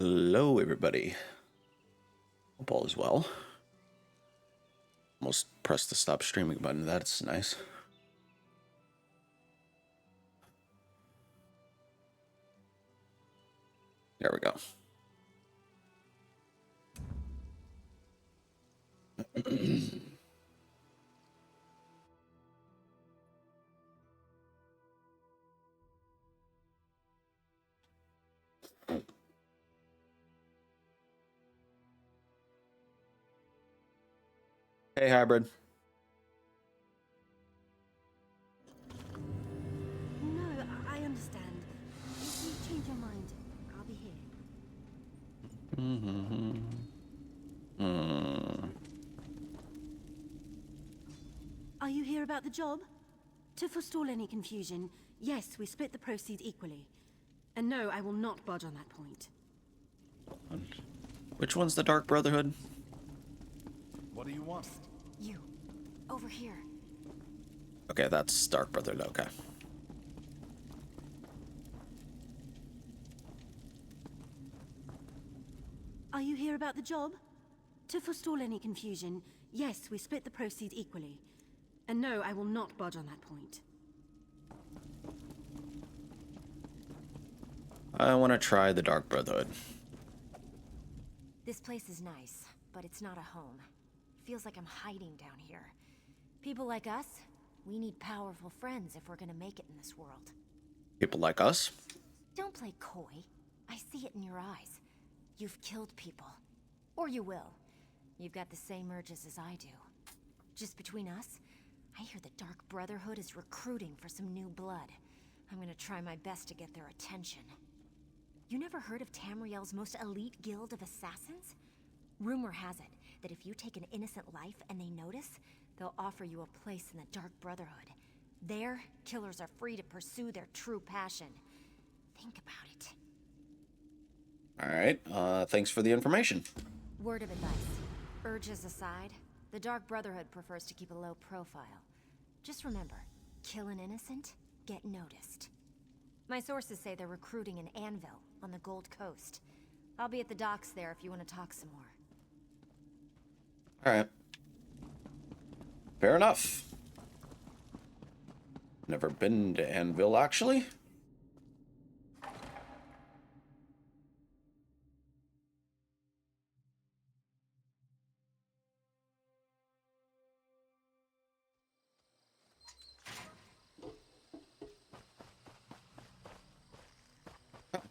Hello, everybody. Hope all is well. Almost pressed the stop streaming button. That's nice. There we go. Hey, hybrid. No, I understand. If you change your mind, I'll be here. Are you here about the job? To forestall any confusion, yes, we split the proceeds equally. And no, I will not budge on that point. Which one's the Dark Brotherhood? What do you want? You. Over here. Okay, that's Dark Brotherhood. Okay. Are you here about the job? To forestall any confusion, yes, we split the proceeds equally. And no, I will not budge on that point. I want to try the Dark Brotherhood. This place is nice, but it's not a home. Feels like I'm hiding down here. People like us, we need powerful friends if we're gonna make it in this world. People like us? Don't play coy. I see it in your eyes. You've killed people. Or you will. You've got the same urges as I do. Just between us, I hear the Dark Brotherhood is recruiting for some new blood. I'm gonna try my best to get their attention. You never heard of Tamriel's most elite guild of assassins? Rumor has it that if you take an innocent life and they notice, they'll offer you a place in the Dark Brotherhood. There, killers are free to pursue their true passion. Think about it. Alright, thanks for the information. Word of advice. Urges aside, the Dark Brotherhood prefers to keep a low profile. Just remember, kill an innocent, get noticed. My sources say they're recruiting in Anvil, on the Gold Coast. I'll be at the docks there if you want to talk some more. Alright. Fair enough. Never been to Anvil, actually.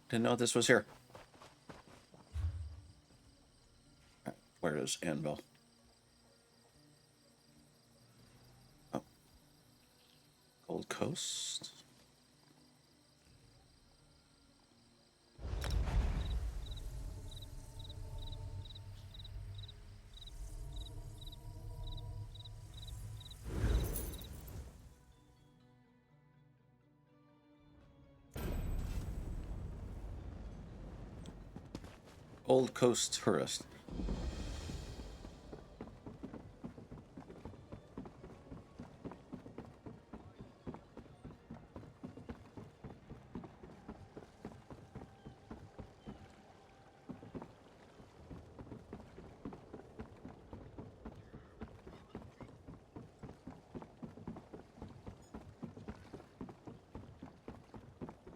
Didn't know this was here. Where is Anvil? Oh. Gold Coast. Gold Coast tourist.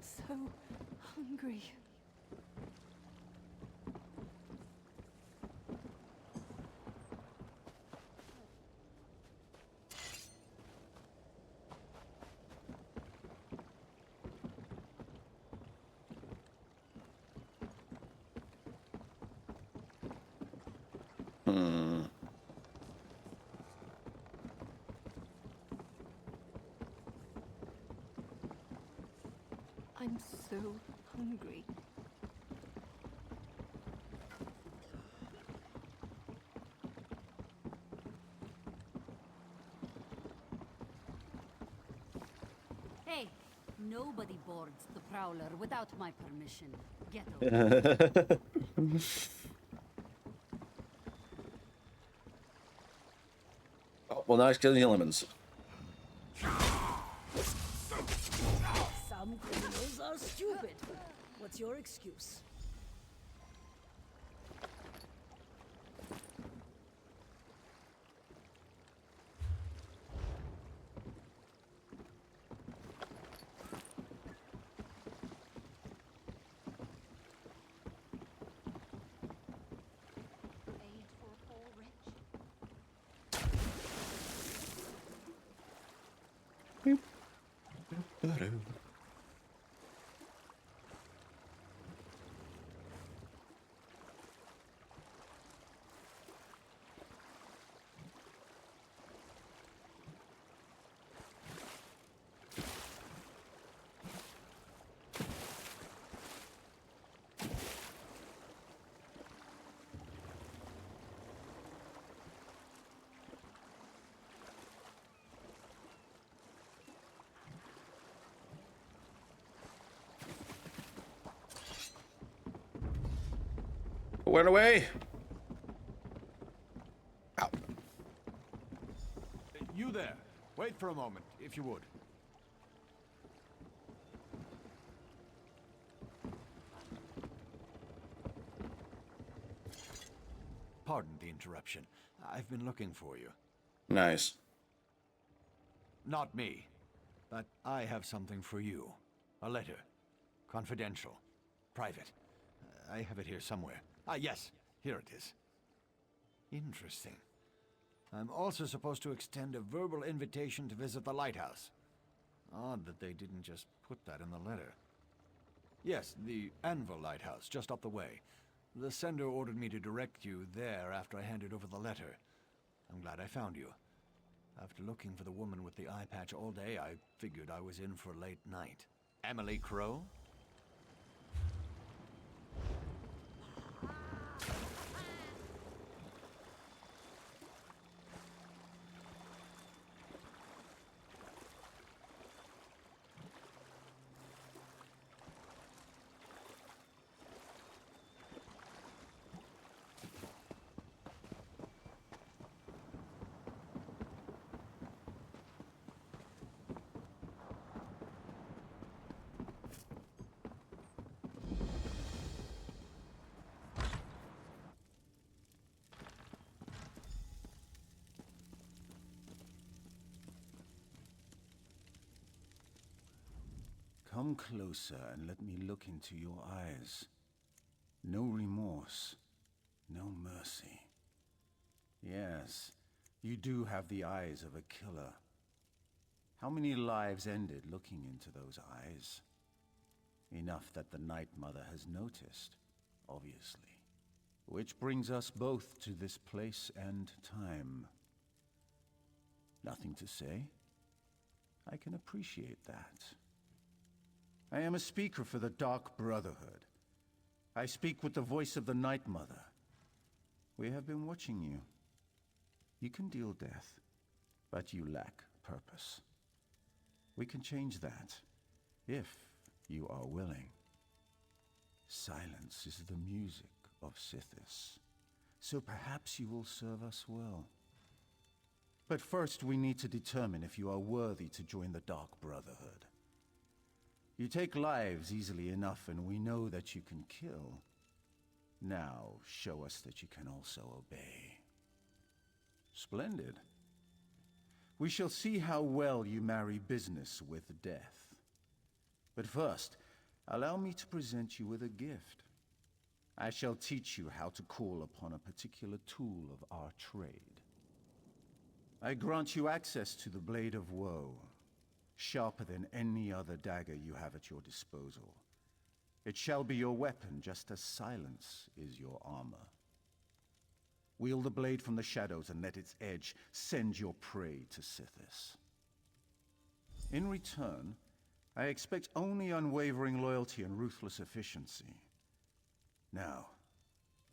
So hungry. I'm so hungry. Hey, nobody boards the Prowler without my permission. Get over. Oh, well, now he's killing the lemons. Some criminals are stupid. What's your excuse? Went away. Ow. You there. Wait for a moment, if you would. Pardon the interruption. I've been looking for you. Nice. Not me. But I have something for you. A letter. Confidential. Private. I have it here somewhere. Ah, yes. Here it is. Interesting. I'm also supposed to extend a verbal invitation to visit the lighthouse. Odd that they didn't just put that in the letter. Yes, the Anvil Lighthouse, just up the way. The sender ordered me to direct you there after I handed over the letter. I'm glad I found you. After looking for the woman with the eye patch all day, I figured I was in for a late night. Emily Crow? Come closer and let me look into your eyes. No remorse, no mercy. Yes, you do have the eyes of a killer. How many lives ended looking into those eyes? Enough that the Night Mother has noticed, obviously. Which brings us both to this place and time. Nothing to say? I can appreciate that. I am a speaker for the Dark Brotherhood. I speak with the voice of the Night Mother. We have been watching you. You can deal death, but you lack purpose. We can change that, if you are willing. Silence is the music of Sithis, so perhaps you will serve us well. But first we need to determine if you are worthy to join the Dark Brotherhood. You take lives easily enough, and we know that you can kill. Now, show us that you can also obey. Splendid. We shall see how well you marry business with death. But first, allow me to present you with a gift. I shall teach you how to call upon a particular tool of our trade. I grant you access to the Blade of Woe, sharper than any other dagger you have at your disposal. It shall be your weapon, just as silence is your armor. Wield the blade from the shadows and let its edge send your prey to Sithis. In return, I expect only unwavering loyalty and ruthless efficiency. Now,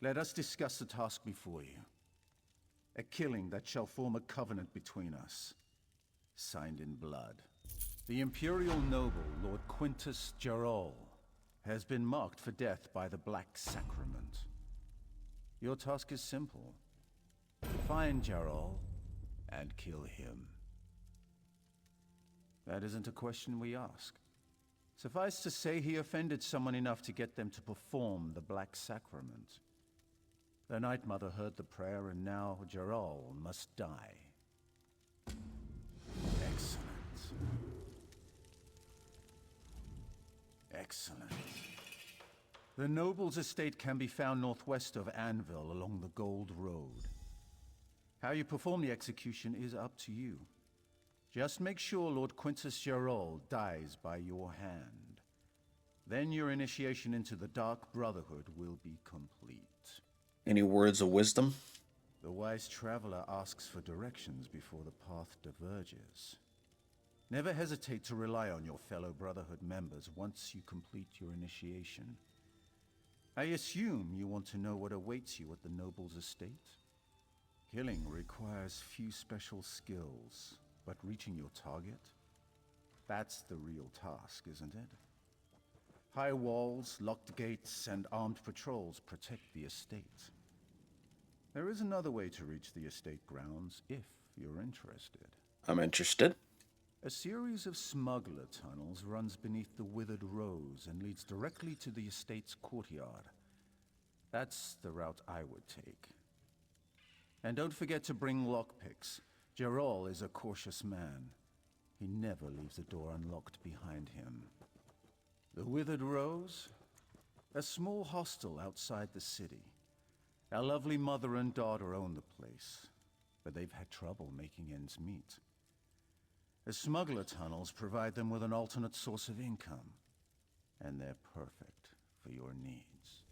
let us discuss the task before you. A killing that shall form a covenant between us, signed in blood. The Imperial noble, Lord Quintus Gerol, has been marked for death by the Black Sacrament. Your task is simple. Find Gerol and kill him. That isn't a question we ask. Suffice to say, he offended someone enough to get them to perform the Black Sacrament. The Night Mother heard the prayer, and now Gerol must die. Excellent. Excellent. The noble's estate can be found northwest of Anvil along the Gold Road. How you perform the execution is up to you. Just make sure Lord Quintus Gerol dies by your hand. Then your initiation into the Dark Brotherhood will be complete. Any words of wisdom? The wise traveler asks for directions before the path diverges. Never hesitate to rely on your fellow Brotherhood members once you complete your initiation. I assume you want to know what awaits you at the noble's estate? Killing requires few special skills, but reaching your target? That's the real task, isn't it? High walls, locked gates, and armed patrols protect the estate. There is another way to reach the estate grounds, if you're interested. I'm interested. A series of smuggler tunnels runs beneath the Withered Rose and leads directly to the estate's courtyard. That's the route I would take. And don't forget to bring lockpicks. Gerol is a cautious man. He never leaves a door unlocked behind him. The Withered Rose? A small hostel outside the city. Our lovely mother and daughter own the place, but they've had trouble making ends meet. The smuggler tunnels provide them with an alternate source of income, and they're perfect for your needs.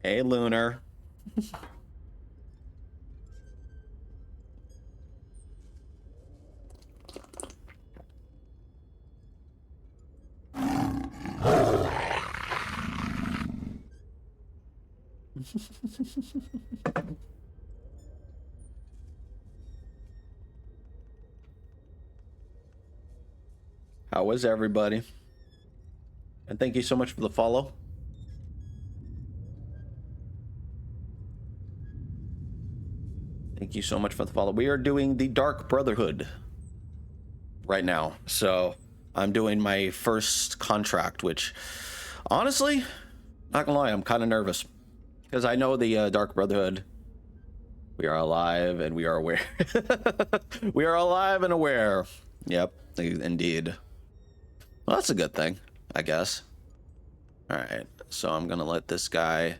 Hey, Lunar. How is everybody? And thank you so much for the follow. Thank you so much for the follow. We are doing the Dark Brotherhood right now. So I'm doing my first contract, which honestly, not gonna lie, I'm kind of nervous because I know the Dark Brotherhood. We are alive and we are aware. We are alive and aware. Yep, indeed. Well, that's a good thing, I guess. All right, so I'm gonna let this guy.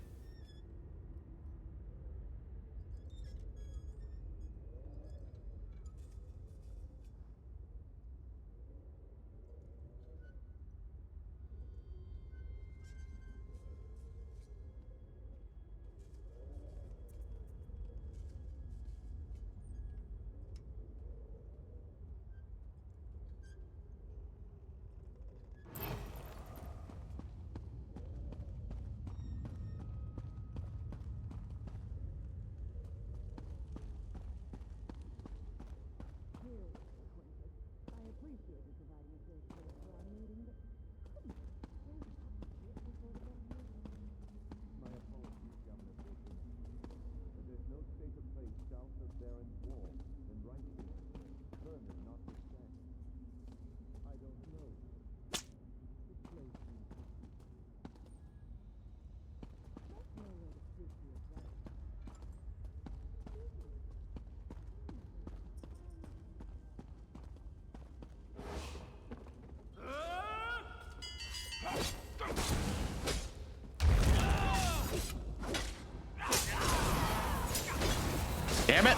Damn it!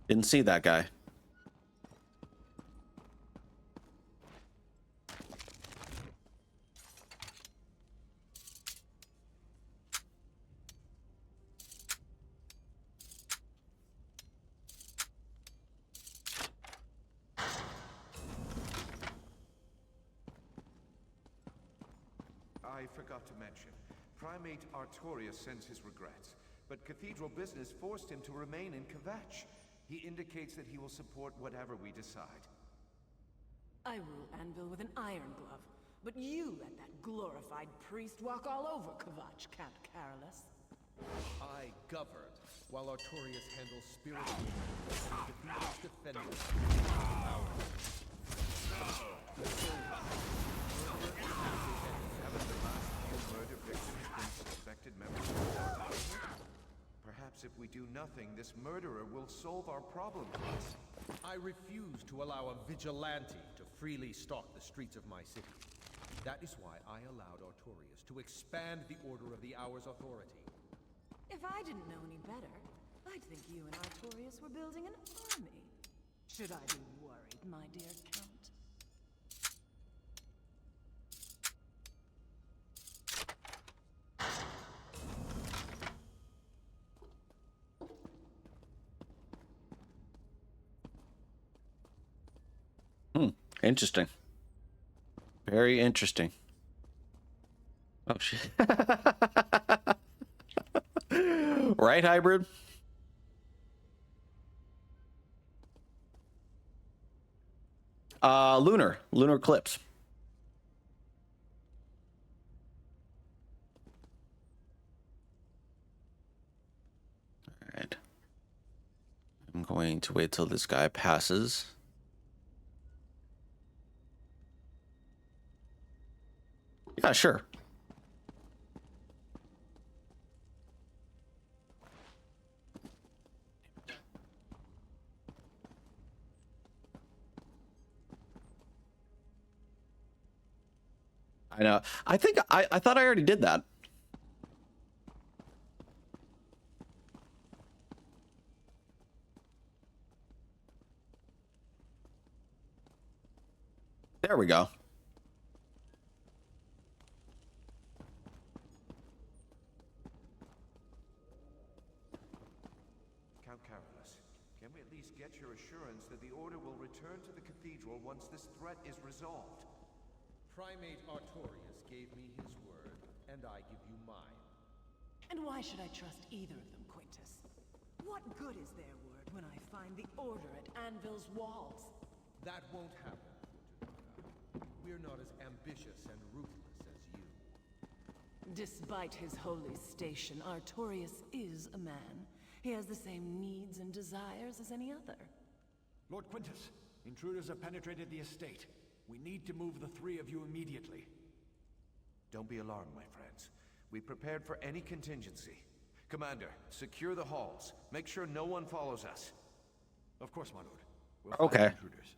Didn't see that guy. I forgot to mention, Primate Artorius sends his regrets, but Cathedral business forced him to remain in Kvatch. He indicates that he will support whatever we decide. I rule Anvil with an iron glove, but you let that glorified priest walk all over Kvatch, Count Carolus. I govern, while Artorius handles spiritual matters and the cathedral's defenders. Haven't the last few murder victims been suspected members of the Brotherhood? Perhaps if we do nothing, this murderer will solve our problem for us. I refuse to allow a vigilante to freely stalk the streets of my city. That is why I allowed Artorius to expand the Order of the Hour's authority. If I didn't know any better, I'd think you and Artorius were building an army. Should I be worried, my dear Count? Interesting. Very interesting. Oh shit. Right, hybrid? Lunar clips. All right. I'm going to wait till this guy passes. Yeah, sure. I know. I think I thought I already did that. There we go. Count Carolus, can we at least get your assurance that the Order will return to the Cathedral once this threat is resolved? Primate Artorius gave me his word, and I give you mine. And why should I trust either of them, Quintus? What good is their word when I find the Order at Anvil's walls? That won't happen, Fortuna. We're not as ambitious and ruthless as you. Despite his holy station, Artorius is a man. He has the same needs and desires as any other. Lord Quintus, intruders have penetrated the estate. We need to move the three of you immediately. Don't be alarmed, my friends. We prepared for any contingency. Commander, secure the halls. Make sure no one follows us. Of course, my lord. We'll Okay. find intruders.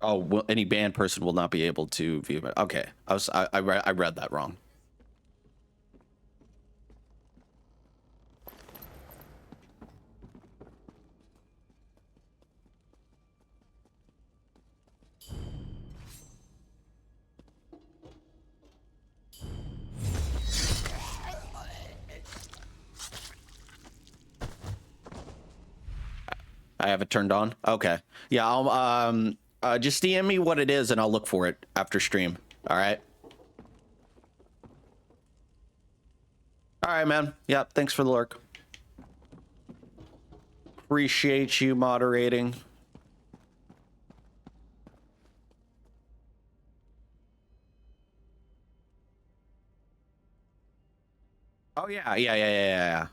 Oh, well, any banned person will not be able to view it. Okay, I read that wrong. I have it turned on. Okay, yeah. I'll just DM me what it is, and I'll look for it after stream. All right. All right, man. Yep. Thanks for the lurk. Appreciate you moderating. Oh yeah.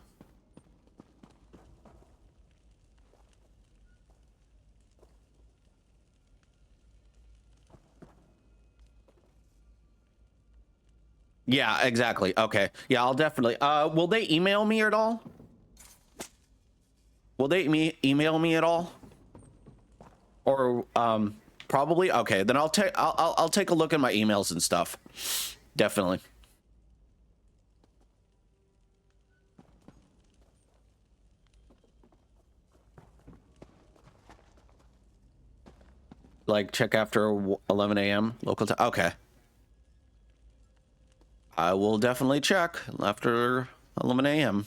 Yeah, exactly. Okay. Yeah, I'll definitely. Will they email me at all? Will they email me at all? Or probably. Okay, then I'll take I'll take a look at my emails and stuff. Definitely. Like check after 11 a.m. local time. Okay. I will definitely check after 11 a.m.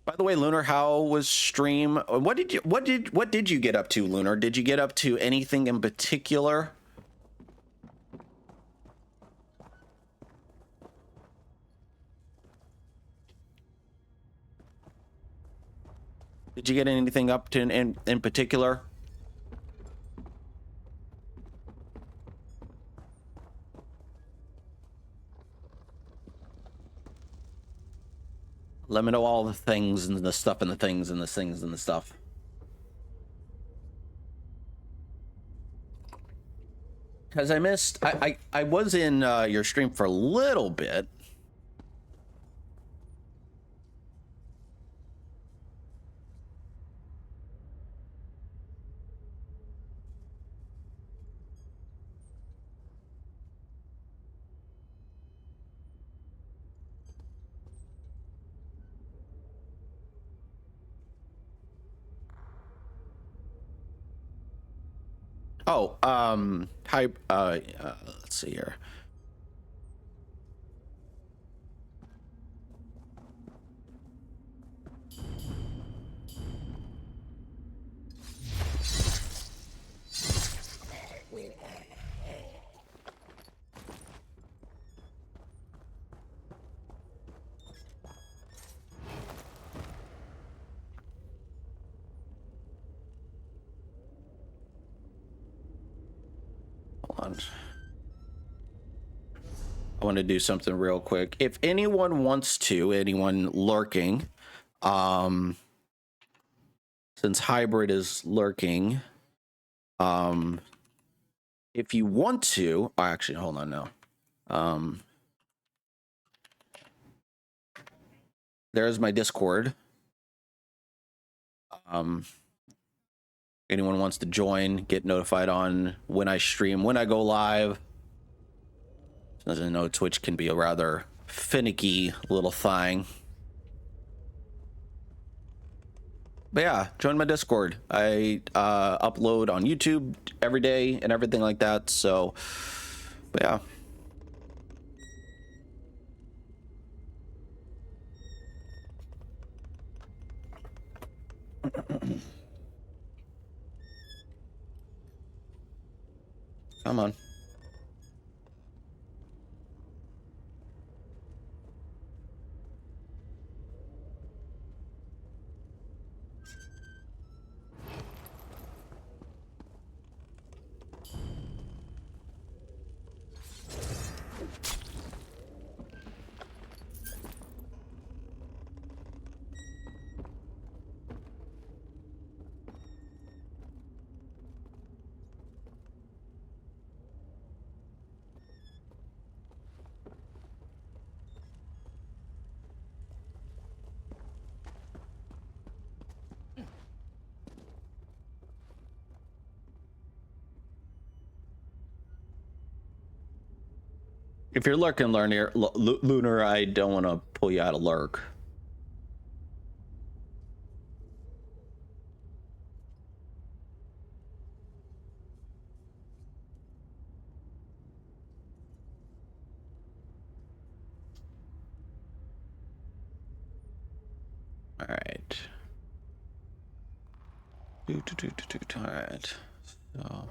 By the way, Lunar, how was stream? What did you get up to, Lunar? Did you get up to anything in particular? Did you get anything up to in particular? Let me know all the things and the stuff and the things and the things and the stuff. Because I missed, I was in your stream for a little bit. Oh, hi, let's see here. Hold on. I want to do something real quick. If anyone wants to, anyone lurking, since Hybrid is lurking, if you want to, actually, hold on now. There's my Discord. Anyone wants to join, get notified on when I stream, when I go live. As I know, Twitch can be a rather finicky little thing. But yeah, join my Discord. I upload on YouTube every day and everything like that. So, but yeah. Come on. If you're lurking, Lunar, I don't want to pull you out of lurk. All right. All right. So.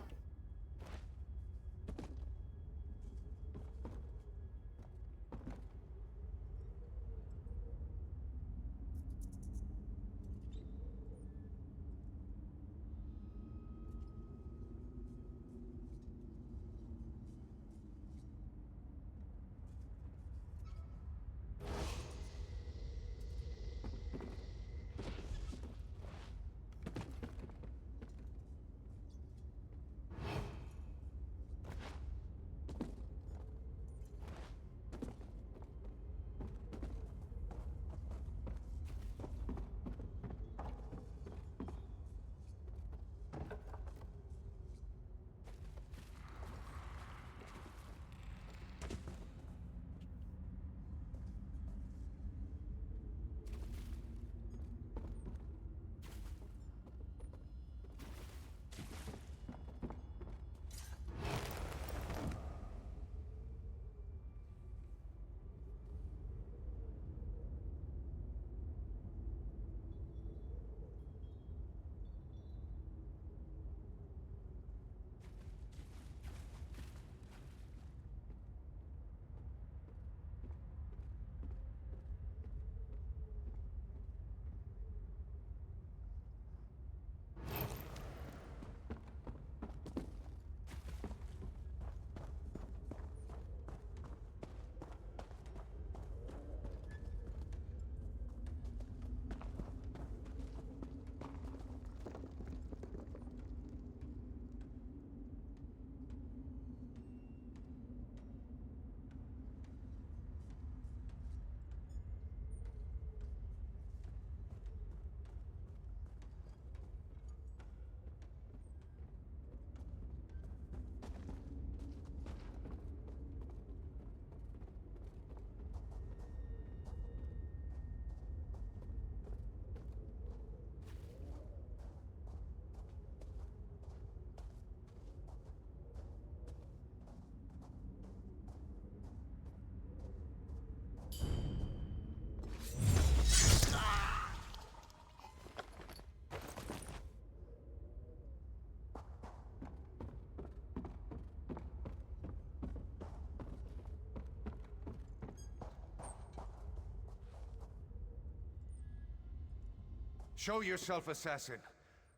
Show yourself, assassin.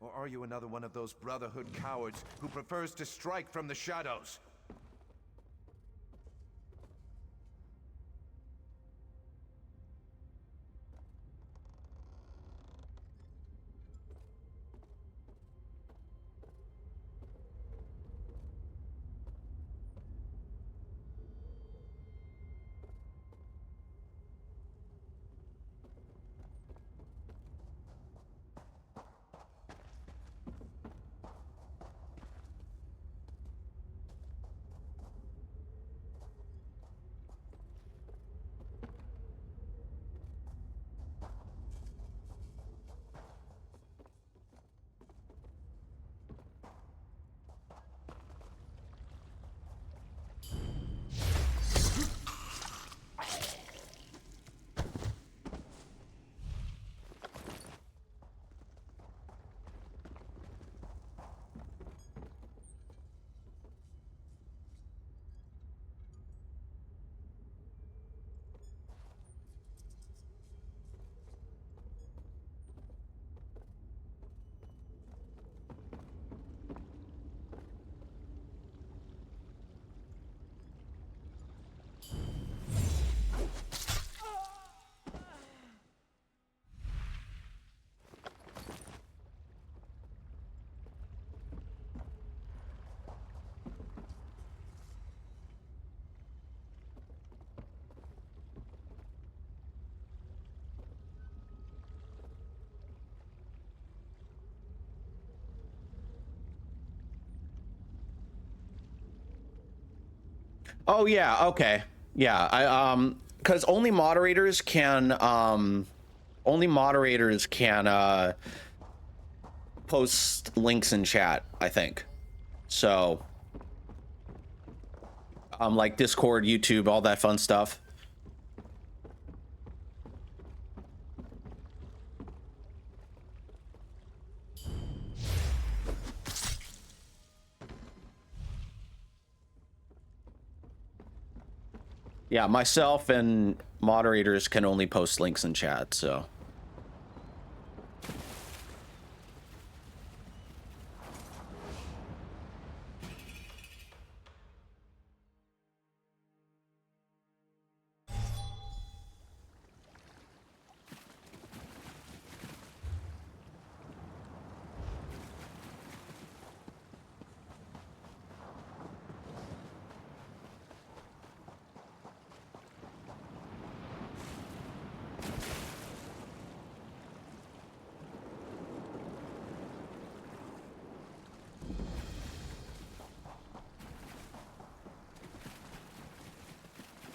Or are you another one of those Brotherhood cowards who prefers to strike from the shadows? Oh yeah, okay. Yeah, because only moderators can post links in chat, I think. So like Discord, YouTube, all that fun stuff. Yeah, myself and moderators can only post links in chat, so.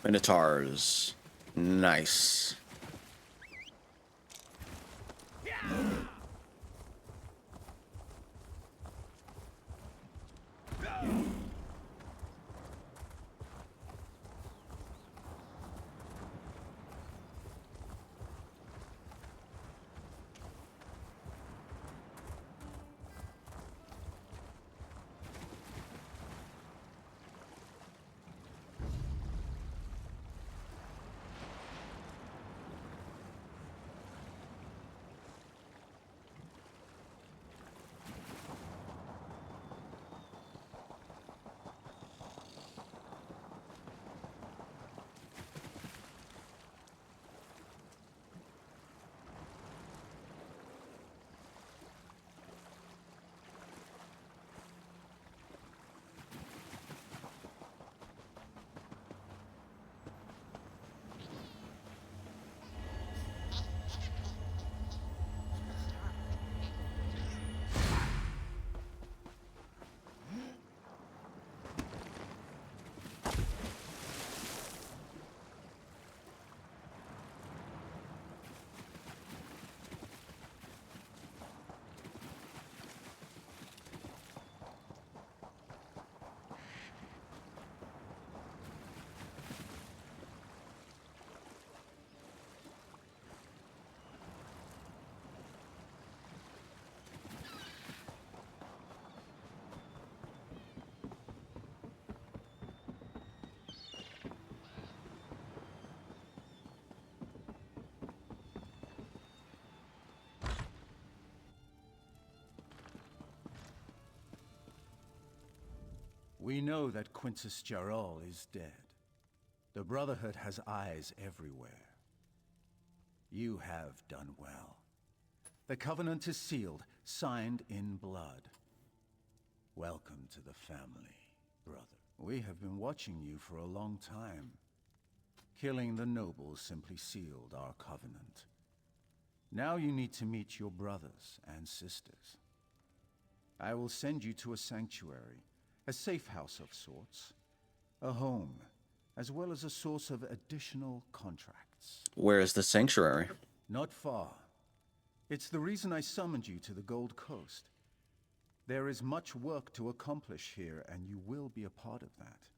Minotaurs. Nice. We know that Quintus Gerol is dead. The Brotherhood has eyes everywhere. You have done well. The Covenant is sealed, signed in blood. Welcome to the family, brother. We have been watching you for a long time. Killing the nobles simply sealed our covenant. Now you need to meet your brothers and sisters. I will send you to a sanctuary, a safe house of sorts, a home, as well as a source of additional contracts. Where is the sanctuary? Not far. It's the reason I summoned you to the Gold Coast. There is much work to accomplish here, and you will be a part of that.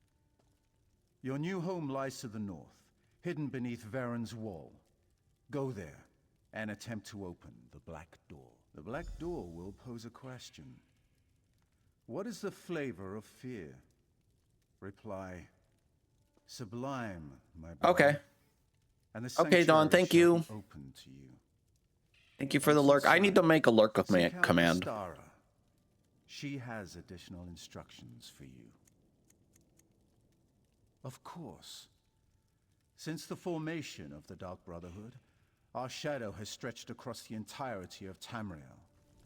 Your new home lies to the north, hidden beneath Varen's wall. Go there, and attempt to open the Black Door. The Black Door will pose a question. What is the flavor of fear? Reply, sublime, my brother. Okay. And the Okay, Don, thank sanctuary you. shall be open to you. Thank you for the lurk. I need to make a lurk of Seek out command. Astara. She has additional instructions for you. Of course. Since the formation of the Dark Brotherhood, our shadow has stretched across the entirety of Tamriel.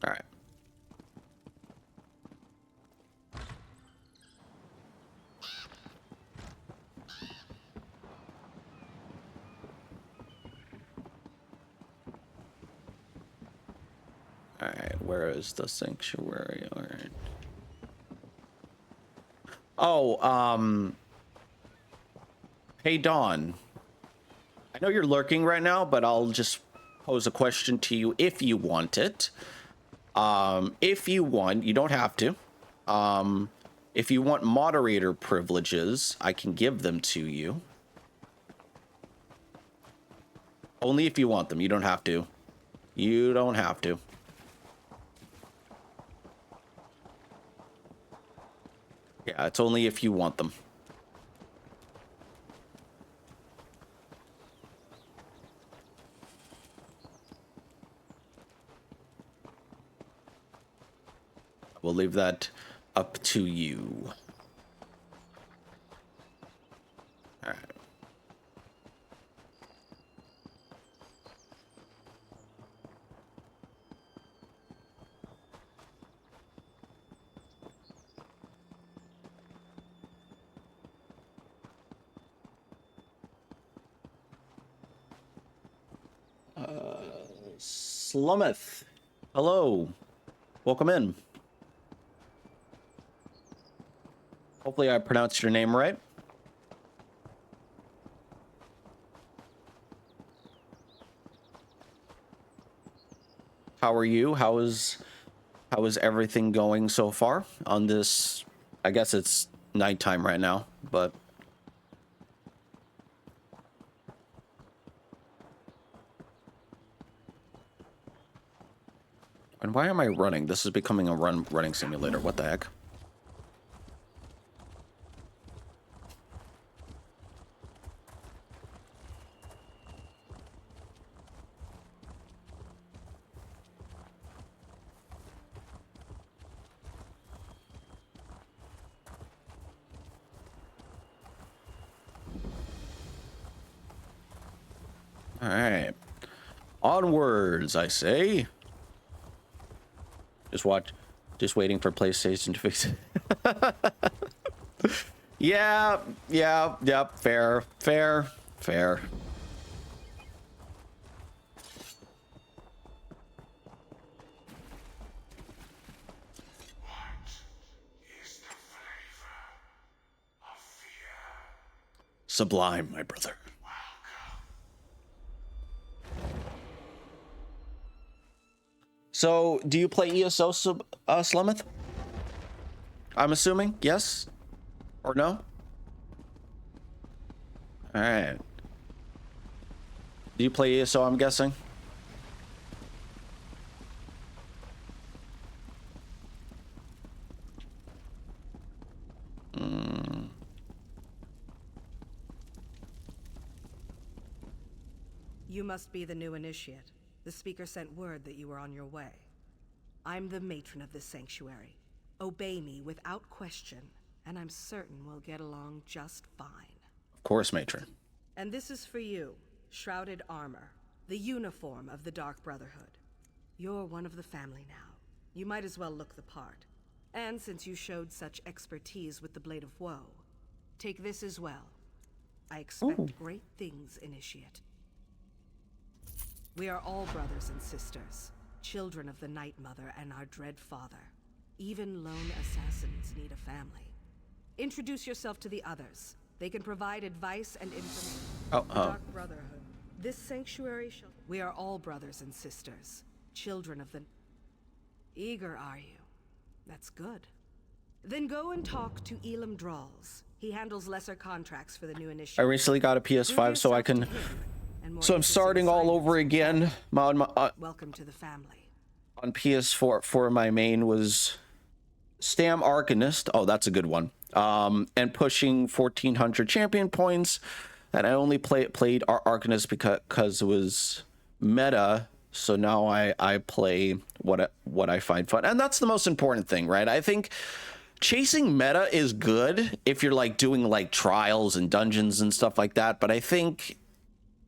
All right. All right, where is the sanctuary? All right. Oh, Hey, Dawn. I know you're lurking right now, but I'll just pose a question to you if you want it. If you want, you don't have to. If you want moderator privileges, I can give them to you. Only if you want them. You don't have to. You don't have to. Yeah, it's only if you want them. We'll leave that up to you. All right. Slummeth. Hello. Welcome in. Hopefully I pronounced your name right. How are you? How is everything going so far on this? I guess it's nighttime right now, but and why am I running? This is becoming a running simulator. What the heck? All right. Onwards, I say. Just waiting for PlayStation to fix it. Yeah, fair. Sublime, my brother. So, do you play ESO, Slummeth? I'm assuming, yes? Or no? Alright. Do you play ESO, I'm guessing? You must be the new initiate. The speaker sent word that you were on your way. I'm the matron of this sanctuary. Obey me without question, and I'm certain we'll get along just fine. Of course, matron. And this is for you, shrouded armor, the uniform of the Dark Brotherhood. You're one of the family now. You might as well look the part. And since you showed such expertise with the Blade of Woe, take this as well. I expect great things, Initiate. We are all brothers and sisters, children of the Night Mother and our dread father. Even lone assassins need a family. Introduce yourself to the others. They can provide advice and information. The Dark Brotherhood. This sanctuary shall... We are all brothers and sisters, children of the... Eager, are you? That's good. Then go and talk to Elam Drawls. He handles lesser contracts for the new initiative. I recently got a PS5, so I can... So I'm starting all over again. Welcome to the family. On PS4, for my main was Stam Arcanist. Oh, that's a good one. And pushing 1400 champion points. And I only played Arcanist because it was meta. So now I play what I find fun, and that's the most important thing, right? I think chasing meta is good if you're like doing like trials and dungeons and stuff like that. But I think,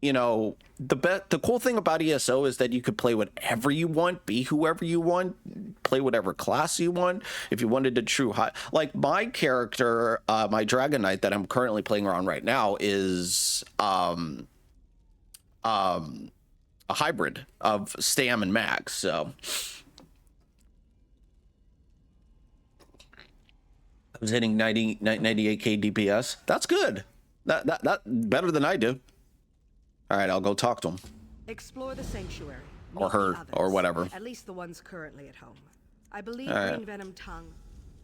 you know, the cool thing about ESO is that you could play whatever you want, be whoever you want, play whatever class you want. If you wanted to true high, like my character, my Dragon Knight that I'm currently playing around right now is a hybrid of Stam and Mag. So I was hitting 98k DPS. That's good. That better than I do. All right, I'll go talk to him. Explore the sanctuary. Or Meet her, the others, or whatever. At least the ones currently at home. I believe All right. Green Venom Tongue.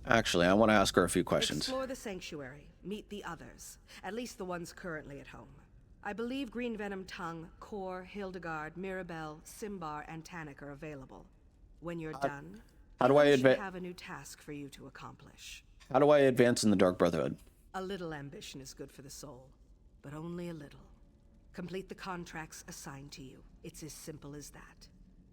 Actually, I want to ask her a few questions. Explore the sanctuary. Meet the others. At least the ones currently at home. I believe Green Venom Tongue, Kor, Hildegard, Mirabelle, Simbar, and Tannic are available. When you're done, how do I should have a new task for you to accomplish. How do I advance in the Dark Brotherhood? A little ambition is good for the soul, but only a little. Complete the contracts assigned to you. It's as simple as that.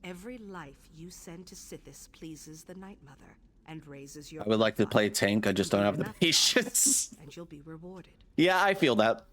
Every life you send to Sithis pleases the Night Mother and raises your I would like to profile. play tank. I just don't have the Enough patience. and you'll be rewarded. Yeah, I feel that.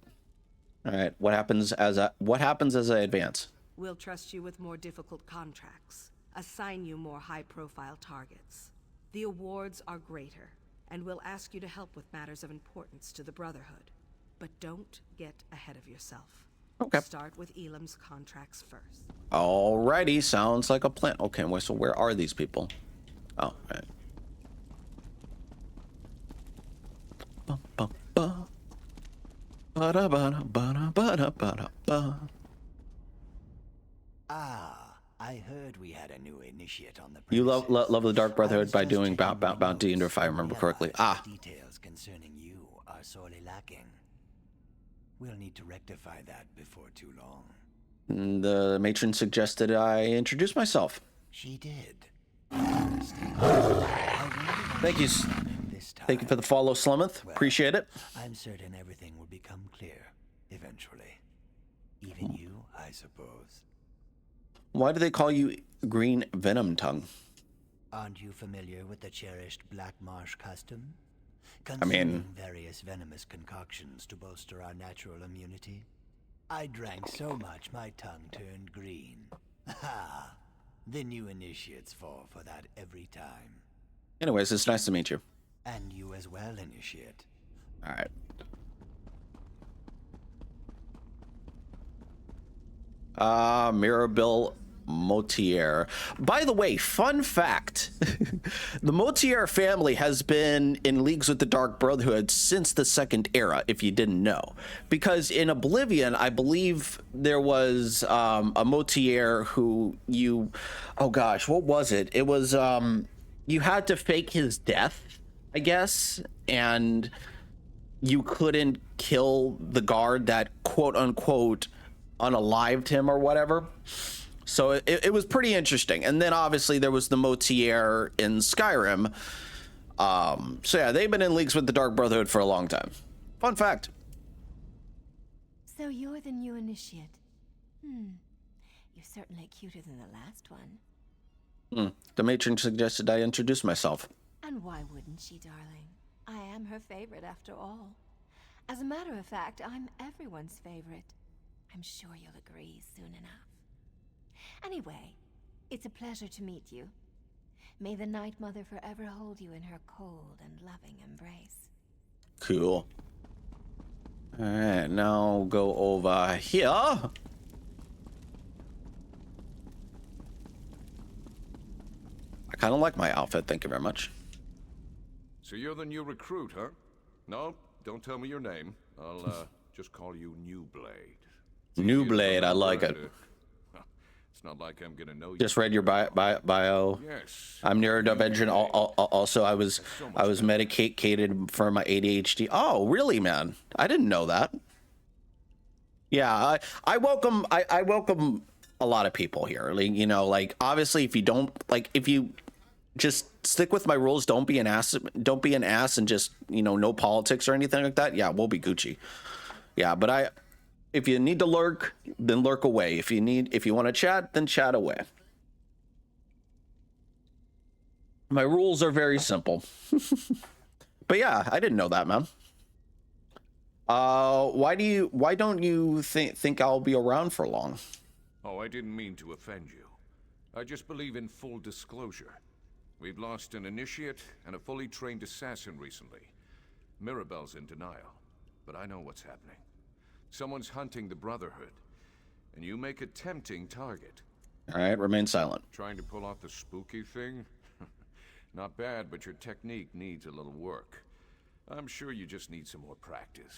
All right, what happens as I advance? We'll trust you with more difficult contracts, assign you more high-profile targets. The awards are greater, and we'll ask you to help with matters of importance to the Brotherhood. But don't get ahead of yourself. Okay. Start with Elam's contracts first. Alrighty, sounds like a plan. Okay, well, so where are these people? Oh, right. Ba, ba, ba. Ba-da, ba-da, ba-da, ba-da, ba-da, ba. Ah, I heard we had a new initiate on the You premises. love the Dark Brotherhood by I was just doing checking my bounty, notes if I remember correctly. realized Ah, details concerning you are sorely lacking. We'll need to rectify that before too long. the matron suggested I introduce myself. She did. Thank you. Thank you for the follow, Slummeth. Well, Appreciate it. I'm certain everything will become clear eventually. Even you, I suppose. Why do they call you Green Venom Tongue? Aren't you familiar with the cherished Black Marsh custom? I mean- Consuming various venomous concoctions to bolster our natural immunity. I drank so much my tongue turned green. Ha! The new initiates fall for that every time. Anyways, it's nice to meet you. And you as well, initiate. All right. Mirabelle Motier. By the way, fun fact. The Motier family has been in leagues with the Dark Brotherhood since the Second Era, if you didn't know. Because in Oblivion, I believe there was a Motier who you... Oh gosh, what was it? It was... you had to fake his death, I guess, and you couldn't kill the guard that quote-unquote unalived him or whatever. So it was pretty interesting. And then obviously there was the Motier in Skyrim. So yeah, they've been in leagues with the Dark Brotherhood for a long time. Fun fact. So you're the new initiate. You're certainly cuter than the last one. The matron suggested I introduce myself. And why wouldn't she, darling? I am her favorite after all. As a matter of fact, I'm everyone's favorite. I'm sure you'll agree soon enough. Anyway, it's a pleasure to meet you. May the Night Mother forever hold you in her cold and loving embrace. Cool. All right, now go over here. I kind of like my outfit. Thank you very much. So you're the new recruit, huh? No, don't tell me your name. I'll just call you New Blade. New Blade, I like it. It's not like I'm gonna know you. Just read your bio. Yes. I'm neurodivergent. Also, I was medicated for my ADHD. Oh, really, man? I didn't know that. Yeah, I welcome a lot of people here. Like, you know, like obviously, if you just stick with my rules, don't be an ass, and just, you know, no politics or anything like that. Yeah, we'll be Gucci. Yeah, but if you need to lurk, then lurk away. If you want to chat, then chat away. My rules are very simple. But yeah, I didn't know that, man. Why don't you think I'll be around for long? Oh, I didn't mean to offend you. I just believe in full disclosure. We've lost an initiate and a fully trained assassin recently. Mirabelle's in denial, but I know what's happening. Someone's hunting the Brotherhood, and you make a tempting target. All right, remain silent. Trying to pull off the spooky thing? Not bad, but your technique needs a little work. I'm sure you just need some more practice.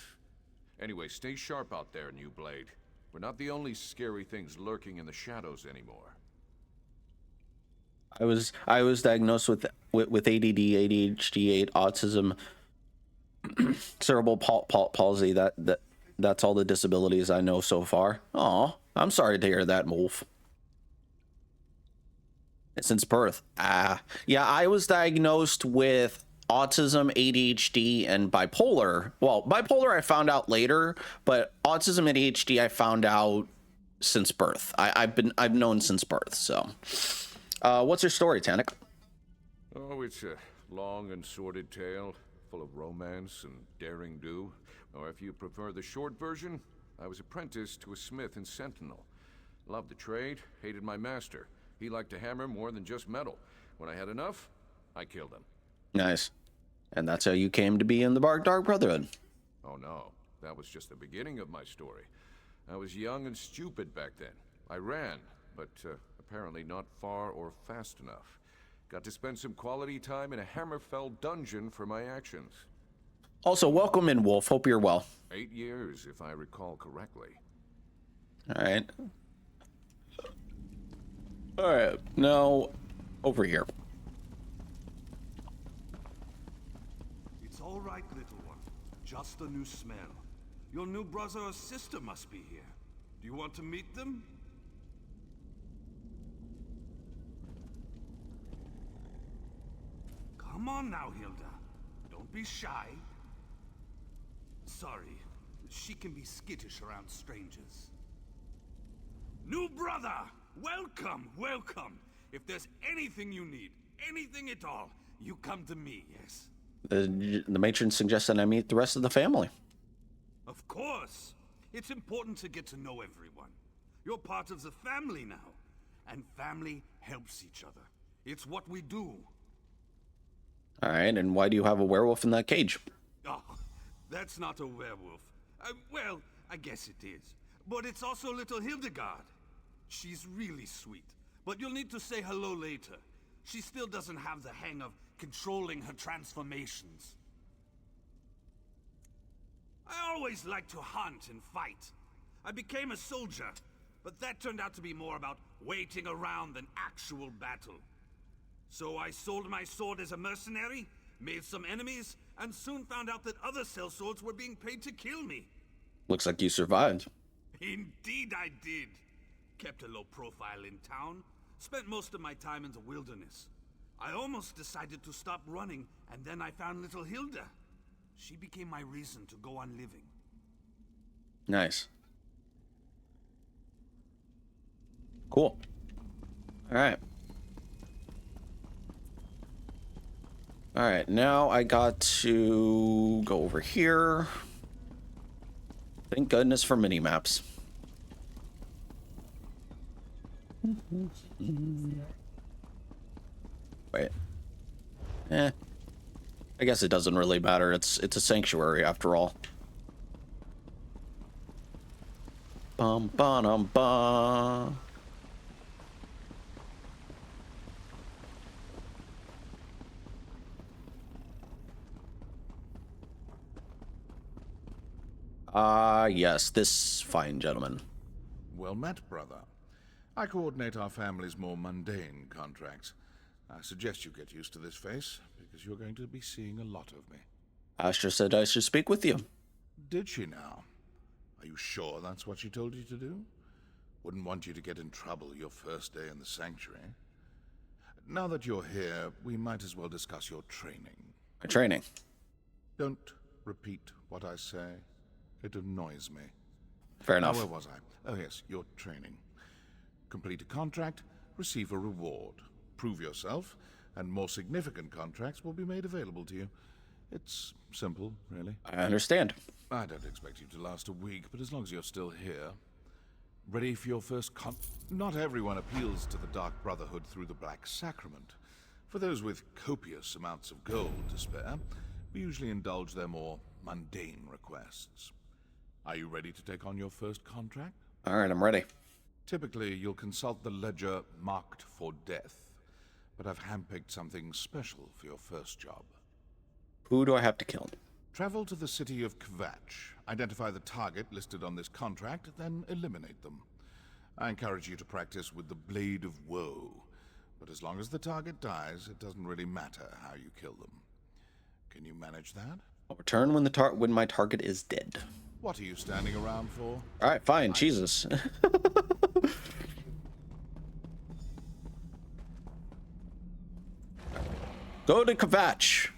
Anyway, stay sharp out there, New Blade. We're not the only scary things lurking in the shadows anymore. I was diagnosed with ADD, ADHD, autism, cerebral palsy. That's all the disabilities I know so far. Aw, I'm sorry to hear that, Wolf. Since birth. Yeah, I was diagnosed with autism, ADHD, and bipolar. Well, bipolar I found out later, but autism and ADHD I found out since birth. I've known since birth. So, what's your story, Tannic? Oh, it's a long and sordid tale, full of romance and daring do. Or if you prefer the short version, I was apprenticed to a smith in Sentinel. Loved the trade, hated my master. He liked to hammer more than just metal. When I had enough, I killed him. Nice. And that's how you came to be in the Dark Brotherhood. Oh no, that was just the beginning of my story. I was young and stupid back then. I ran, but apparently not far or fast enough. Got to spend some quality time in a Hammerfell dungeon for my actions. Also, welcome in, Wolf. Hope you're well. 8 years, if I recall correctly. All right. All right, now over here. It's all right, little one. Just a new smell. Your new brother or sister must be here. Do you want to meet them? Come on now, Hilda. Don't be shy. Sorry, she can be skittish around strangers. New brother! Welcome, welcome! If there's anything you need, anything at all, you come to me, yes? The matron suggests that I meet the rest of the family. Of course! It's important to get to know everyone. You're part of the family now. And family helps each other. It's what we do. All right, and why do you have a werewolf in that cage? Oh, that's not a werewolf. Well, I guess it is. But it's also little Hildegard. She's really sweet. But you'll need to say hello later. She still doesn't have the hang of controlling her transformations. I always liked to hunt and fight. I became a soldier, but that turned out to be more about waiting around than actual battle. So I sold my sword as a mercenary, made some enemies, and soon found out that other sellswords were being paid to kill me. Looks like you survived. Indeed I did. Kept a low profile in town, spent most of my time in the wilderness. I almost decided to stop running, and then I found little Hilda. She became my reason to go on living. Nice. Cool. All right. All right, now I got to go over here. Thank goodness for mini-maps. Wait. I guess it doesn't really matter. It's a sanctuary after all. Bum ba ba. Yes, this fine gentleman. Well met, brother. I coordinate our family's more mundane contracts. I suggest you get used to this face, because you're going to be seeing a lot of me. Astra said I should speak with you. Did she now? Are you sure that's what she told you to do? Wouldn't want you to get in trouble your first day in the sanctuary. Now that you're here, we might as well discuss your training. My training? Don't repeat what I say. It annoys me. Fair enough. Where was I? Oh yes, your training. Complete a contract, receive a reward. Prove yourself, and more significant contracts will be made available to you. It's simple, really. I understand. I don't expect you to last a week, but as long as you're still here. Ready for your first Not everyone appeals to the Dark Brotherhood through the Black Sacrament. For those with copious amounts of gold to spare, we usually indulge their more mundane requests. Are you ready to take on your first contract? All right, I'm ready. Typically, you'll consult the ledger marked for death, but I've handpicked something special for your first job. Who do I have to kill? Travel to the city of Kvatch, identify the target listed on this contract, then eliminate them. I encourage you to practice with the Blade of Woe, but as long as the target dies, it doesn't really matter how you kill them. Can you manage that? I'll return when my target is dead. What are you standing around for? All right, fine. Jesus. Go to Kvatch.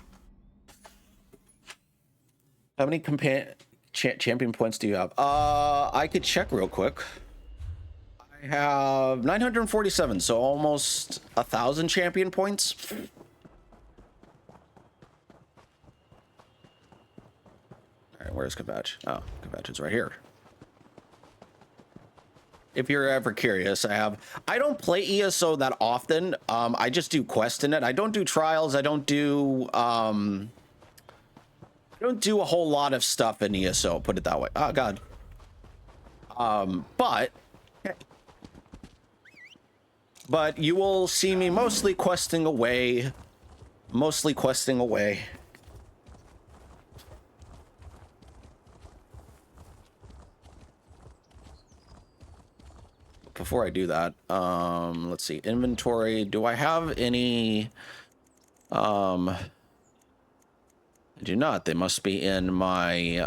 How many champion points do you have? I could check real quick. I have 947, so almost 1,000 champion points. All right, where's Kvatch? Oh, Kvatch is right here. If you're ever curious, I don't play ESO that often. I just do quests in it. I don't do trials. I don't do a whole lot of stuff in ESO, put it that way. Oh god. But you will see me mostly questing away. Before I do that, let's see, inventory. Do I have any? I do not. They must be in my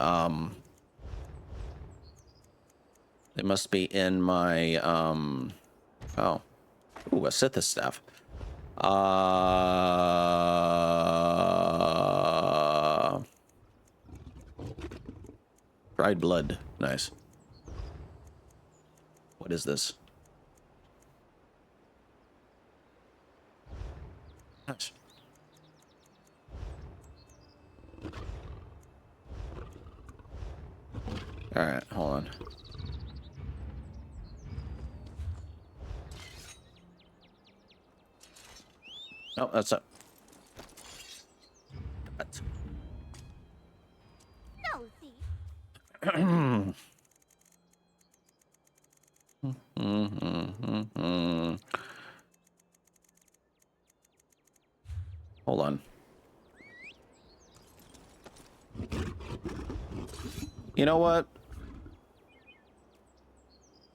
oh. Ooh, a Sithis staff. Dried blood. Nice. What is this? Nice. All right, hold on. Oh, that's it. No, Hold on. You know what?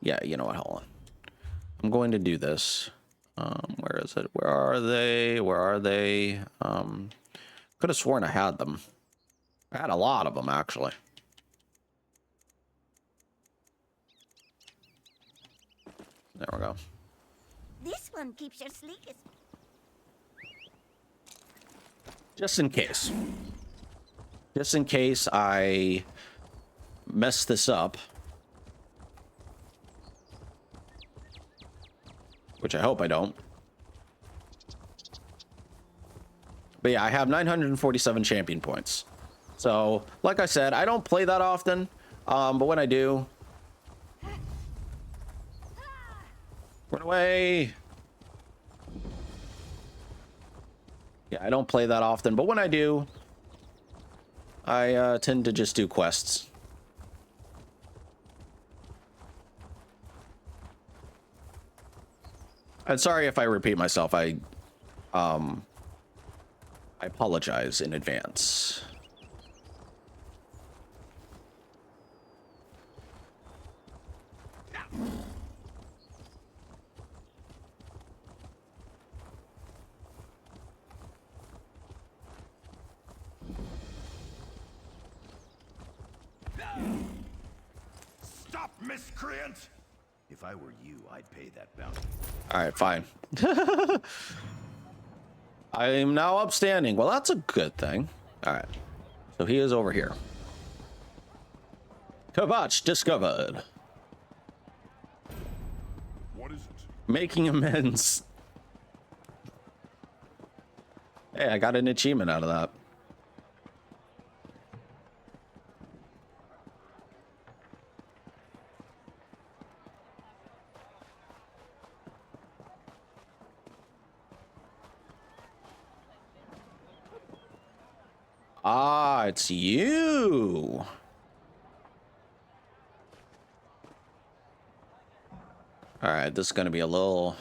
Yeah, you know what? Hold on. I'm going to do this. Where is it? Where are they? Where are they? Could have sworn I had them. I had a lot of them, actually. There we go. this one keeps your sleekest. Just in case. Just in case I mess this up. Which I hope I don't. But yeah, I have 947 champion points. So, like I said, I don't play that often. But when I do... Run away! Yeah, I don't play that often, but when I do, I tend to just do quests. And sorry if I repeat myself. I apologize in advance. Stop, miscreant! If I were you, I'd pay that bounty. Alright, fine. I am now upstanding. Well, that's a good thing. Alright. So he is over here. Kvatch discovered. What is it? Making amends. Hey, I got an achievement out of that. Ah, it's you. All right, this is going to be a little...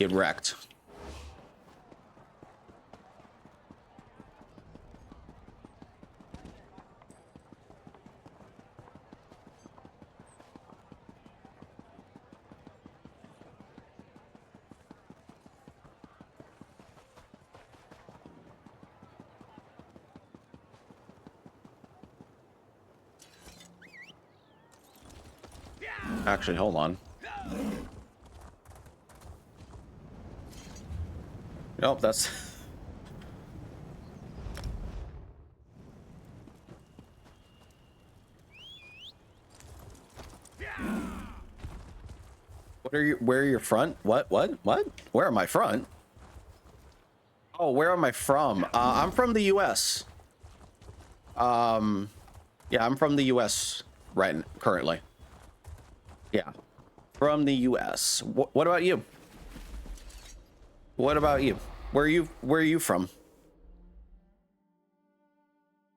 get wrecked. Actually, hold on. Nope, that's... What are you... Where are your front? What? Where am I front? Oh, where am I from? I'm from the U.S. Yeah, I'm from the U.S. currently. Yeah, from the U.S. What about you? What about you? Where are you from?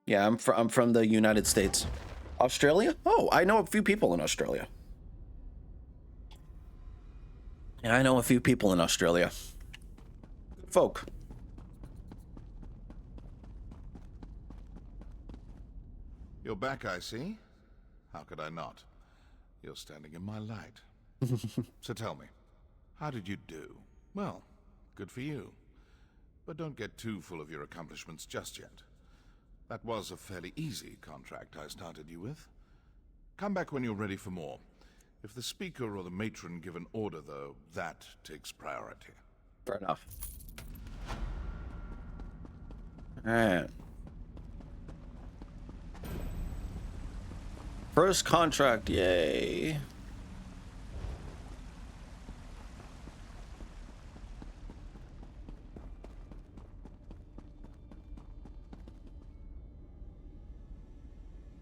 Yeah, I'm from the United States. Australia? Oh, I know a few people in Australia. Yeah, I know a few people in Australia. Good folk. You're back, I see. How could I not? You're standing in my light. So tell me, how did you do? Well, good for you. But don't get too full of your accomplishments just yet. That was a fairly easy contract I started you with. Come back when you're ready for more. If the speaker or the matron give an order, though, that takes priority. Fair enough. All right. First contract, yay.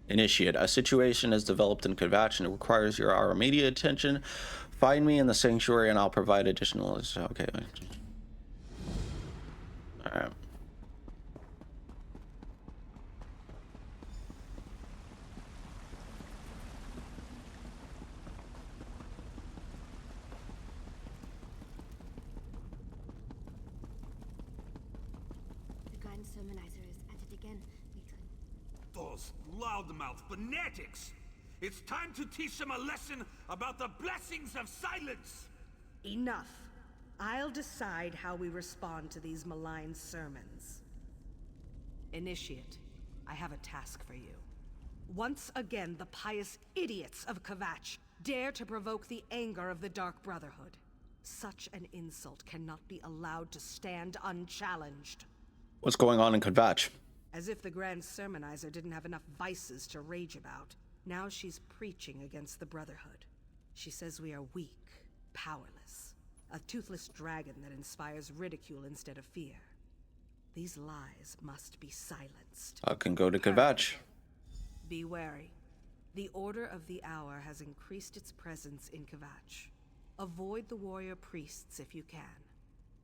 Initiate. A situation is developed in Kvatch and it requires our immediate attention. Find me in the sanctuary and I'll provide additional... Okay. Alright. The Grand Sermonizer is at it again, Matron. Those loudmouth fanatics! It's time to teach them a lesson about the blessings of silence! Enough. I'll decide how we respond to these malign sermons. Initiate, I have a task for you. Once again, the pious idiots of Kvatch dare to provoke the anger of the Dark Brotherhood. Such an insult cannot be allowed to stand unchallenged. What's going on in Kvatch? As if the Grand Sermonizer didn't have enough vices to rage about. Now she's preaching against the Brotherhood. She says we are weak, powerless. A toothless dragon that inspires ridicule instead of fear. These lies must be silenced. I can go to Kvatch. Be wary. The Order of the Hour has increased its presence in Kvatch. Avoid the warrior priests if you can.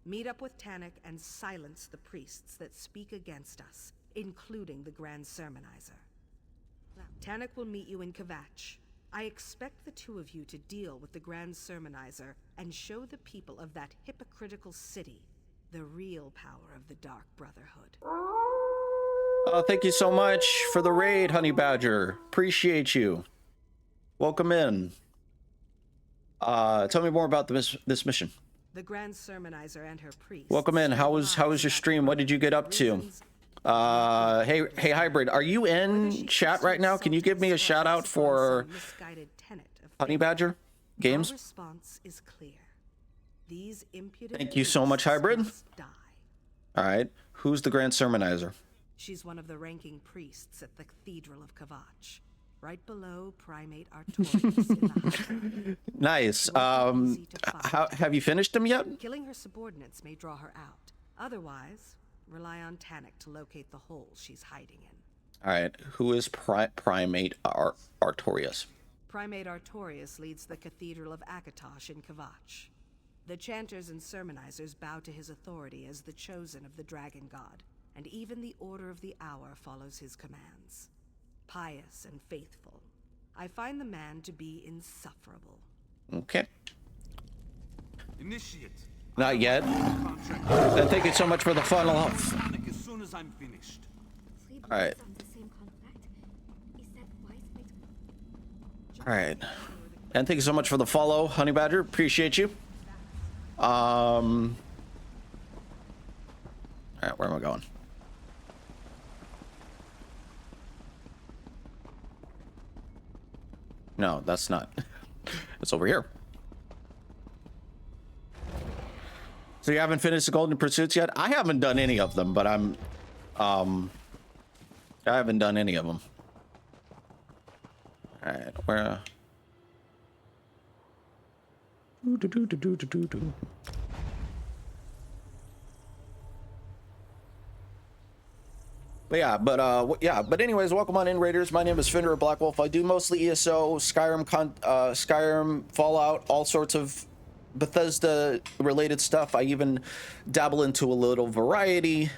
Meet up with Tannic and silence the priests that speak against us, including the Grand Sermonizer. Tannic will meet you in Kvatch. I expect the two of you to deal with the Grand Sermonizer and show the people of that hypocritical city the real power of the Dark Brotherhood. Oh, thank you so much for the raid, Honey Badger. Appreciate you. Welcome in. Tell me more about this mission. The Grand Sermonizer and her priests. Welcome in. How was your stream? What did you get up to? Hey Hybrid, are you in chat right now? Can you give me a shout out for Honey Badger Games? Our response is clear. These impudent Thank you so much, Hybrid. All right. Who's the Grand Sermonizer? She's one of the ranking priests at the Cathedral of Kvatch, right below Primate Artorias in the high. Nice. Have you finished them yet? Killing her subordinates may draw her out. Otherwise, rely on Tannic to locate the hole she's hiding in. All right. Who is Primate Artorias? Primate Artorias leads the Cathedral of Akatosh in Kvatch. The chanters and sermonizers bow to his authority as the chosen of the Dragon God, and even the Order of the Hour follows his commands. Pious and faithful, I find the man to be insufferable. Okay. Initiate, Not yet. And thank you so much for the funnel. All As soon as I'm finished. right. All right. And thank you so much for the follow, Honey Badger. Appreciate you. All right, where am I going? No, that's not. It's over here. So you haven't finished the Golden Pursuits yet? I haven't done any of them, but I haven't done any of them. All right, where? But anyways, welcome on in, Raiders. My name is Fender Black Wolf. I do mostly ESO, Skyrim, Fallout, all sorts of Bethesda related stuff. I even dabble into a little variety.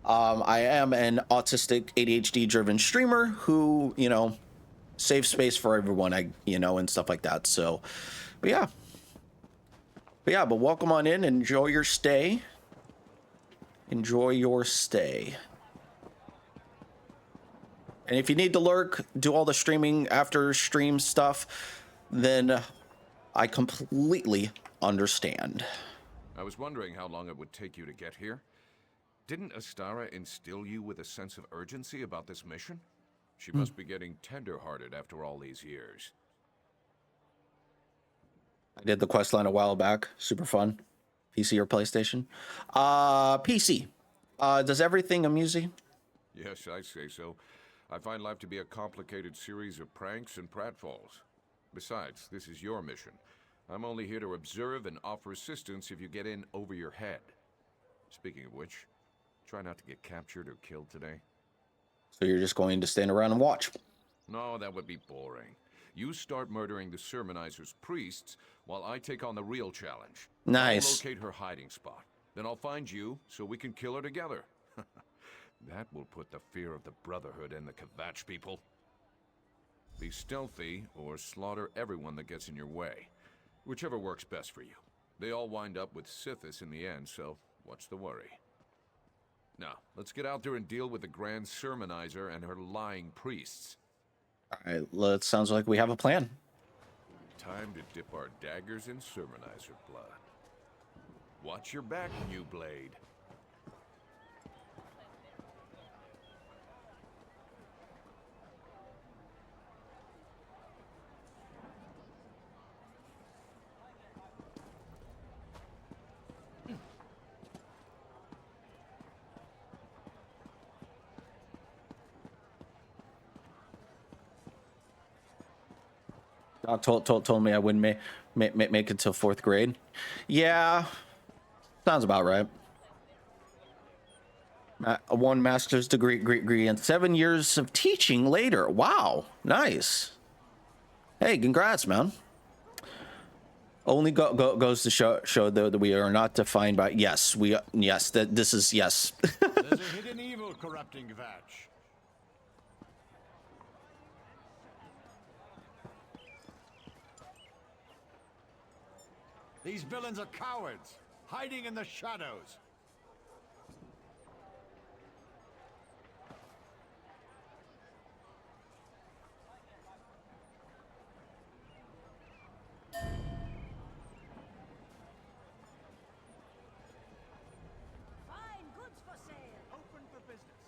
I am an autistic, ADHD driven streamer who, you know, saves space for everyone, and stuff like that. So, but welcome on in. Enjoy your stay. Enjoy your stay. And if you need to lurk, do all the streaming after stream stuff, then I completely understand. I was wondering how long it would take you to get here. Didn't Astara instill you with a sense of urgency about this mission? She must be getting tender-hearted after all these years. I did the quest line a while back. Super fun. PC or PlayStation? PC. Does everything amuse you? Yes, I say so. I find life to be a complicated series of pranks and pratfalls. Besides, this is your mission. I'm only here to observe and offer assistance if you get in over your head. Speaking of which, try not to get captured or killed today. So you're just going to stand around and watch? No, that would be boring. You start murdering the sermonizer's priests while I take on the real challenge. Nice. I'll locate her hiding spot. Then I'll find you so we can kill her together. That will put the fear of the Brotherhood in the Kvatch people. Be stealthy or slaughter everyone that gets in your way. Whichever works best for you. They all wind up with Sithis in the end, so what's the worry? Now, let's get out there and deal with the Grand Sermonizer and her lying priests. All right, sounds like we have a plan. Time to dip our daggers in Sermonizer blood. Watch your back, new blade. Doc told me I wouldn't make it till 4th grade. Yeah, sounds about right. One master's degree and 7 years of teaching later. Wow, nice. Hey, congrats, man. Only goes to show that we are not defined by yes. This is yes. There's a hidden evil corrupting Kvatch. These villains are cowards, hiding in the shadows. Fine goods for sale. Open for business.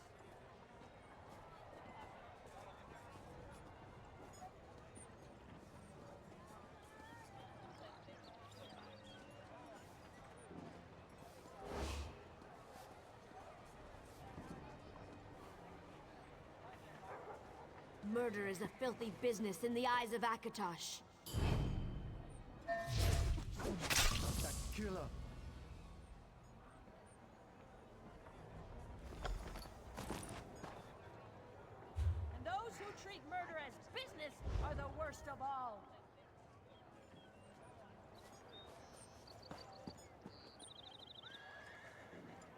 Murder is a filthy business in the eyes of Akatosh. That killer. And those who treat murder as business are the worst of all.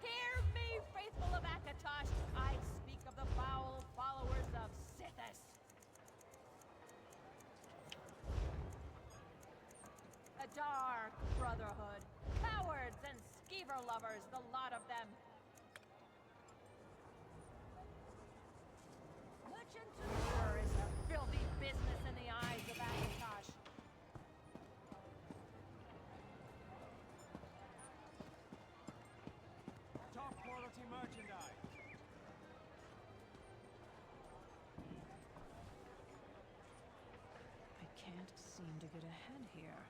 Hear me, faithful of Akatosh. I speak of the foul followers of Sithis. Adar Dark Brotherhood. Cowards and skeever lovers, the lot of them. Murder is a filthy business in the eyes of Akatosh. Top quality merchandise. I can't seem to get ahead here.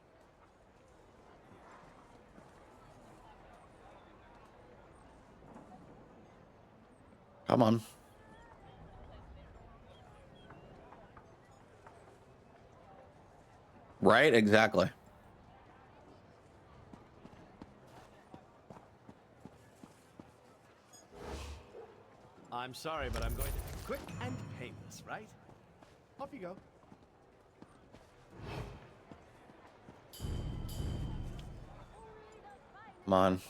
Come on. Right? Exactly. I'm sorry, but I'm going to... Quick and painless, right? Off you go. Come on.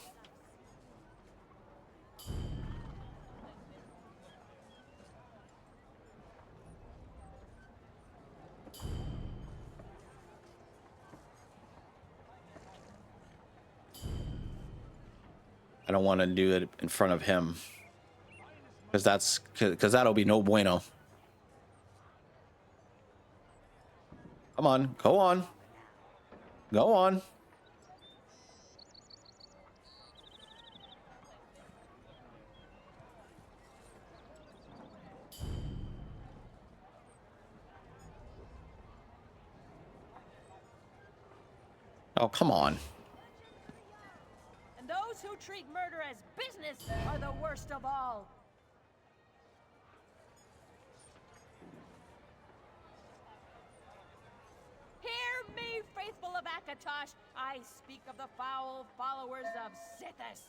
I don't want to do it in front of him, because that'll be no bueno. Come on, go on, go on. Oh, come on. And those who treat murder as business are the worst of all. Hear me, faithful of Akatosh. I speak of the foul followers of Sithis.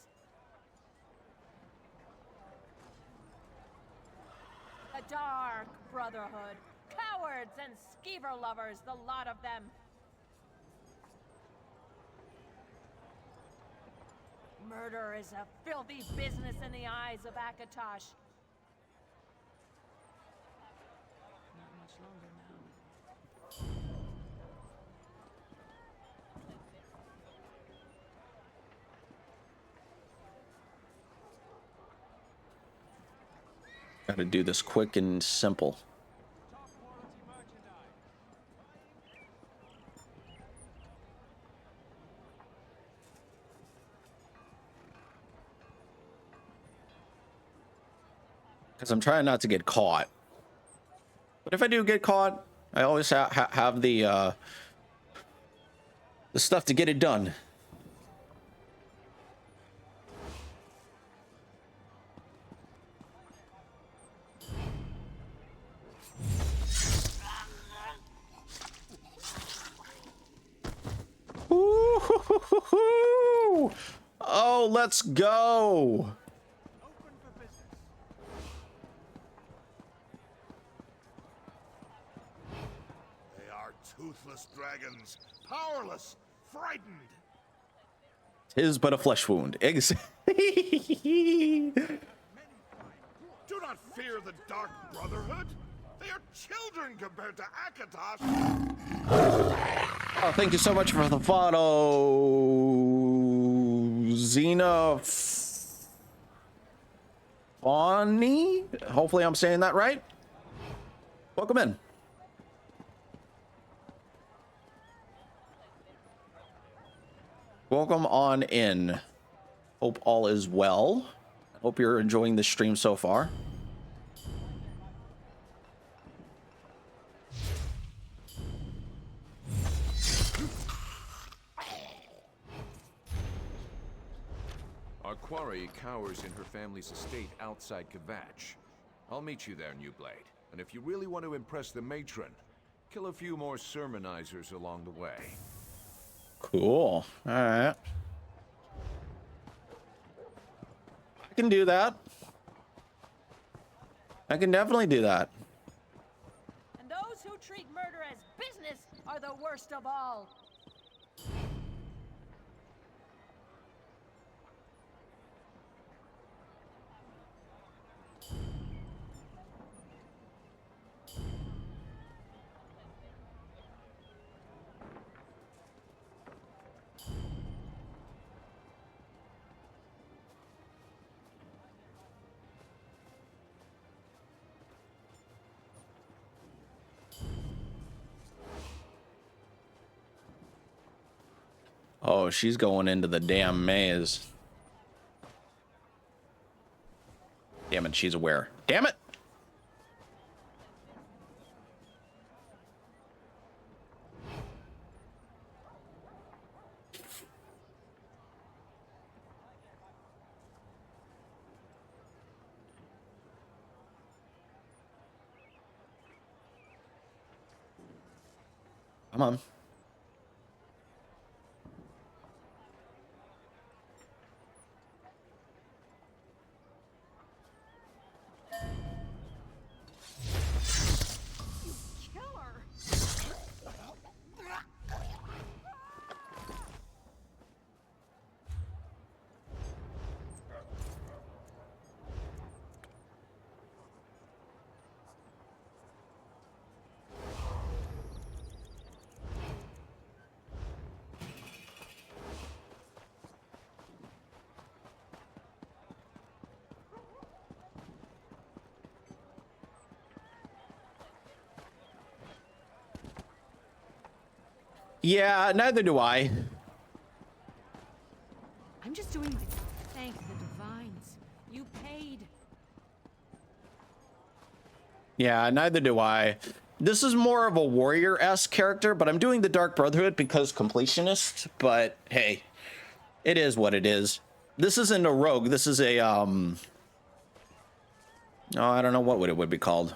The Dark Brotherhood. Cowards and skeever lovers, the lot of them. Murder is a filthy business in the eyes of Akatosh. Not much longer now. Gotta do this quick and simple. Because I'm trying not to get caught. But if I do get caught, I always have the stuff to get it done. Ooh, oh, let's go. They are toothless dragons, powerless, frightened. 'Tis but a flesh wound. Do not fear the Dark Brotherhood. They are children compared to Akatosh. Oh, thank you so much for the follow, Xena Fawny. Hopefully I'm saying that right. Welcome in. Welcome on in. Hope all is well. Hope you're enjoying the stream so far. Our quarry cowers in her family's estate outside Kvatch. I'll meet you there, New Blade. And if you really want to impress the matron, kill a few more sermonizers along the way. Cool. All right. I can do that. I can definitely do that. And those who treat murder as business are the worst of all. Oh, she's going into the damn maze. Damn it, she's aware. Damn it! Come on. Yeah, neither do I. I'm just doing my job. Thank the divines. You paid. Yeah, neither do I. This is more of a warrior-esque character, but I'm doing the Dark Brotherhood because completionist, but hey, it is what it is. This isn't a rogue, this is a, oh, I don't know what it would be called.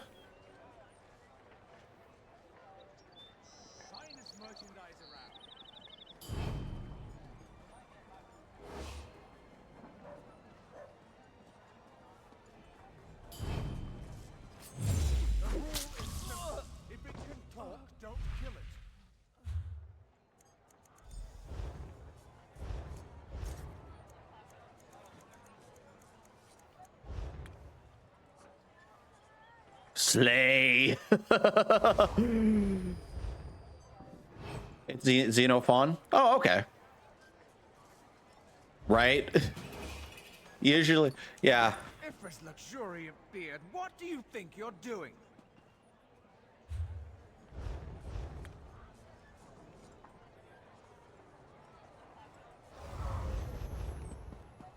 Slay. It's Xenophon. Oh, okay. Right. Usually, yeah. Ifra's luxuriant beard, what do you think you're doing?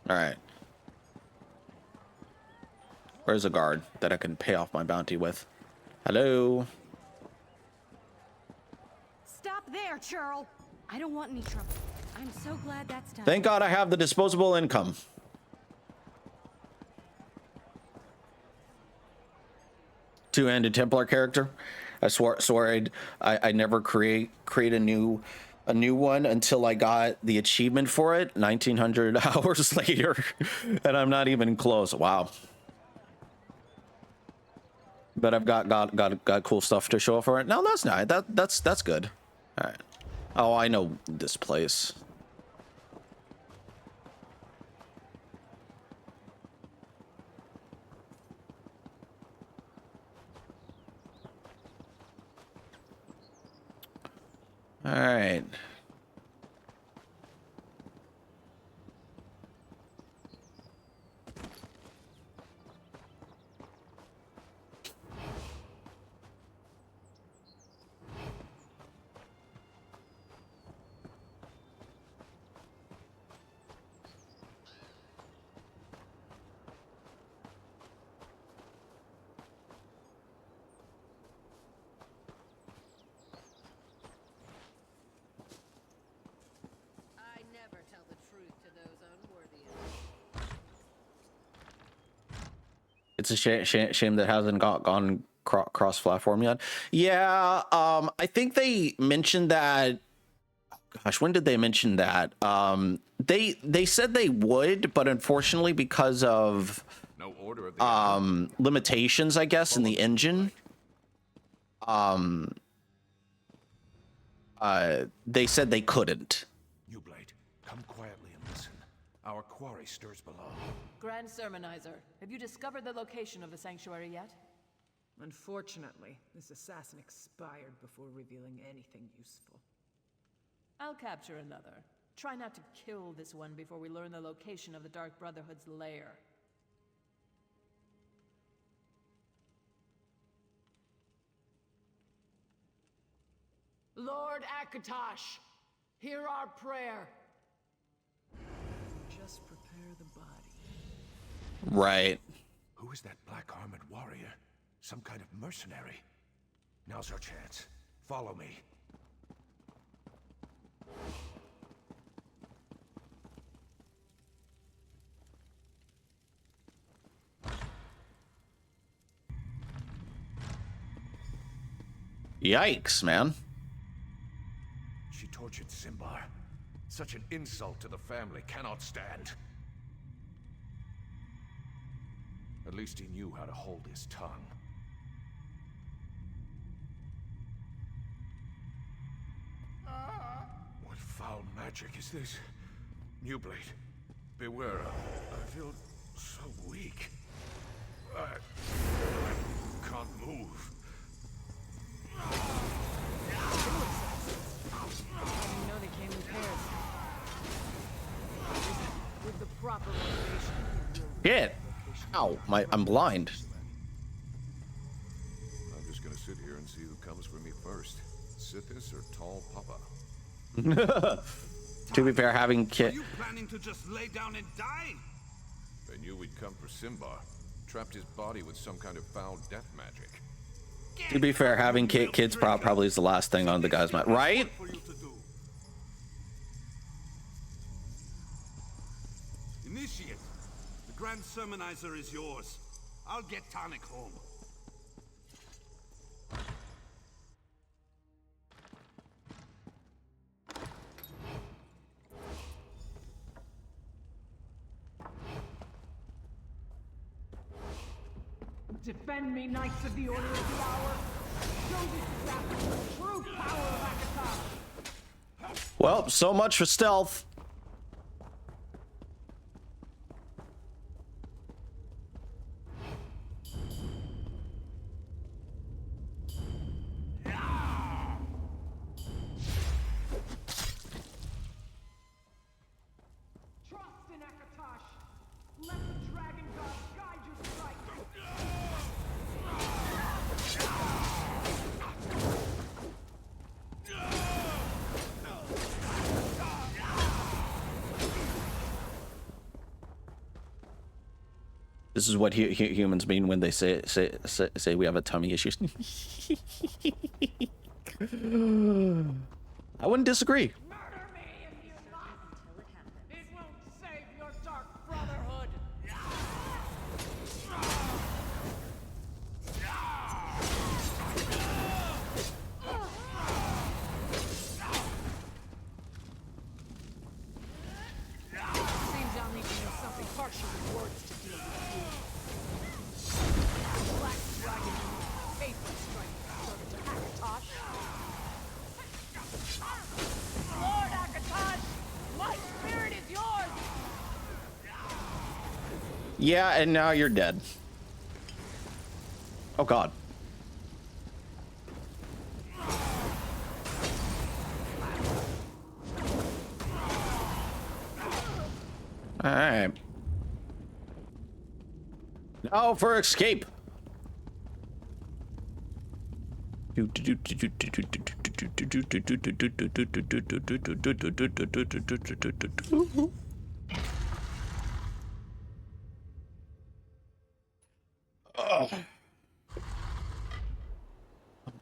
All right. Where's a guard that I can pay off my bounty with? Hello. Stop there, churl. I don't want any trouble. I'm so glad that's done. Thank God I have the disposable income. Two-handed Templar character. I swore I'd never create a new one until I got the achievement for it 1900 hours later, and I'm not even close. Wow. But I've got cool stuff to show for it. No, that's not. That's good. All right. Oh, I know this place. All right. It's a shame that hasn't gone cross-platform yet. Yeah, I think they mentioned that. Gosh, when did they mention that? They said they would, but unfortunately, because of no order of the limitations, I guess, in the engine, they said they couldn't. You, Blade, come quietly and listen. Our quarry stirs below. Grand Sermonizer, have you discovered the location of the sanctuary yet? Unfortunately, this assassin expired before revealing anything useful. I'll capture another. Try not to kill this one before we learn the location of the Dark Brotherhood's lair. Lord Akatosh, hear our prayer. the body. Right. Who is that black-armored warrior? Some kind of mercenary? Now's our chance. Follow me. Yikes, man. She tortured Simbar. Such an insult to the family cannot stand. At least he knew how to hold his tongue. What foul magic is this? New Blade, beware. I feel so weak. I can't move. You know they came in pairs. With the proper motivation. Shit. Ow, I'm blind. I'm just gonna sit here and see who comes for me first. Sithis or Tall Papa? To be fair, having Are kit. you planning to just lay down and die? I knew we'd come for Simbar. Trapped his body with some kind of foul death magic. To be fair, having kids probably is the last thing on the guy's mind, right? Initiate. The Grand Sermonizer is yours. I'll get Tonic home. Defend me, Knights of the Order of the Hour. Show this assassin the true power of Akatosh. Well, so much for stealth. Trust in Akatosh. Let the dragon god guide your strike. This is what humans mean when they say we have a tummy issue. I wouldn't disagree. Murder me if you must. It won't save your dark brotherhood. Seems I'll need to use something harsher with words to deal with you. Black dragon, paper strike, servant to Akatosh. Lord Akatosh, my spirit is yours! Yeah, and now you're dead. Oh God. All right. Now for escape.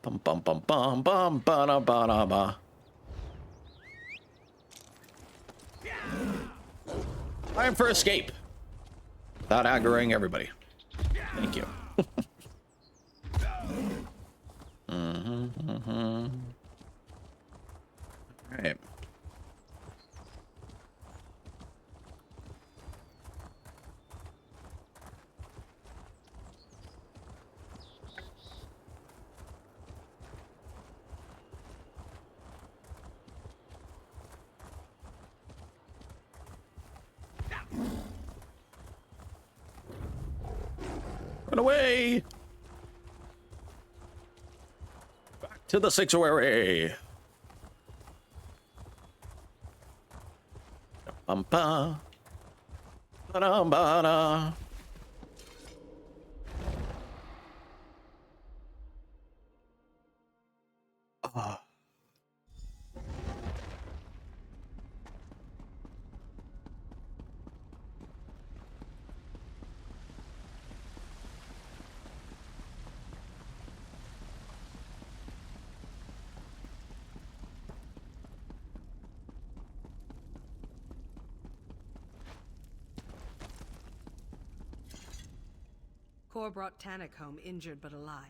Bum bum bum bum bum ba da ba da ba. Time for escape. Without aggroing everybody. Thank you. All right. Run away! Back to the sanctuary! Bum-ba. Ba-dum-ba-da. Kor brought Tannic home injured but alive.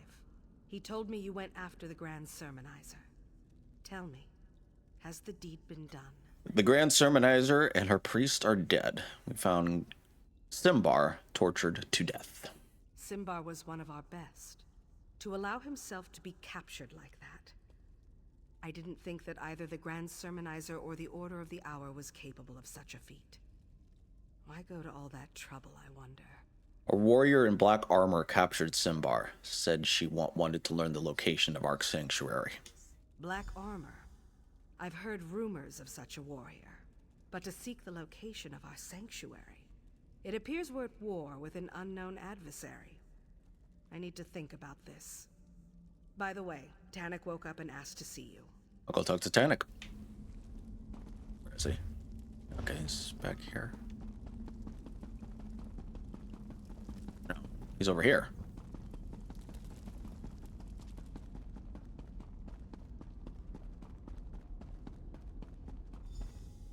He told me you went after the Grand Sermonizer. Tell me, has the deed been done? The Grand Sermonizer and her priest are dead. We found Simbar tortured to death. Simbar was one of our best. To allow himself to be captured like that. I didn't think that either the Grand Sermonizer or the Order of the Hour was capable of such a feat. Why go to all that trouble, I wonder? A warrior in black armor captured Simbar. Said she wanted to learn the location of Ark Sanctuary. Black armor? I've heard rumors of such a warrior. But to seek the location of our sanctuary, it appears we're at war with an unknown adversary. I need to think about this. By the way, Tannic woke up and asked to see you. I'll go talk to Tannic. Where is he? Okay, he's back here. No, he's over here.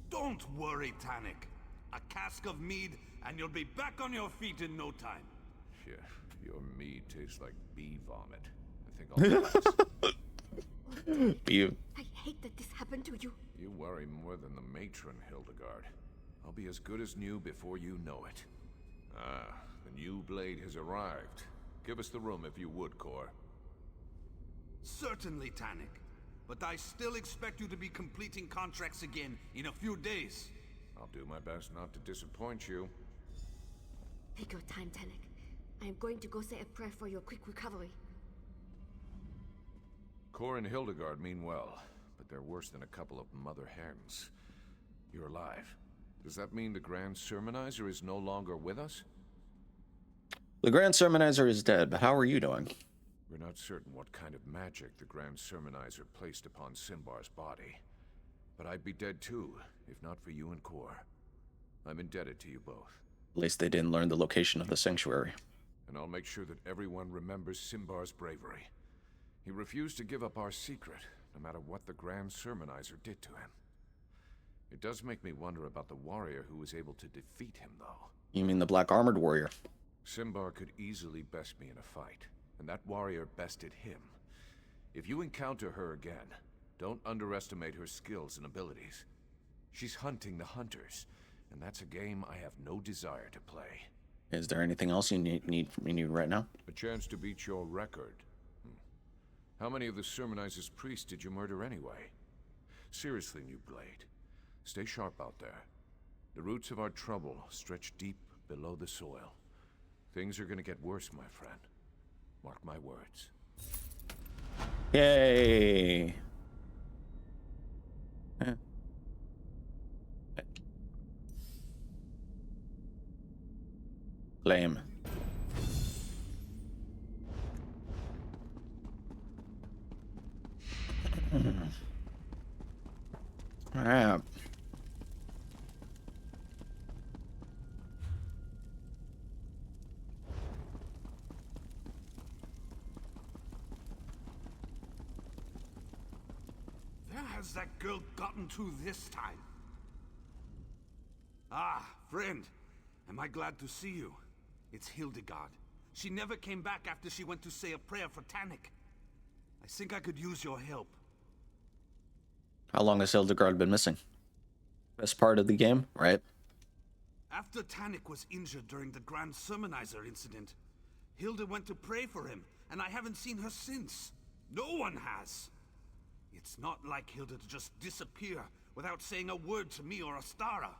Don't worry, Tannic. A cask of mead, and you'll be back on your feet in no time. Yeah, your mead tastes like bee vomit. I think I'll Bee. I hate that this happened to you. You worry more than the matron, Hildegard. I'll be as good as new before you know it. Ah, the new blade has arrived. Give us the room if you would, Kor. Certainly, Tannic. But I still expect you to be completing contracts again in a few days. I'll do my best not to disappoint you. Take your time, Tannic. I am going to go say a prayer for your quick recovery. Kor and Hildegard mean well, but they're worse than a couple of mother hens. You're alive. Does that mean the Grand Sermonizer is no longer with us? The Grand Sermonizer is dead, but how are you doing? We're not certain what kind of magic the Grand Sermonizer placed upon Simbar's body. But I'd be dead too, if not for you and Kor. I'm indebted to you both. At least they didn't learn the location of the sanctuary. And I'll make sure that everyone remembers Simbar's bravery. He refused to give up our secret, no matter what the Grand Sermonizer did to him. It does make me wonder about the warrior who was able to defeat him, though. You mean the black armored warrior? Simbar could easily best me in a fight, and that warrior bested him. If you encounter her again, don't underestimate her skills and abilities. She's hunting the hunters, and that's a game I have no desire to play. Is there anything else you need from me right now? A chance to beat your record. How many of the Sermonizer's priests did you murder anyway? Seriously, New Blade. Stay sharp out there. The roots of our trouble stretch deep below the soil. Things are gonna get worse, my friend. Mark my words. Yay! Lame. Ah. Where has that girl gotten to this time? Ah, friend. Am I glad to see you? It's Hildegard. She never came back after she went to say a prayer for Tannic. I think I could use your help. How long has Hildegard been missing? Best part of the game, right? After Tannic was injured during the Grand Sermonizer incident, Hilda went to pray for him, and I haven't seen her since. No one has. It's not like Hilda to just disappear without saying a word to me or Astara.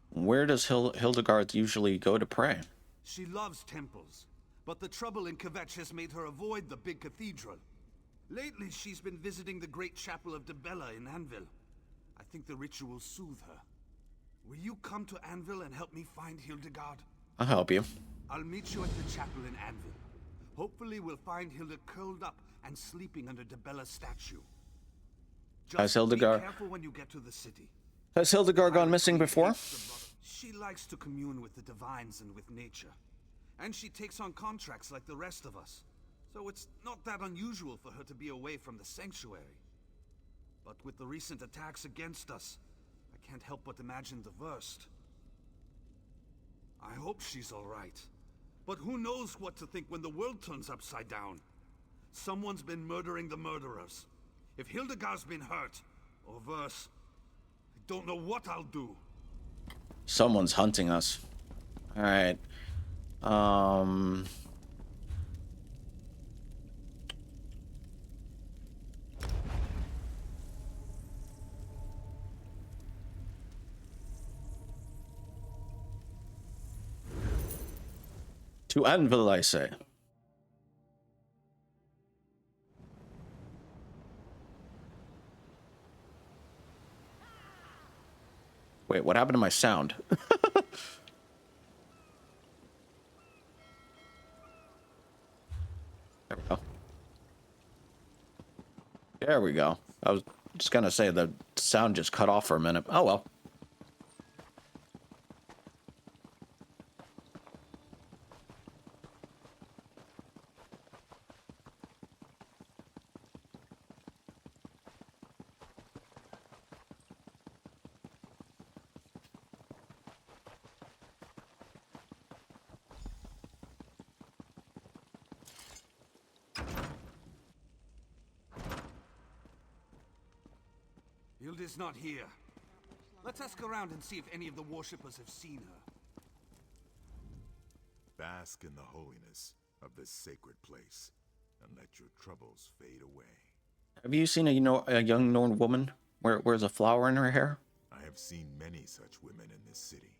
Where does Hildegard usually go to pray? She loves temples, but the trouble in Kvetch has made her avoid the big cathedral. Lately, she's been visiting the great chapel of Debella in Anvil. I think the rituals soothe her. Will you come to Anvil and help me find Hildegard? I'll help you. I'll meet you at the chapel in Anvil. Hopefully we'll find Hilda curled up and sleeping under Debella's statue. Has Hildegard... be careful when you get to the city. Has Hildegard gone missing before? She likes to commune with the divines and with nature. And she takes on contracts like the rest of us. So it's not that unusual for her to be away from the sanctuary. But with the recent attacks against us, I can't help but imagine the worst. I hope she's all right. But who knows what to think when the world turns upside down? Someone's been murdering the murderers. If Hildegard's been hurt, or worse, I don't know what I'll do. Someone's hunting us. All right. To Anvil, I say. Wait, what happened to my sound? There we go. There we go. I was just gonna say the sound just cut off for a minute. Oh well. Hilda's not here. Let's ask around and see if any of the worshippers have seen her. Bask in the holiness of this sacred place, and let your troubles fade away. Have you seen a young Norn woman wears a flower in her hair? I have seen many such women in this city.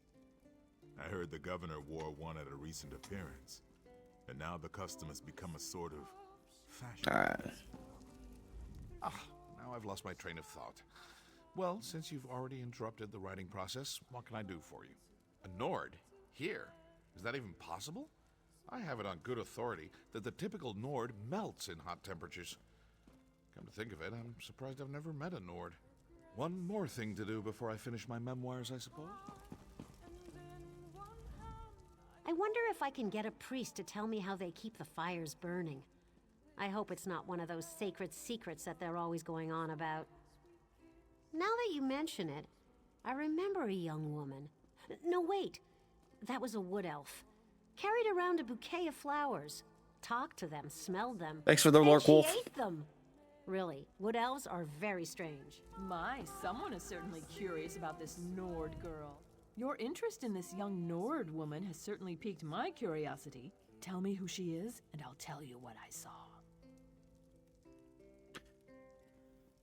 I heard the governor wore one at a recent appearance, and now the custom has become a sort of fashion. Alright. Now I've lost my train of thought. Well, since you've already interrupted the writing process, what can I do for you? A Nord? Here? Is that even possible? I have it on good authority that the typical Nord melts in hot temperatures. Come to think of it, I'm surprised I've never met a Nord. One more thing to do before I finish my memoirs, I suppose. I wonder if I can get a priest to tell me how they keep the fires burning. I hope it's not one of those sacred secrets that they're always going on about. Now that you mention it, I remember a young woman. No, wait. That was a wood elf. Carried around a bouquet of flowers. Talked to them, smelled them. Thanks for the Lork Wolf. She ate them. Really, wood elves are very strange. My, someone is certainly curious about this Nord girl. Your interest in this young Nord woman has certainly piqued my curiosity. Tell me who she is, and I'll tell you what I saw.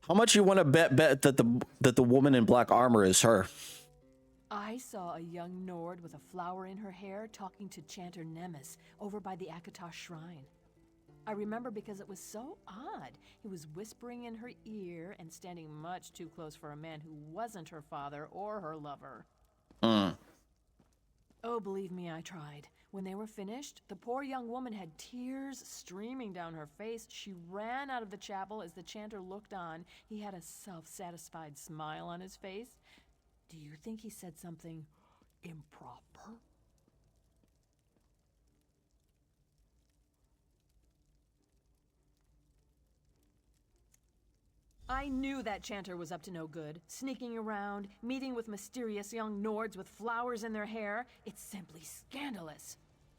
How much you want to bet that the woman in black armor is her? I saw a young Nord with a flower in her hair talking to Chanter Nemes over by the Akatosh shrine. I remember because it was so odd. He was whispering in her ear and standing much too close for a man who wasn't her father or her lover. Oh, believe me, I tried. When they were finished, the poor young woman had tears streaming down her face. She ran out of the chapel as the chanter looked on. He had a self-satisfied smile on his face. Do you think he said something improper? I knew that chanter was up to no good. Sneaking around, meeting with mysterious young Nords with flowers in their hair. It's simply scandalous.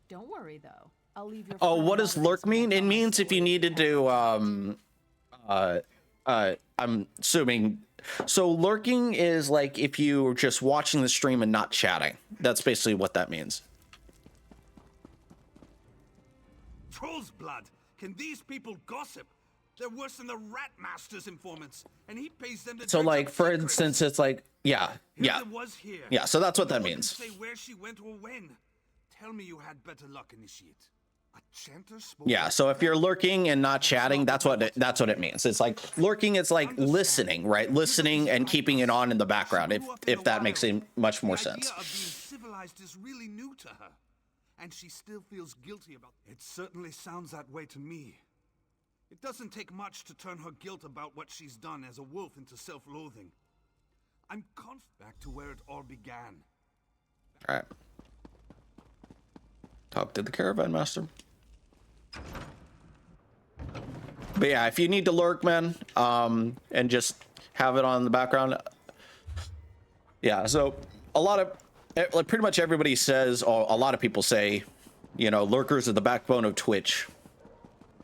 Don't worry, though. I'll leave your... Oh, what does lurk mean? It means if you needed to, I'm assuming... So lurking is like if you were just watching the stream and not chatting. That's basically what that means. Troll's blood! Can these people gossip? They're worse than the Rat Master's informants, and he pays them to... So, like, for instance, it's like, yeah. Was here. Yeah, so that's what that No one means. can say where she went or when. Tell me you had better luck, Initiate. A chanter spoke... Yeah, so if you're lurking and not chatting, that's what it means. It's like lurking, it's like listening, right? Listening and keeping it on in the background, if that makes much more sense. The idea of being civilized is really new to her, and she still feels guilty about it. It certainly sounds that way to me. It doesn't take much to turn her guilt about what she's done as a wolf into self-loathing. I'm back to where it all began. All right. Talk to the caravan master. But yeah, if you need to lurk, man, and just have it on the background. Yeah, so a lot of, like, pretty much everybody says, or a lot of people say, You know, lurkers are the backbone of Twitch.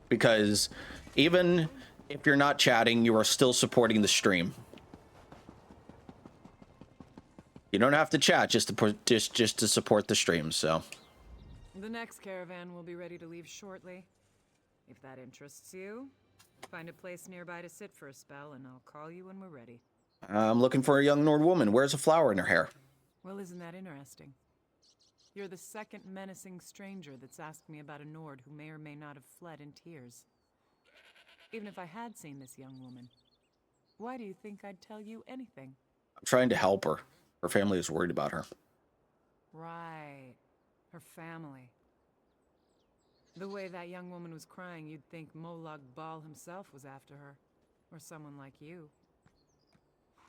Because even if you're not chatting, you are still supporting the stream. You don't have to chat just to support the stream, so. The next caravan will be ready to leave shortly. If that interests you, find a place nearby to sit for a spell, and I'll call you when we're ready. I'm looking for a young Nord woman. Wears a flower in her hair. Well, isn't that interesting? You're the second menacing stranger that's asked me about a Nord who may or may not have fled in tears. Even if I had seen this young woman, why do you think I'd tell you anything? I'm trying to help her. Her family is worried about her. Right. Her family. The way that young woman was crying, you'd think Molag Bal himself was after her. Or someone like you.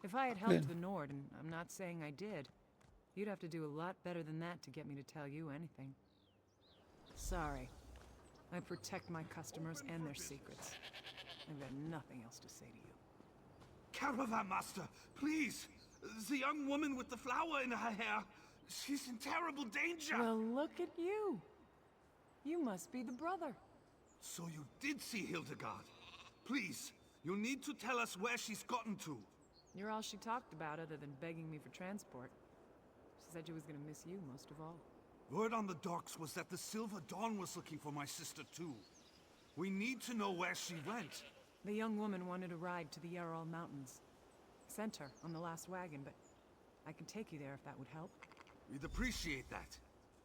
If I had helped the Nord, and I'm not saying I did, you'd have to do a lot better than that to get me to tell you anything. Sorry. I protect my customers and their secrets. I've got nothing else to say to you. Caravan Master, please! The young woman with the flower in her hair, she's in terrible danger! Well, look at you. You must be the brother. So you did see Hildegard. Please, you need to tell us where she's gotten to. You're all she talked about other than begging me for transport. She said she was gonna miss you most of all. Word on the docks was that the Silver Dawn was looking for my sister too. We need to know where she went. The young woman wanted a ride to the Yarral Mountains. Sent her on the last wagon, but I can take you there if that would help. We'd appreciate that.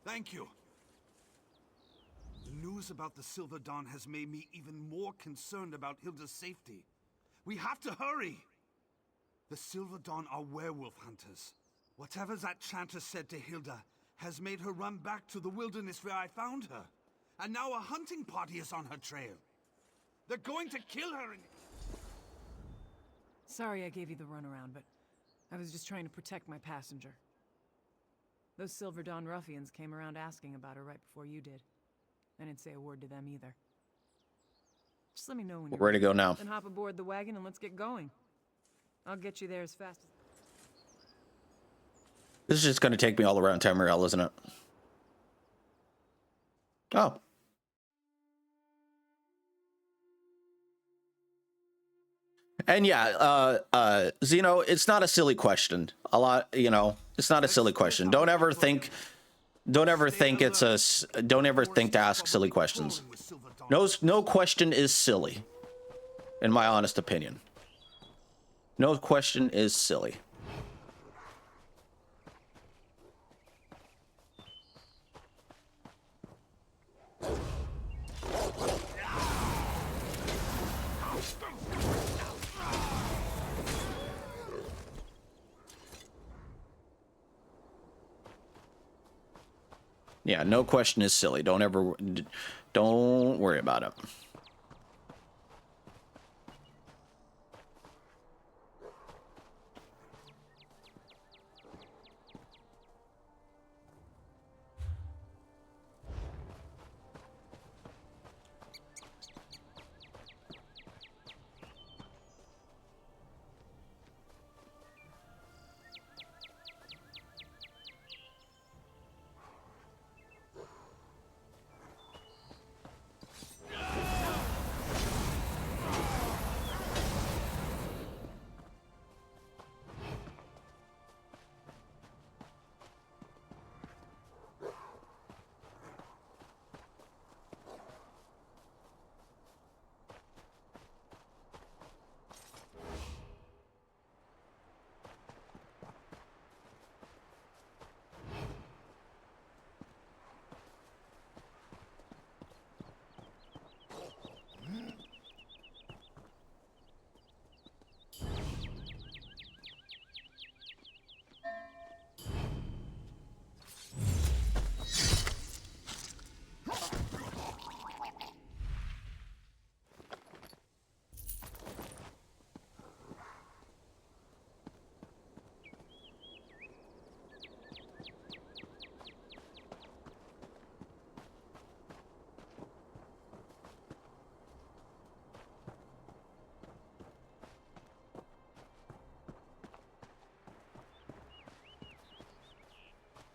Thank you. The news about the Silver Dawn has made me even more concerned about Hilda's safety. We have to hurry! The Silver Dawn are werewolf hunters. Whatever that chanter said to Hilda has made her run back to the wilderness where I found her. And now a hunting party is on her trail. They're going to kill her and... Sorry I gave you the runaround, but I was just trying to protect my passenger. Those Silver Dawn ruffians came around asking about her right before you did. I didn't say a word to them either. Just let me know when you're ready to go now. Then hop aboard the wagon and let's get going. I'll get you there as fast as... This is just going to take me all around Tamriel, isn't it? Oh. And yeah, Zeno, it's not a silly question. It's not a silly question. Don't ever think to ask silly questions. No question is silly, in my honest opinion. No question is silly. Yeah, no question is silly. Don't worry about it.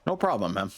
No problem, man.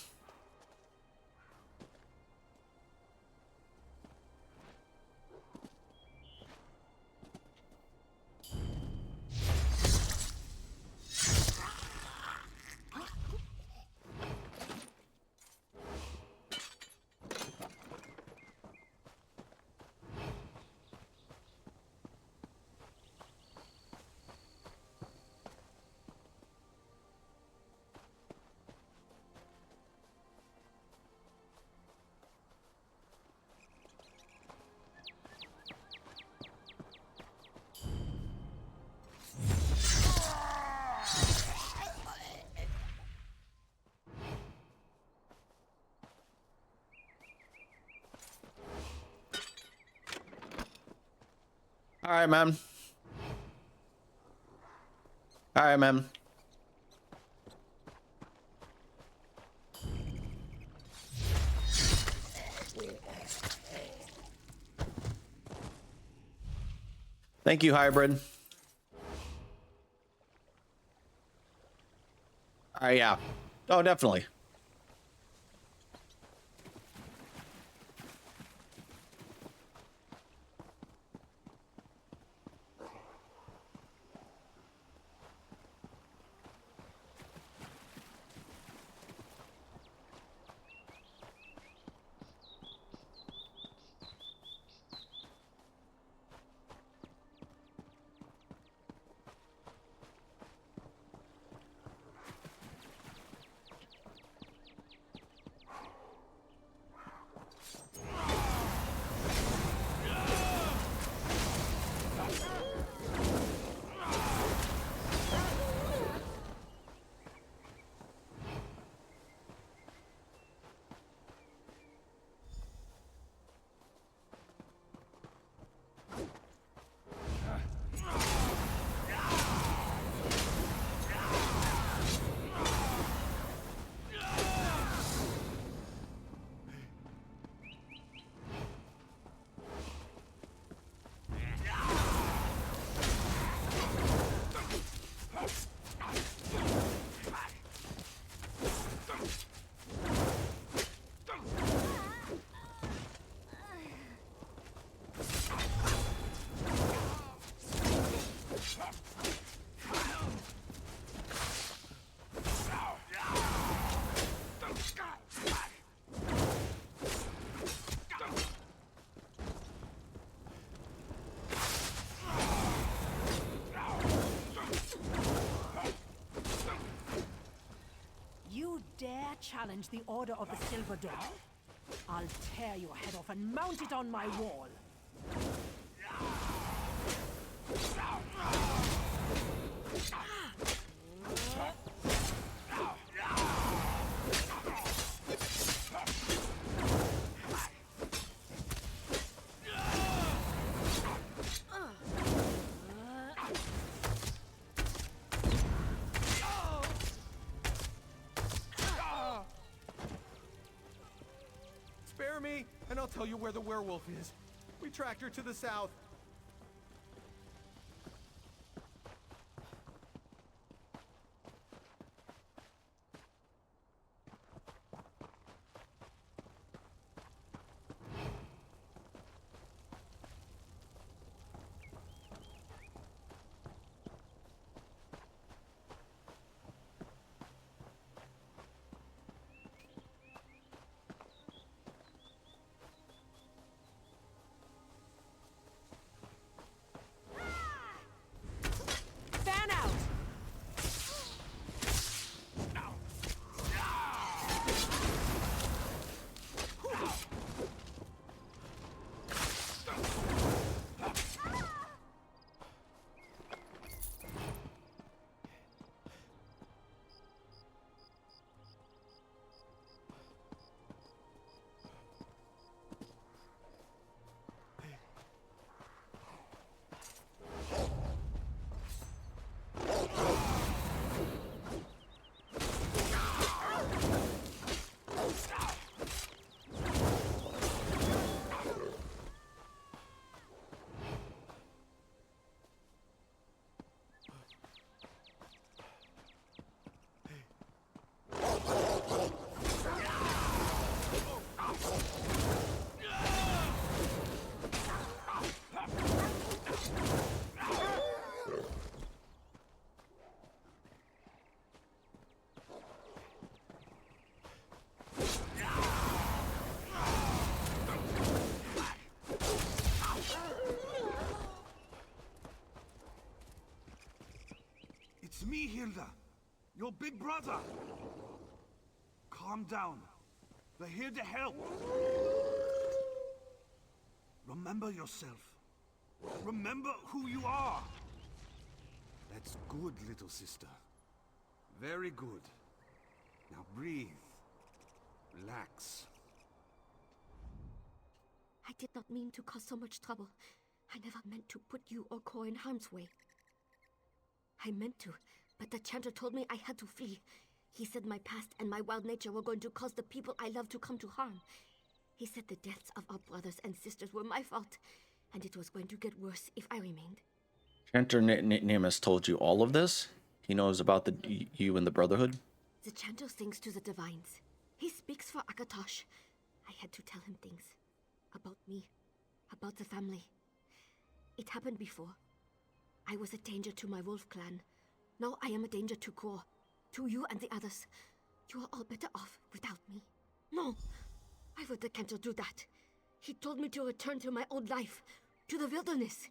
All right, man. All right, man. Thank you, Hybrid. All right, yeah. Oh, definitely. You dare challenge the Order of the Silver Dawn? I'll tear your head off and mount it on my wall. Spare me, and I'll tell you where the werewolf is. We tracked her to the south. Fan out! It's me, Hilda. Your big brother. Calm down. We're here to help. Remember yourself. Remember who you are. That's good, little sister. Very good. Now breathe. Relax. I did not mean to cause so much trouble. I never meant to put you or Cor in harm's way. I meant to, but the Chanter told me I had to flee. He said my past and my wild nature were going to cause the people I love to come to harm. He said the deaths of our brothers and sisters were my fault, and it was going to get worse if I remained. Chanter Nemes told you all of this? He knows about you and the Brotherhood? The Chanter sings to the divines. He speaks for Akatosh. I had to tell him things. About me. About the family. It happened before. I was a danger to my wolf clan. Now I am a danger to Kor. To you and the others. You are all better off without me. No! Why would the Chanter do that? He told me to return to my old life. To the wilderness.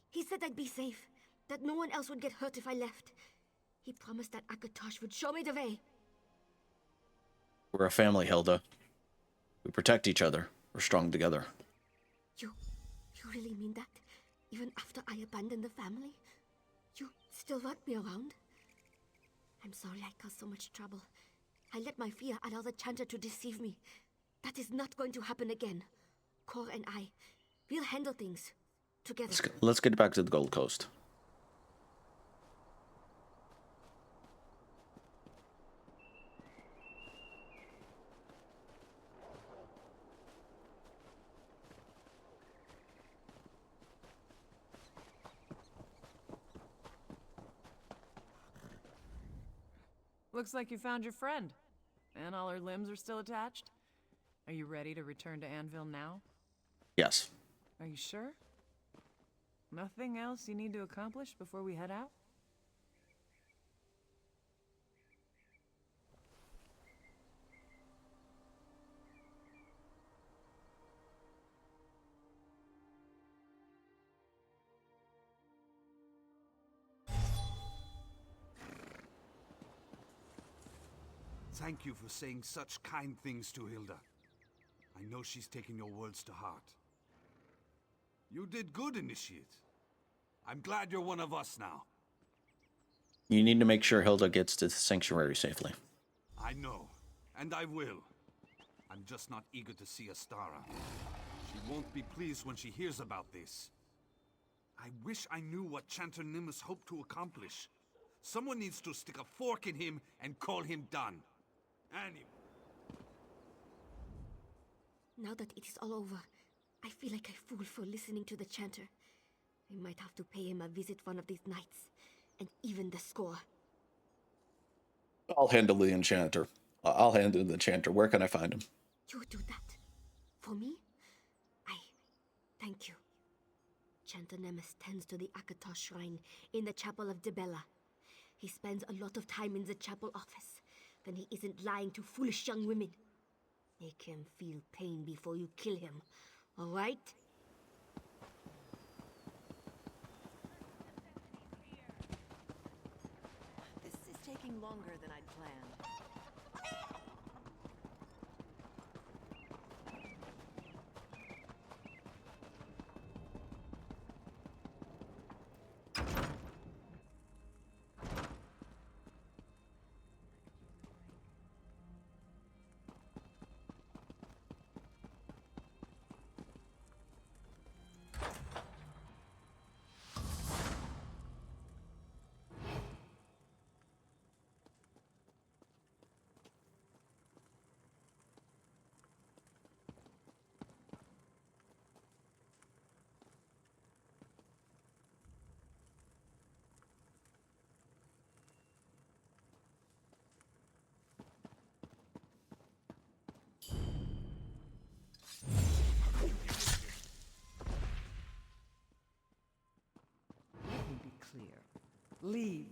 He said I'd be safe. That no one else would get hurt if I left. He promised that Akatosh would show me the way. We're a family, Hilda. We protect each other. We're strong together. You really mean that? Even after I abandoned the family? You still want me around? I'm sorry I caused so much trouble. I let my fear allow the Chanter to deceive me. That is not going to happen again. Cor and I, we'll handle things. Together. Let's get back to the Gold Coast. Looks like you found your friend. And all her limbs are still attached. Are you ready to return to Anvil now? Yes. Are you sure? Nothing else you need to accomplish before we head out? Thank you for saying such kind things to Hilda. I know she's taken your words to heart. You did good, Initiate. I'm glad you're one of us now. You need to make sure Hilda gets to the sanctuary safely. I know, and I will. I'm just not eager to see Astara. She won't be pleased when she hears about this. I wish I knew what Chanter Nemes hoped to accomplish. Someone needs to stick a fork in him and call him done. Anyway. Now that it is all over, I feel like a fool for listening to the Chanter. I might have to pay him a visit one of these nights, and even the score. I'll handle the enchanter. I'll handle the enchanter. Where can I find him? You do that? For me? Thank you. Chanter Nemes tends to the Akatosh shrine in the Chapel of Dibella. He spends a lot of time in the chapel office. Then he isn't lying to foolish young women. Make him feel pain before you kill him, all right? This is taking longer than I'd planned. Leave.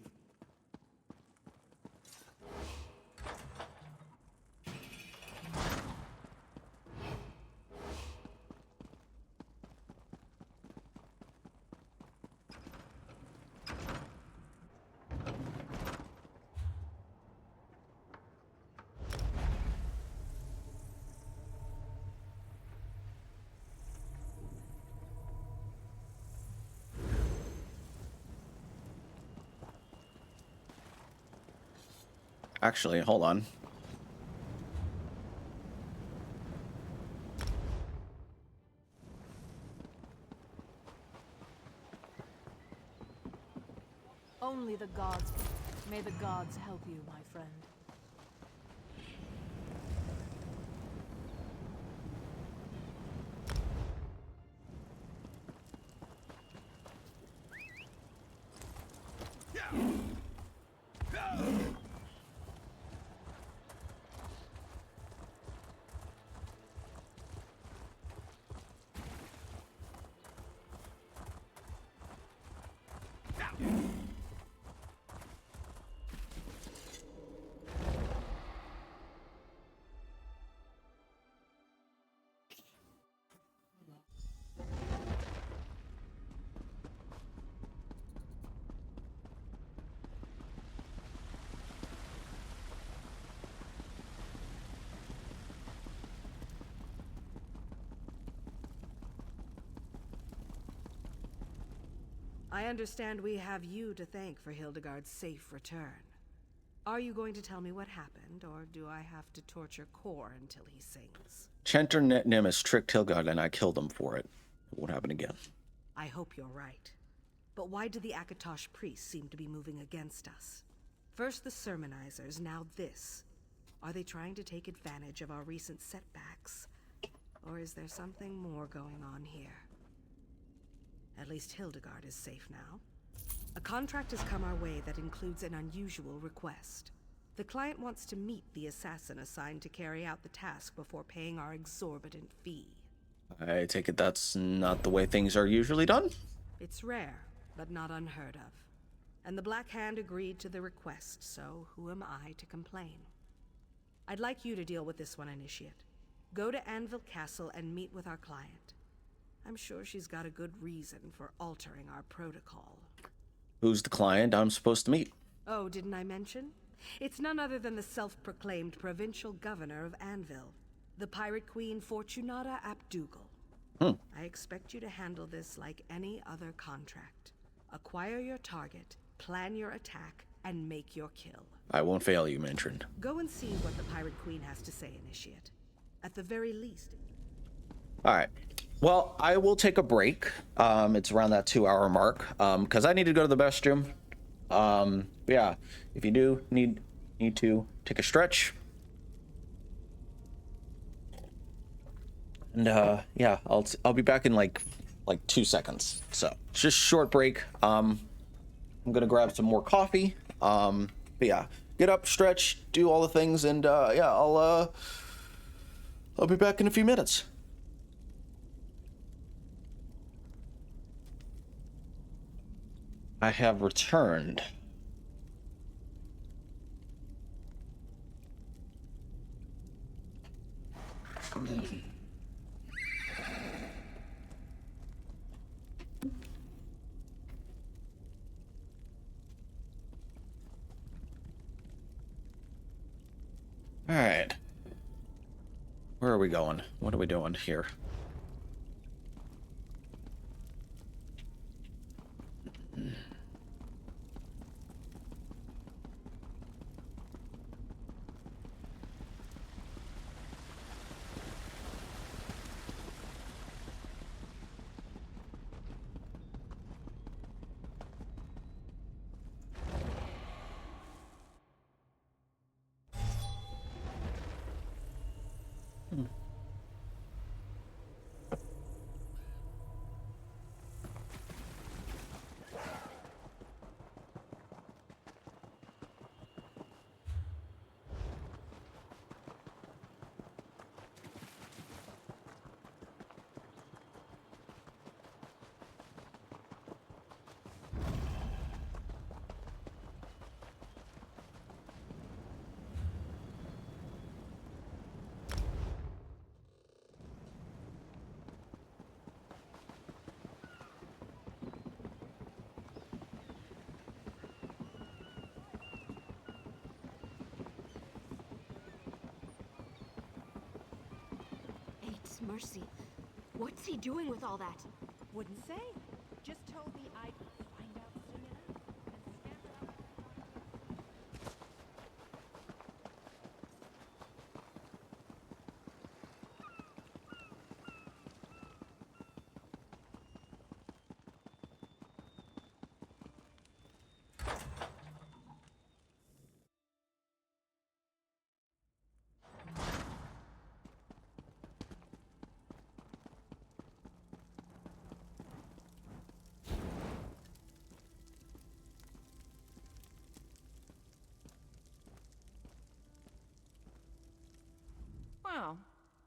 Actually, hold on. Only the gods. May the gods help you, my friend. I understand we have you to thank for Hildegard's safe return. Are you going to tell me what happened, or do I have to torture Kor until he sings? Chanter Nemes tricked Hildegard and I killed him for it. It won't happen again. I hope you're right. But why do the Akatosh priests seem to be moving against us? First the sermonizers, now this. Are they trying to take advantage of our recent setbacks? Or is there something more going on here? At least Hildegard is safe now. A contract has come our way that includes an unusual request. The client wants to meet the assassin assigned to carry out the task before paying our exorbitant fee. I take it that's not the way things are usually done? It's rare, but not unheard of. And the Black Hand agreed to the request, so who am I to complain? I'd like you to deal with this one, Initiate. Go to Anvil Castle and meet with our client. I'm sure she's got a good reason for altering our protocol. Who's the client I'm supposed to meet? Oh, didn't I mention? It's none other than the self-proclaimed provincial governor of Anvil, the pirate queen Fortunata Abdugal. I expect you to handle this like any other contract. Acquire your target, plan your attack, and make your kill. I won't fail you, Matron. Go and see what the pirate queen has to say, Initiate. At the very least... Alright. Well, I will take a break. It's around that 2-hour mark. Because I need to go to the restroom. Yeah, if you do need to take a stretch. And yeah, I'll be back in like 2 seconds. So just short break. I'm gonna grab some more coffee. But yeah, get up, stretch, do all the things, and yeah, I'll be back in a few minutes. I have returned. All right. Where are we going? What are we doing here? Mercy. What's he doing with all that? Wouldn't say. Just told me I'd find out soon enough.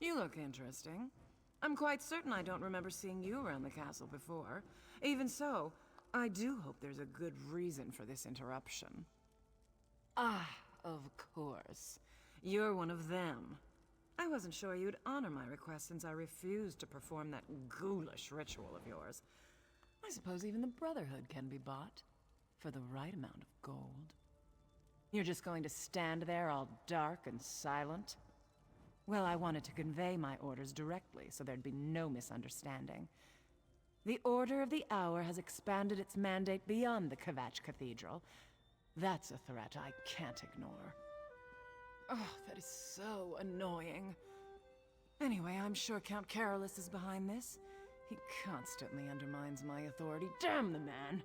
You look interesting. I'm quite certain I don't remember seeing you around the castle before. Even so, I do hope there's a good reason for this interruption. Ah, of course. You're one of them. I wasn't sure you'd honor my request since I refused to perform that ghoulish ritual of yours. I suppose even the Brotherhood can be bought for the right amount of gold. You're just going to stand there all dark and silent? Well, I wanted to convey my orders directly so there'd be no misunderstanding. The Order of the Hour has expanded its mandate beyond the Kvatch Cathedral. That's a threat I can't ignore. Oh, that is so annoying. Anyway, I'm sure Count Carolus is behind this. He constantly undermines my authority. Damn the man!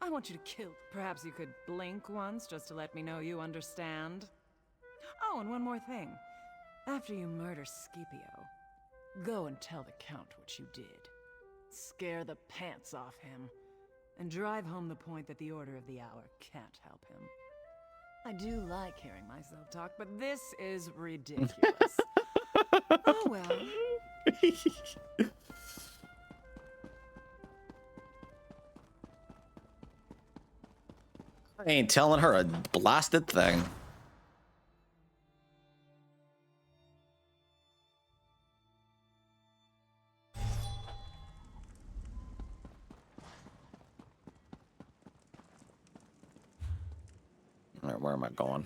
I want you to kill. Perhaps you could blink once just to let me know you understand. Oh, and one more thing. After you murder Scipio, go and tell the Count what you did. Scare the pants off him, and drive home the point that the Order of the Hour can't help him. I do like hearing myself talk, but this is ridiculous. Oh well. I ain't telling her a blasted thing. All right, where am I going?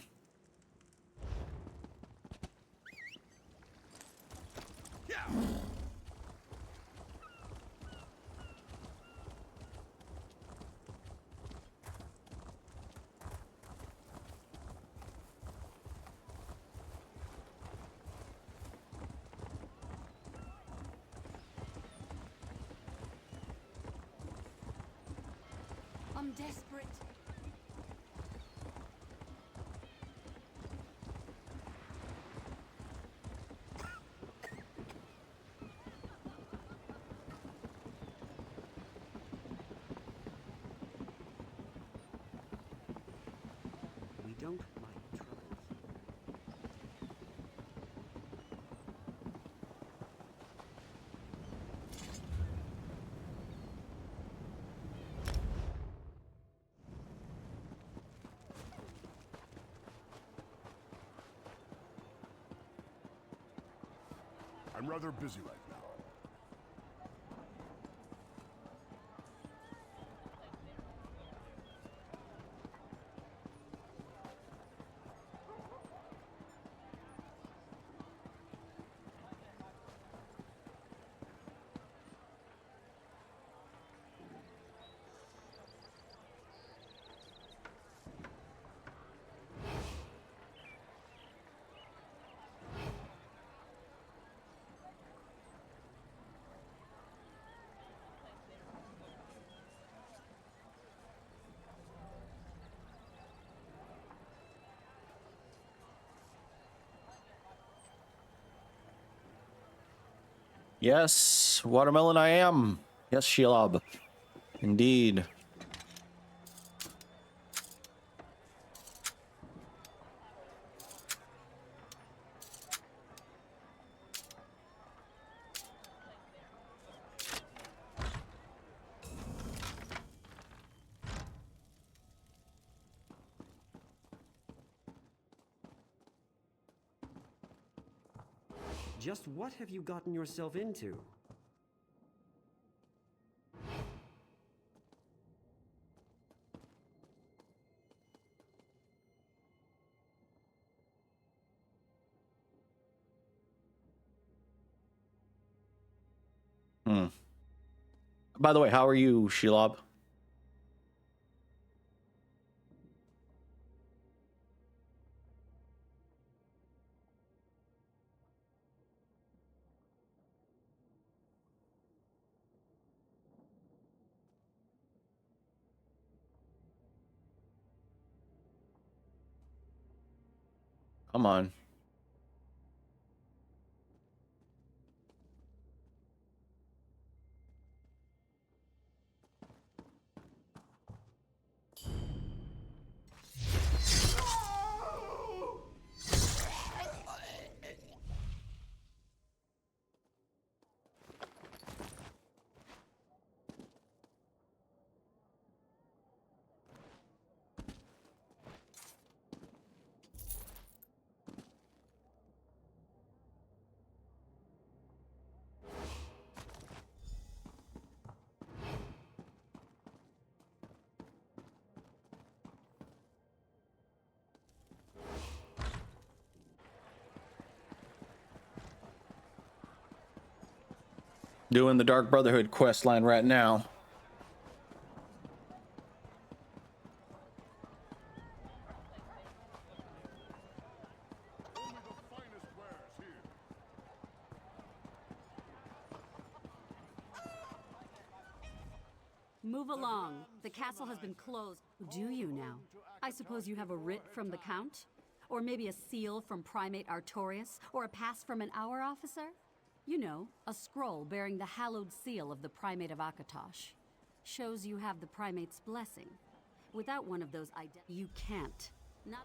I'm desperate. We don't like troubles. I'm rather busy right now. Yes, watermelon I am. Yes, Shelob. Indeed. Just what have you gotten yourself into? By the way, how are you, Shelob? Come on. Doing the Dark Brotherhood quest line right now. Move along. The castle has been closed. Do you now? I suppose you have a writ from the Count? Or maybe a seal from Primate Artorius? Or a pass from an Hour officer? You know, a scroll bearing the hallowed seal of the Primate of Akatosh. Shows you have the Primate's blessing. Without one of those you can't. Not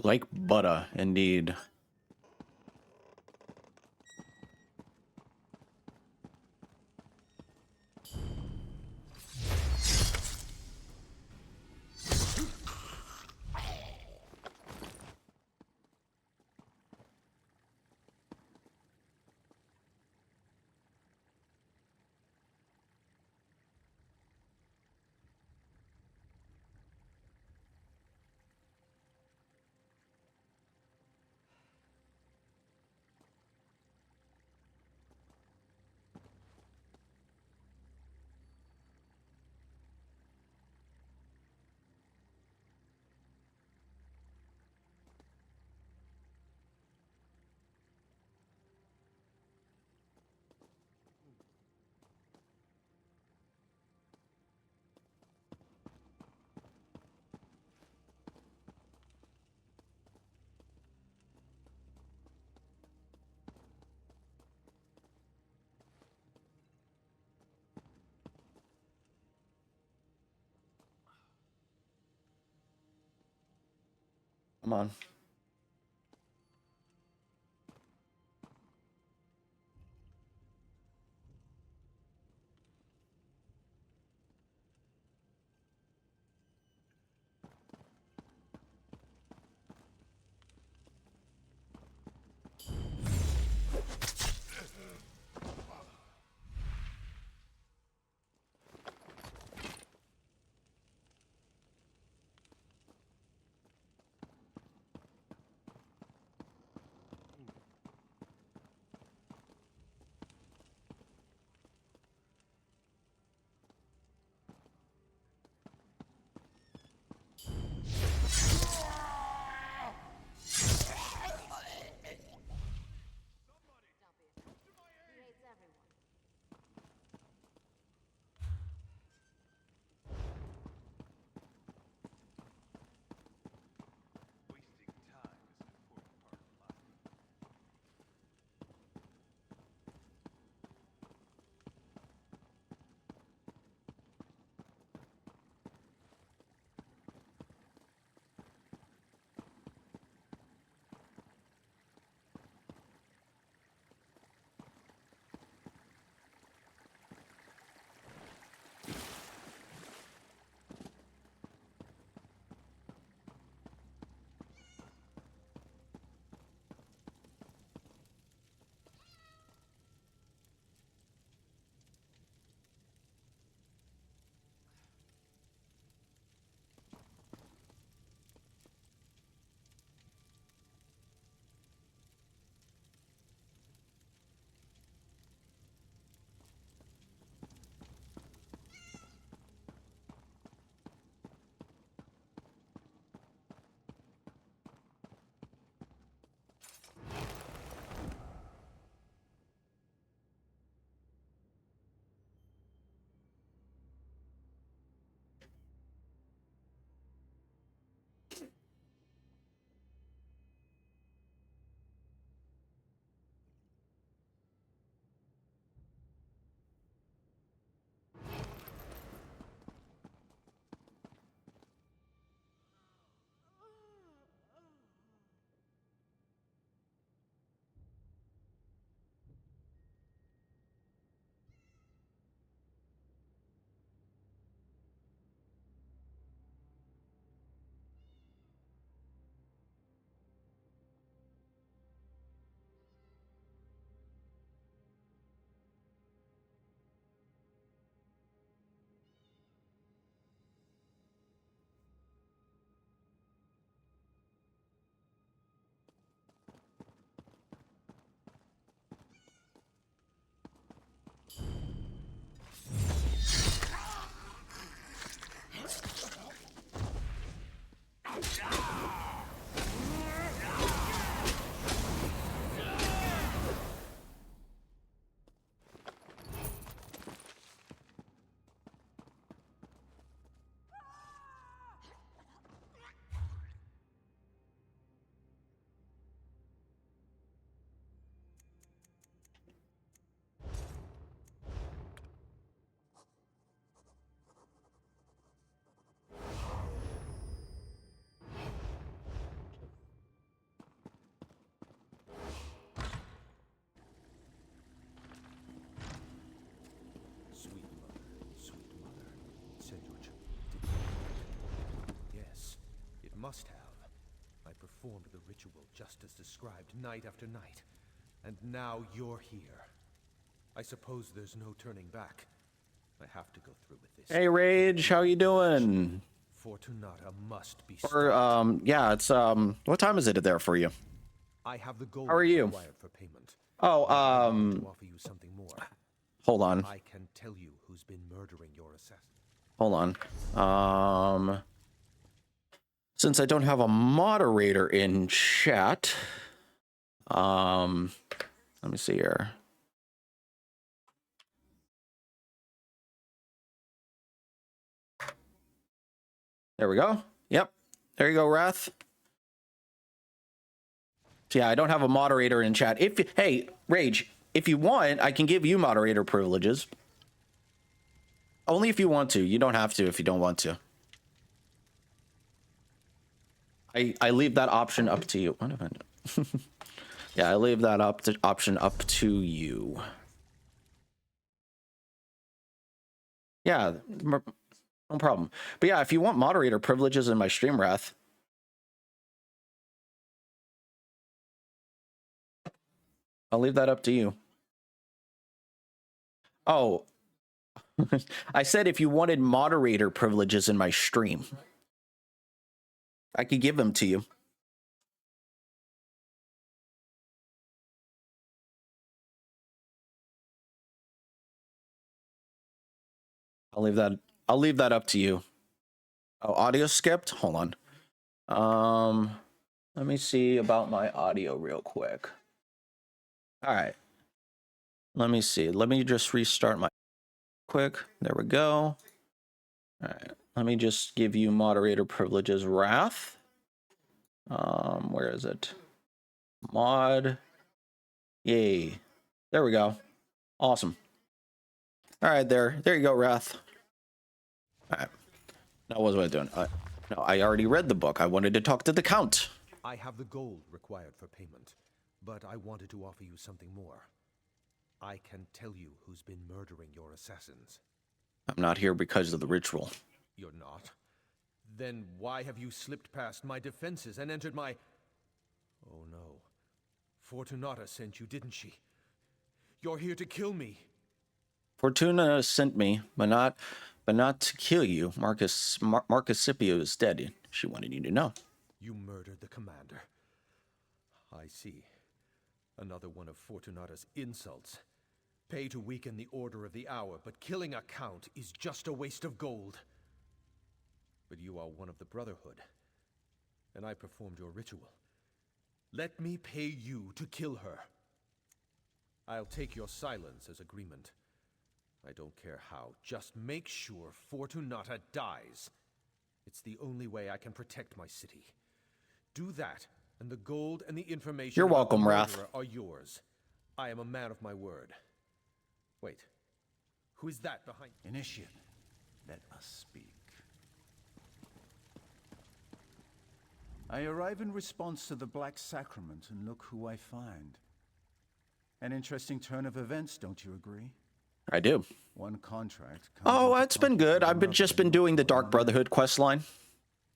Like butter, indeed. Come on. must have. I performed the ritual just as described night after night. And now you're here. I suppose there's no turning back. I have to go through with this. Hey Rage, how you doing? Fortunata must be Or yeah, it's what time is it there for you? I have the gold How are you? required for payment. Oh, But I want to offer you something more. Hold on. I can tell you who's been murdering your assassin. Hold on. Since I don't have a moderator in chat, let me see here. There we go. Yep. There you go, Wrath. So yeah, I don't have a moderator in chat. Hey, Rage, if you want, I can give you moderator privileges. Only if you want to. You don't have to if you don't want to. I leave that option up to you. What have I done? Yeah, I leave that option up to you. Yeah, no problem. But yeah, if you want moderator privileges in my stream, Wrath, I'll leave that up to you. Oh, I said if you wanted moderator privileges in my stream, I could give them to you. I'll leave that up to you. Oh, audio skipped? Hold on. Let me see about my audio real quick. All right. Let me see. Let me just restart my quick. There we go. All right. Let me just give you moderator privileges, Wrath. Where is it? Mod. Yay. There we go. Awesome. All right, there you go, Wrath. All right. Now what was I doing? No, I already read the book. I wanted to talk to the Count. I have the gold required for payment, but I wanted to offer you something more. I can tell you who's been murdering your assassins. I'm not here because of the ritual. You're not? Then why have you slipped past my defenses and entered my... Oh no. Fortunata sent you, didn't she? You're here to kill me. Fortuna sent me, but not to kill you. Marcus Scipio is dead. She wanted you to know. You murdered the commander. I see. Another one of Fortunata's insults. Pay to weaken the Order of the Hour, but killing a count is just a waste of gold. But you are one of the Brotherhood, and I performed your ritual. Let me pay you to kill her. I'll take your silence as agreement. I don't care how. Just make sure Fortunata dies. It's the only way I can protect my city. Do that, and the gold and the information You're about welcome, the Wrath. murderer are yours. I am a man of my word. Wait. Who is that behind... Initiate, let us speak. I arrive in response to the Black Sacrament, and look who I find. An interesting turn of events, don't you agree? I do. One contract. Oh, it's been good. I've just been doing the Dark Brotherhood quest line.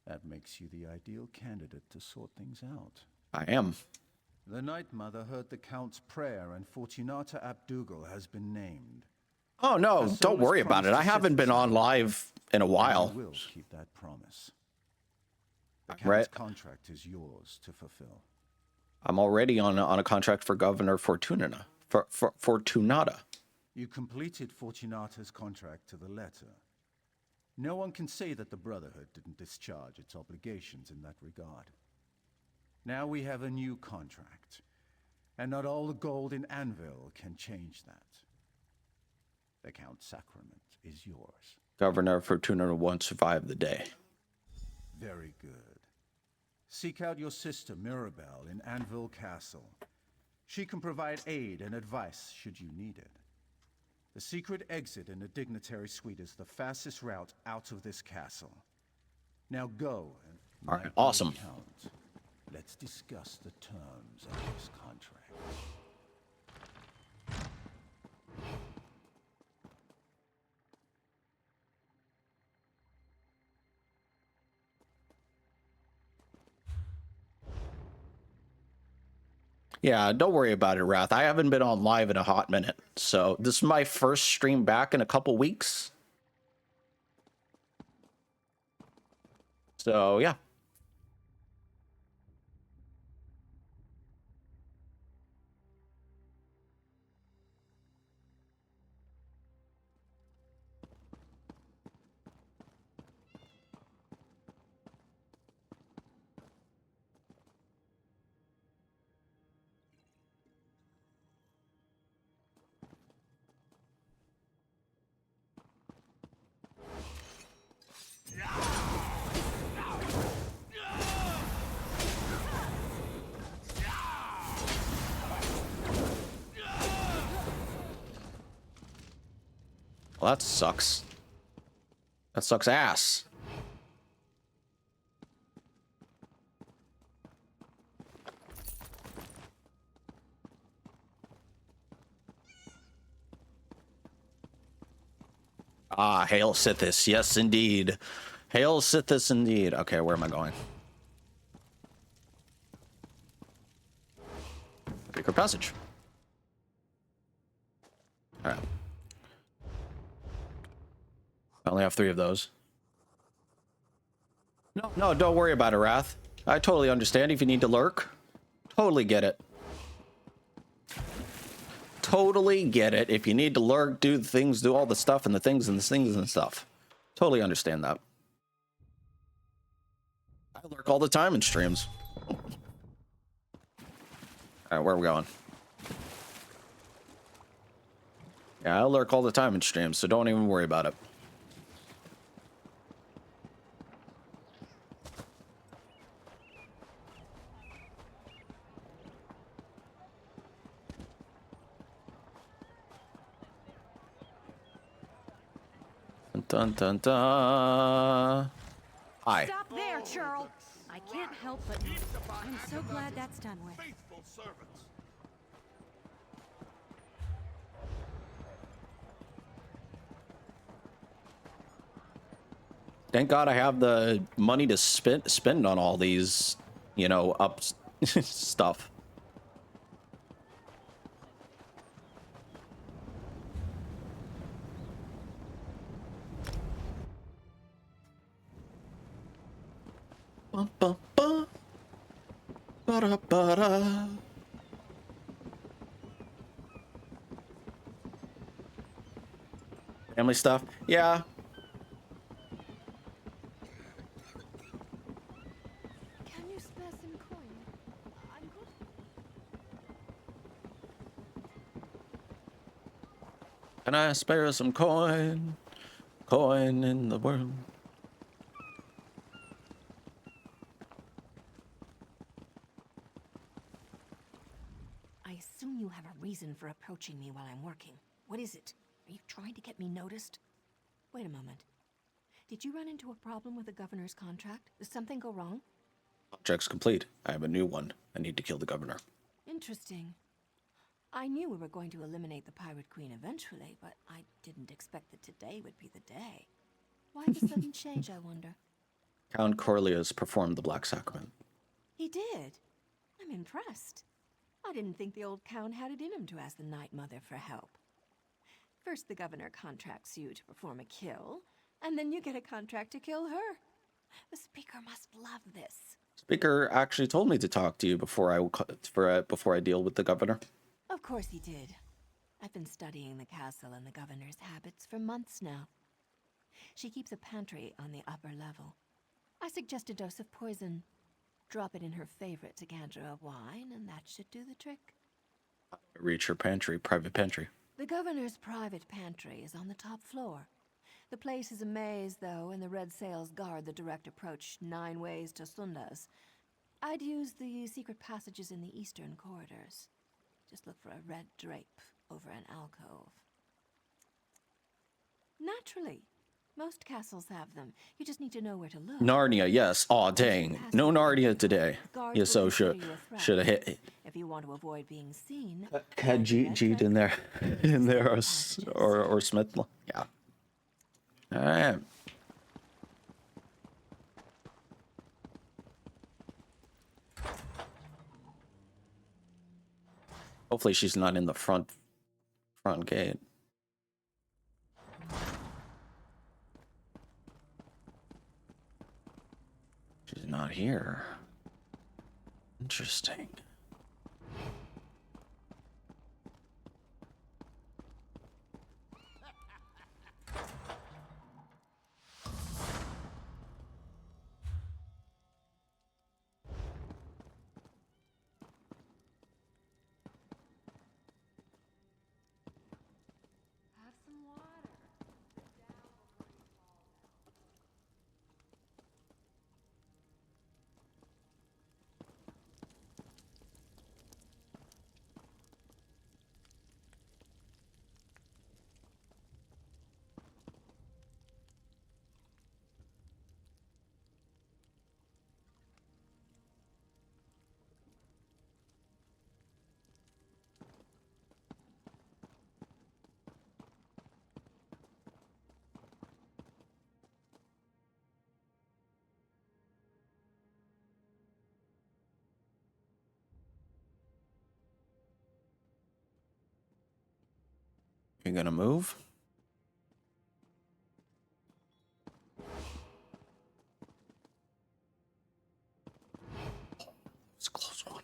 That makes you the ideal candidate to sort things out. I am. The Night Mother heard the Count's prayer, and Fortunata Abdugal has been named. Oh no, don't worry about it. I haven't been on live in a while. I will keep that promise. The Count's contract is yours to fulfill. I'm already on a contract for Governor Fortunata. Fortunata. You completed Fortunata's contract to the letter. No one can say that the Brotherhood didn't discharge its obligations in that regard. Now we have a new contract, and not all the gold in Anvil can change that. The Count's sacrament is yours. Governor Fortunata won't survive the day. Very good. Seek out your sister Mirabelle in Anvil Castle. She can provide aid and advice should you need it. The secret exit in the dignitary suite is the fastest route out of this castle. Now go and... All right, awesome. Count. Let's discuss the terms of this contract. Yeah, don't worry about it, Wrath. I haven't been on live in a hot minute. So this is my first stream back in a couple weeks. So yeah. Well, that sucks. That sucks ass. Ah, Hail Sithis. Yes, indeed. Hail Sithis, indeed. Okay, where am I going? Secret passage. All right. I only have 3 of those. No, don't worry about it, Wrath. I totally understand if you need to lurk. Totally get it. Totally get it. If you need to lurk, do the things, do all the stuff and the things and the things and stuff. Totally understand that. I lurk all the time in streams. All right, where are we going? Yeah, I lurk all the time in streams, so don't even worry about it. Dun dun dun. Hi. Stop there, Churl. I can't help but I'm so glad that's done with. Faithful servants. Thank God I have the money to spend on all these, you know, up stuff. Bum, bum, bum. Ba-da, ba-da. Family stuff? Yeah. Can you spare some coin? I'm good. Can I spare some coin? Coin in the world. I assume you have a reason for approaching me while I'm working. What is it? Are you trying to get me noticed? Wait a moment. Did you run into a problem with the governor's contract? Did something go wrong? Contract's complete. I have a new one. I need to kill the governor. Interesting. I knew we were going to eliminate the Pirate Queen eventually, but I didn't expect that today would be the day. Why the sudden change, I wonder? Count Corleas performed the Black Sacrament. He did? I'm impressed. I didn't think the old Count had it in him to ask the Night Mother for help. First, the governor contracts you to perform a kill, and then you get a contract to kill her. The Speaker must love this. Speaker actually told me to talk to you before I deal with the governor. Of course he did. I've been studying the castle and the governor's habits for months now. She keeps a pantry on the upper level. I suggest a dose of poison. Drop it in her favorite decanter of wine, and that should do the trick. Reach her pantry, private pantry. The governor's private pantry is on the top floor. The place is a maze, though, and the red sails guard the direct approach 9 ways to Sundas. I'd use the secret passages in the eastern corridors. Just look for a red drape over an alcove. Naturally. Most castles have them. You just need to know where to look. Narnia, yes. Aw, dang. No Narnia today. Yes, so should have hit. If you want to avoid being seen, Had Jeet in there, or Smith. Yeah. All right. Hopefully she's not in the front gate. She's not here. Interesting. You gonna move? It's a close one.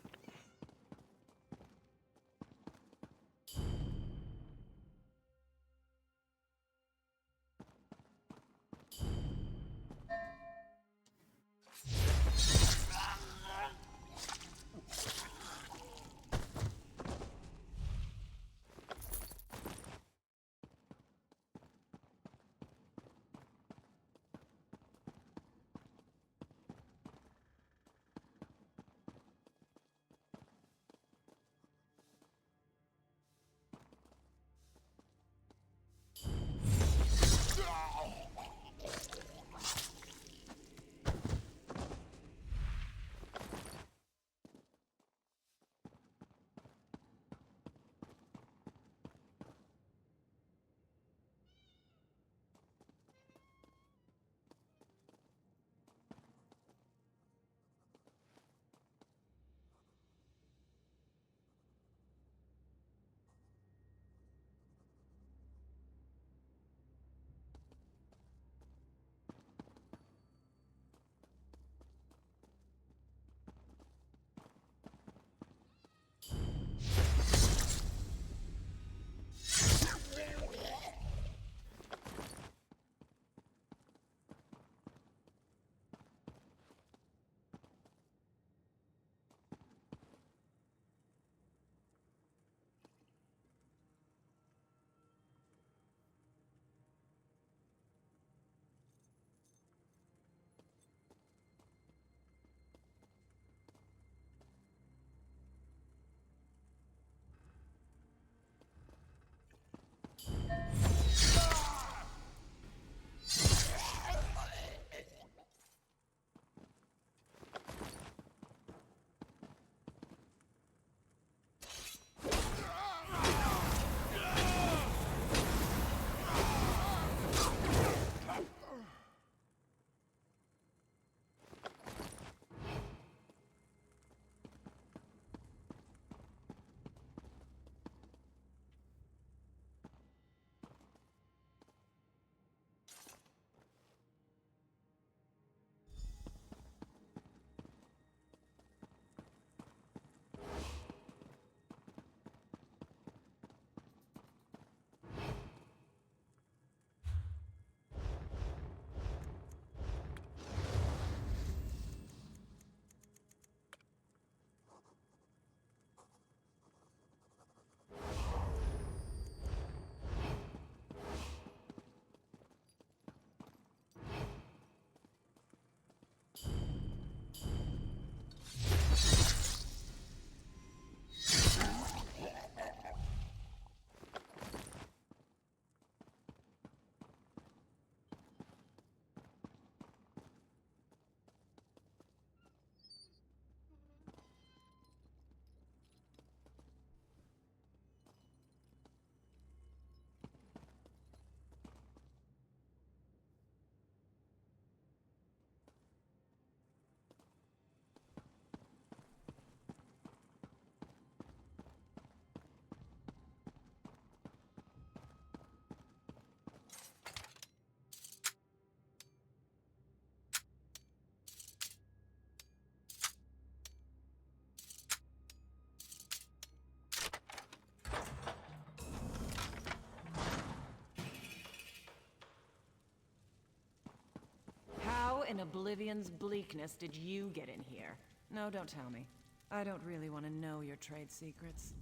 in Oblivion's bleakness did you get in here? No, don't tell me. I don't really want to know your trade secrets.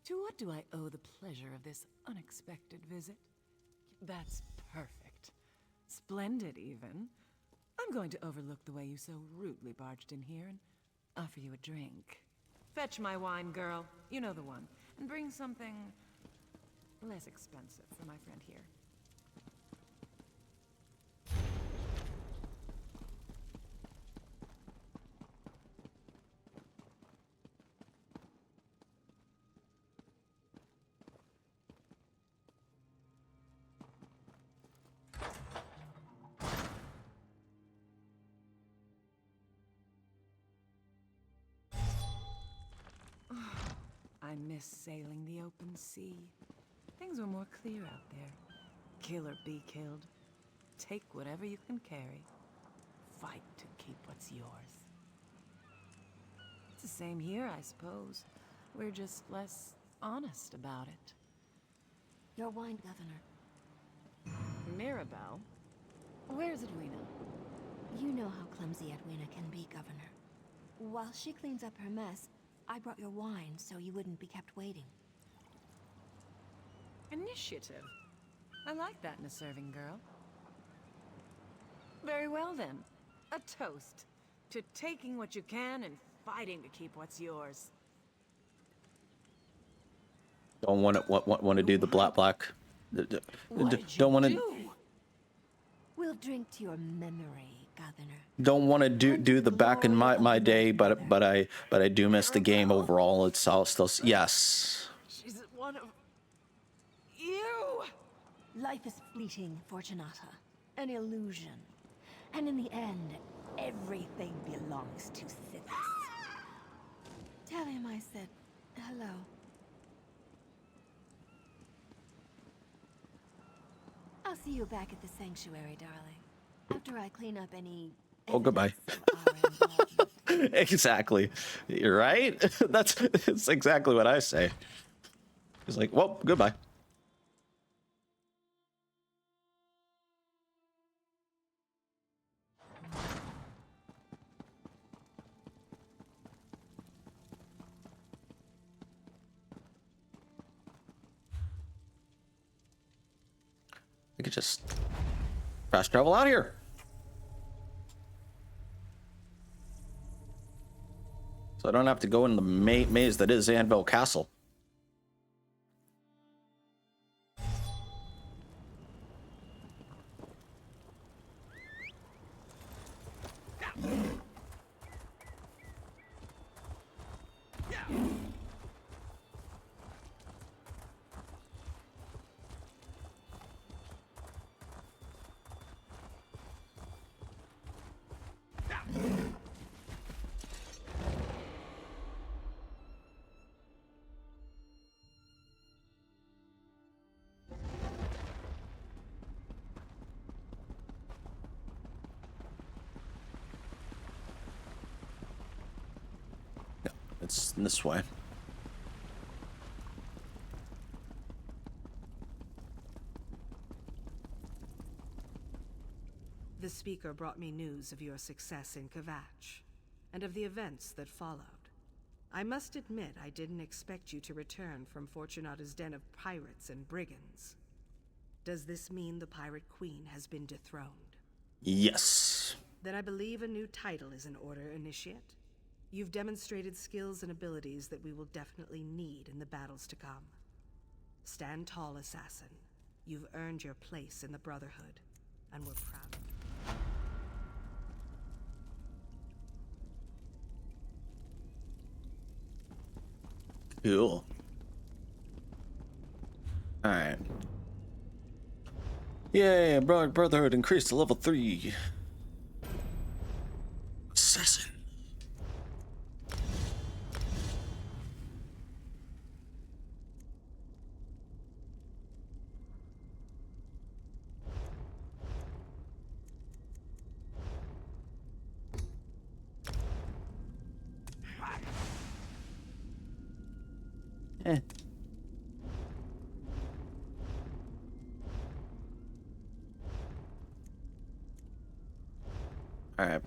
To what do I owe the pleasure of this unexpected visit? That's perfect. Splendid, even. I'm going to overlook the way you so rudely barged in here and offer you a drink. Fetch my wine, girl. You know the one. And bring something less expensive for my friend here. I miss sailing the open sea. Things were more clear out there. Kill or be killed. Take whatever you can carry. Fight to keep what's yours. It's the same here, I suppose. We're just less honest about it. Your wine, Governor. Mirabelle? Where's Edwina? You know how clumsy Edwina can be, Governor. While she cleans up her mess, I brought your wine so you wouldn't be kept waiting. Initiative. I like that in a serving girl. Very well then. A toast to taking what you can and fighting to keep what's yours. Don't want to do the black. Don't want to. We'll drink to your memory, Governor. Don't want to do the back in my day, but I do miss the game overall. It's all still yes. She's one of you. Life is fleeting, Fortunata. An illusion. And in the end, everything belongs to Sithis. Tell him I said hello. I'll see you back at the sanctuary, darling. After I clean up any... Oh, goodbye. Exactly. You're right. That's exactly what I say. He's like, well, goodbye. I could just fast travel out here. So I don't have to go in the maze that is Anvil Castle. It's this way. The speaker brought me news of your success in Kvatch, and of the events that followed. I must admit I didn't expect you to return from Fortunata's den of pirates and brigands. Does this mean the Pirate Queen has been dethroned? Yes. Then I believe a new title is in order, Initiate. You've demonstrated skills and abilities that we will definitely need in the battles to come. Stand tall, Assassin. You've earned your place in the Brotherhood, and we're proud of you. Cool. All right. Yay, Brotherhood increased to level 3. Assassin. All right.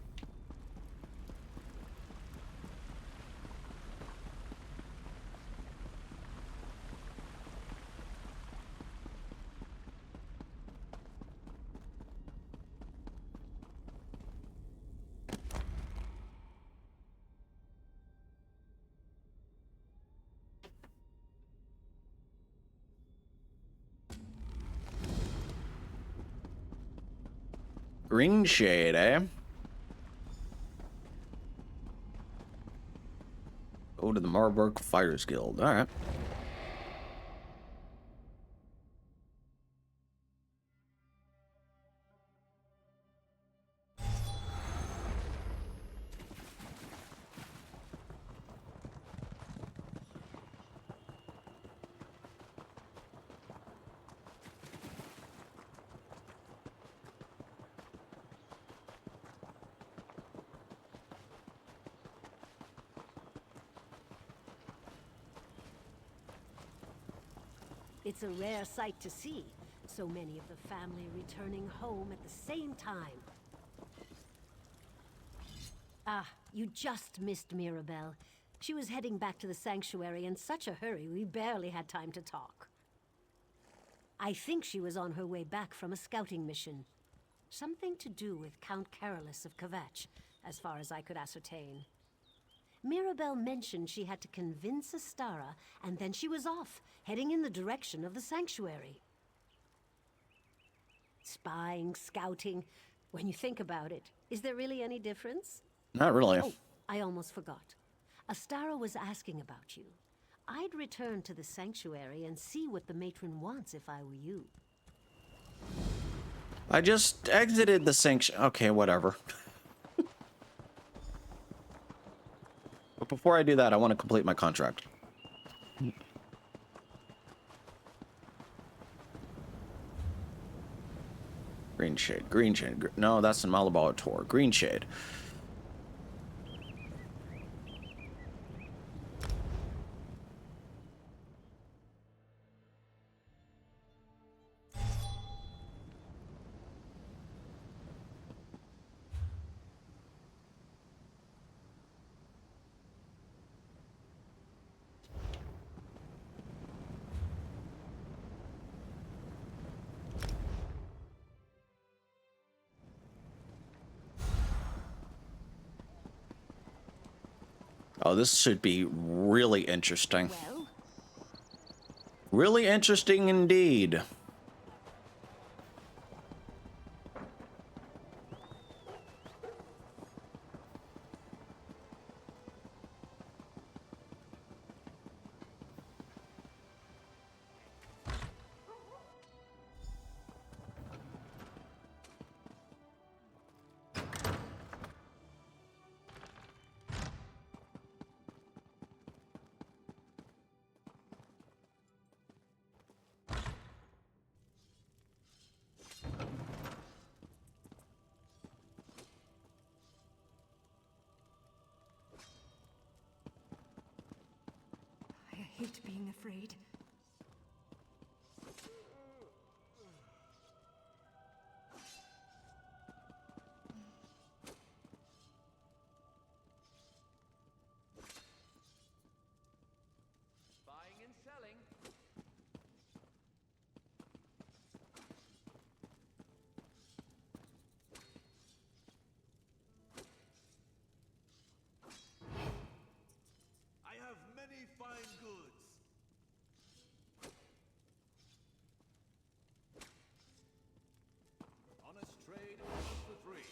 Green shade, eh? Go to the Marburg Fighters Guild. All right. It's a rare sight to see. So many of the family returning home at the same time. Ah, you just missed Mirabelle. She was heading back to the sanctuary in such a hurry we barely had time to talk. I think she was on her way back from a scouting mission. Something to do with Count Carolus of Kvatch, as far as I could ascertain. Mirabelle mentioned she had to convince Astara, and then she was off, heading in the direction of the sanctuary. Spying, scouting, when you think about it, is there really any difference? Not really. Oh, I almost forgot. Astara was asking about you. I'd return to the sanctuary and see what the matron wants if I were you. I just exited the sanctuary. Okay, whatever. But before I do that, I want to complete my contract. Green shade, green shade. No, that's in Malabar Tor. Green shade. Oh, this should be really interesting. Well? Really interesting indeed. I hate being afraid. Buying and selling. I have many fine goods. Honest trade, just for three.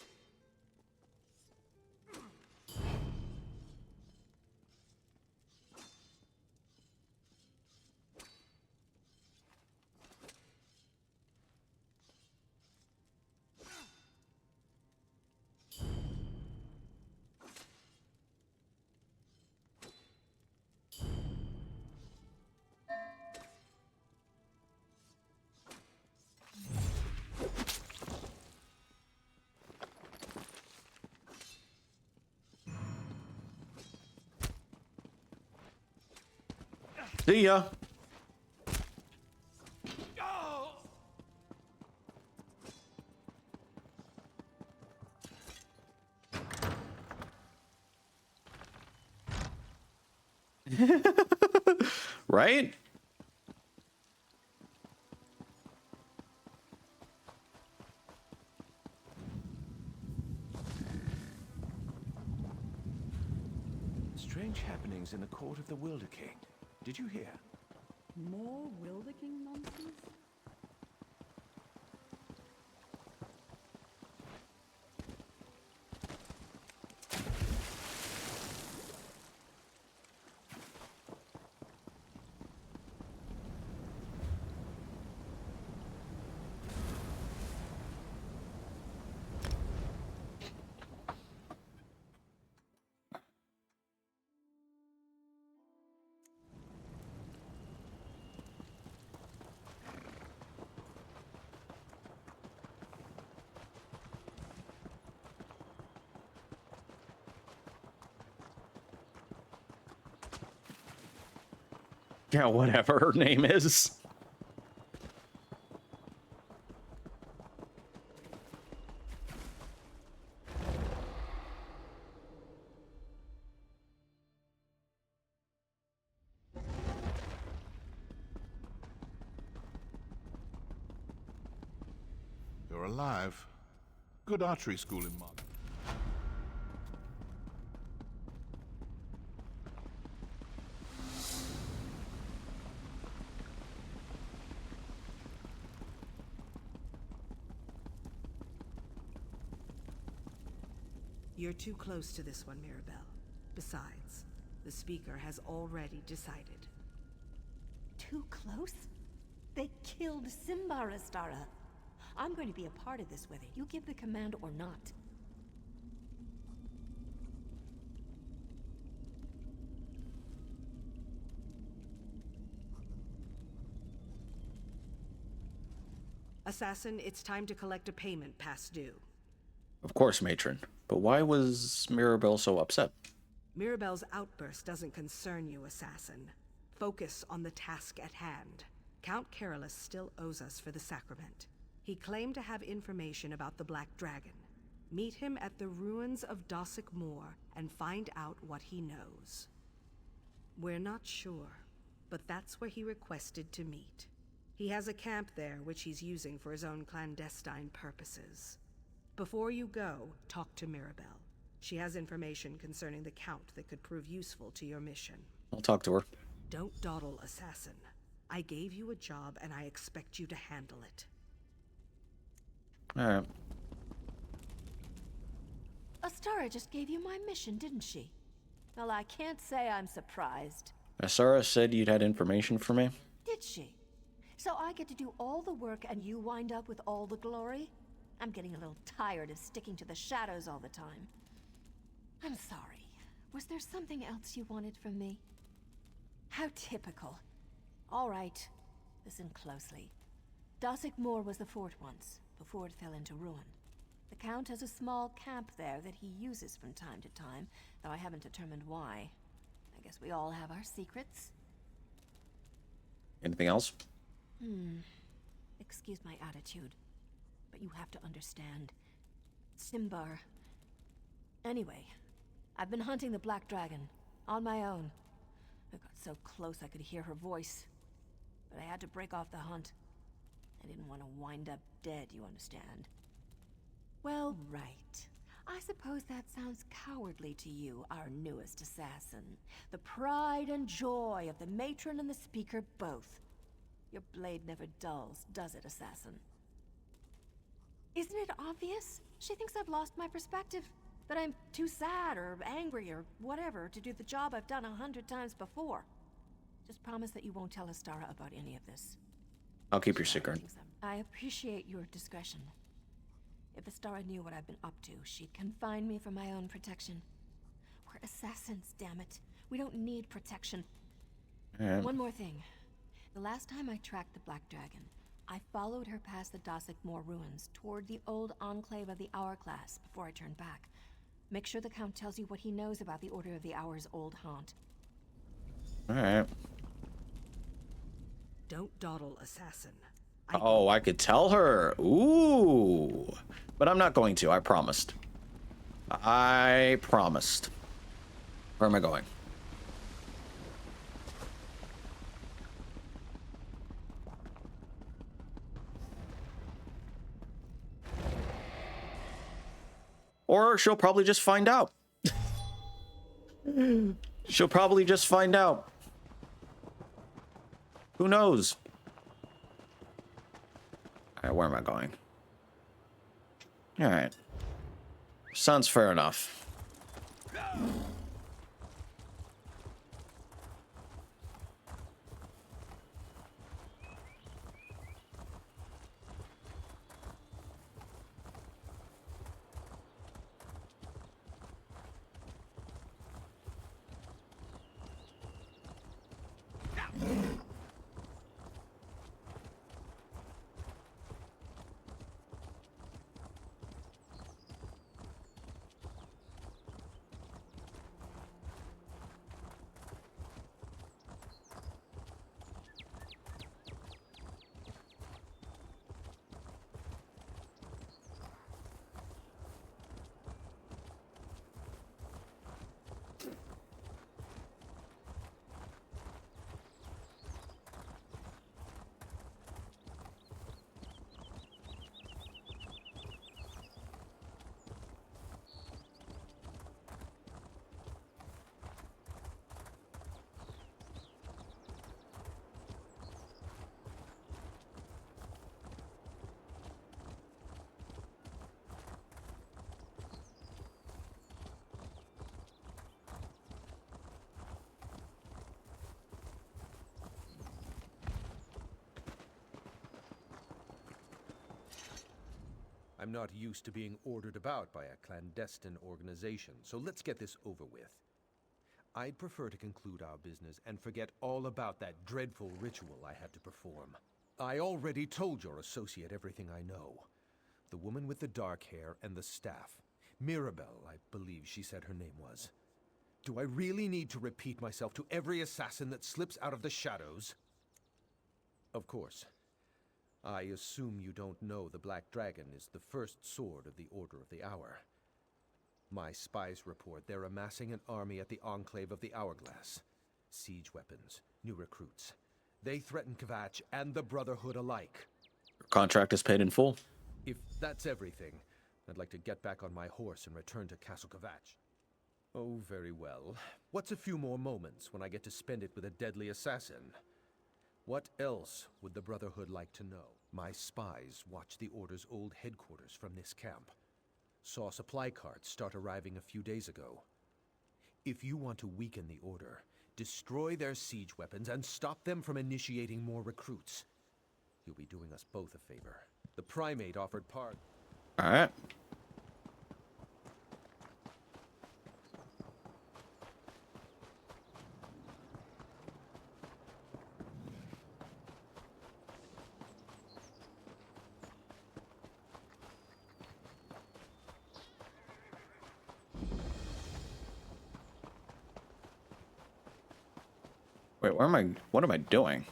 See ya. Right? Strange happenings in the court of the Wilder King. Did you hear? More Wilder King nonsense? Yeah, whatever her name is. You're alive. Good archery school in Mark. You're too close to this one, Mirabelle. Besides, the Speaker has already decided. Too close? They killed Simba, Astara. I'm going to be a part of this whether you give the command or not. Assassin, it's time to collect a payment past due. Of course, matron. But why was Mirabelle so upset? Mirabelle's outburst doesn't concern you, Assassin. Focus on the task at hand. Count Carolus still owes us for the sacrament. He claimed to have information about the Black Dragon. Meet him at the ruins of Dossick Moor and find out what he knows. We're not sure, but that's where he requested to meet. He has a camp there which he's using for his own clandestine purposes. Before you go, talk to Mirabelle. She has information concerning the Count that could prove useful to your mission. I'll talk to her. Don't dawdle, Assassin. I gave you a job and I expect you to handle it. Alright. Astara just gave you my mission, didn't she? Well, I can't say I'm surprised. Asara said you'd had information for me? Did she? So I get to do all the work and you wind up with all the glory? I'm getting a little tired of sticking to the shadows all the time. I'm sorry. Was there something else you wanted from me? How typical. All right. Listen closely. Dossick Moor was the fort once, before it fell into ruin. The Count has a small camp there that he uses from time to time, though I haven't determined why. I guess we all have our secrets. Anything else? Excuse my attitude, but you have to understand. Simbar. Anyway, I've been hunting the Black Dragon, on my own. I got so close I could hear her voice, but I had to break off the hunt. I didn't want to wind up dead, you understand? Well, right. I suppose that sounds cowardly to you, our newest assassin. The pride and joy of the matron and the speaker both. Your blade never dulls, does it, assassin? Isn't it obvious? She thinks I've lost my perspective. That I'm too sad or angry or whatever to do the job I've done 100 times before. Just promise that you won't tell Astara about any of this. I'll keep your secret. I appreciate your discretion. If Astara knew what I've been up to, she'd confine me for my own protection. We're assassins, damn it. We don't need protection. Alright. One more thing. The last time I tracked the Black Dragon, I followed her past the Dossick Moor ruins toward the old enclave of the Hourglass before I turned back. Make sure the Count tells you what he knows about the Order of the Hour's old haunt. Alright. Don't dawdle, assassin. Oh, I could tell her. Ooh. But I'm not going to, I promised. I promised. Where am I going? Or she'll probably just find out. She'll probably just find out. Who knows? Alright, where am I going? Alright. Sounds fair enough. I'm not used to being ordered about by a clandestine organization, so let's get this over with. I'd prefer to conclude our business and forget all about that dreadful ritual I had to perform. I already told your associate everything I know. The woman with the dark hair and the staff. Mirabelle, I believe she said her name was. Do I really need to repeat myself to every assassin that slips out of the shadows? Of course. I assume you don't know the Black Dragon is the first sword of the Order of the Hour. My spies report they're amassing an army at the Enclave of the Hourglass. Siege weapons, new recruits. They threaten Kvatch and the Brotherhood alike. Your contract is paid in full. If that's everything, I'd like to get back on my horse and return to Castle Kvatch. Oh, very well. What's a few more moments when I get to spend it with a deadly assassin? What else would the Brotherhood like to know? My spies watched the Order's old headquarters from this camp. Saw supply carts start arriving a few days ago. If you want to weaken the Order, destroy their siege weapons and stop them from initiating more recruits. You'll be doing us both a favor. The Primate offered part. All right. Wait, where am I? What am I doing?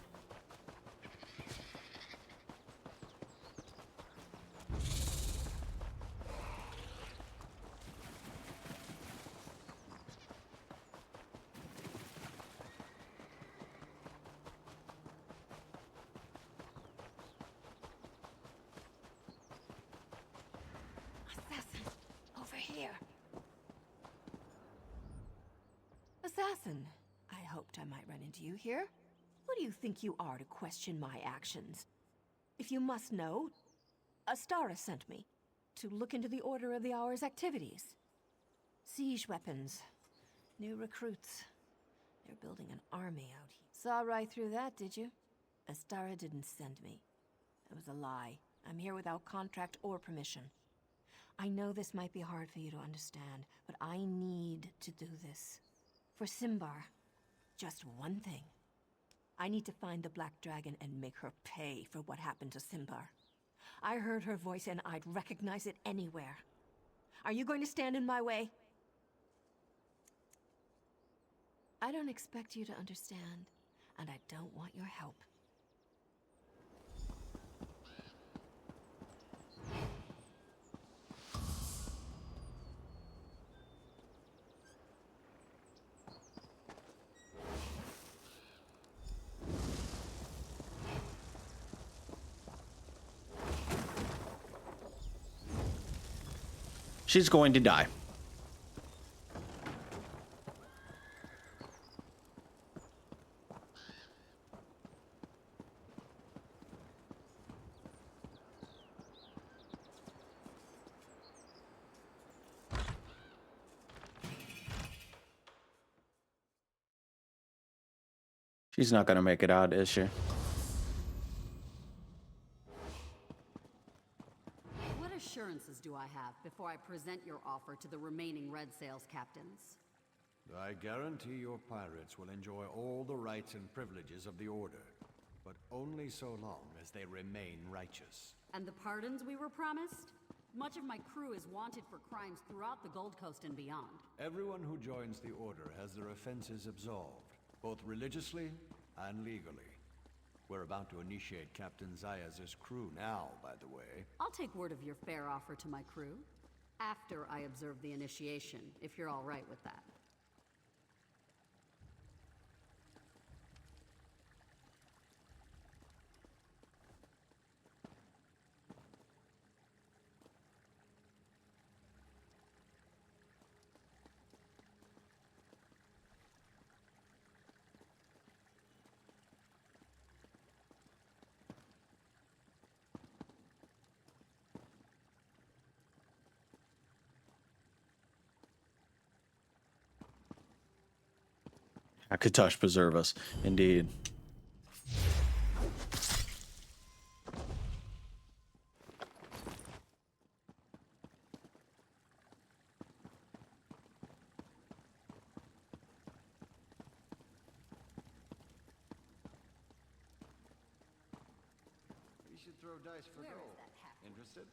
Assassin, over here. Assassin, I hoped I might run into you here. Who do you think you are to question my actions? If you must know, Astara sent me to look into the Order of the Hour's activities. Siege weapons, new recruits. They're building an army out here. Saw right through that, did you? Astara didn't send me. It was a lie. I'm here without contract or permission. I know this might be hard for you to understand, but I need to do this. For Simbar. Just one thing. I need to find the Black Dragon and make her pay for what happened to Simbar. I heard her voice and I'd recognize it anywhere. Are you going to stand in my way? I don't expect you to understand, and I don't want your help. She's going to die. She's not gonna make it out, is she? What assurances do I have before I present your offer to the remaining Red Sails captains? I guarantee your pirates will enjoy all the rights and privileges of the Order, but only so long as they remain righteous. And the pardons we were promised? Much of my crew is wanted for crimes throughout the Gold Coast and beyond. Everyone who joins the Order has their offenses absolved, both religiously and legally. We're about to initiate Captain Zayas' crew now, by the way. I'll take word of your fair offer to my crew after I observe the initiation, if you're all right with that. Akatosh preserve us, indeed. We should throw dice for gold. Interested?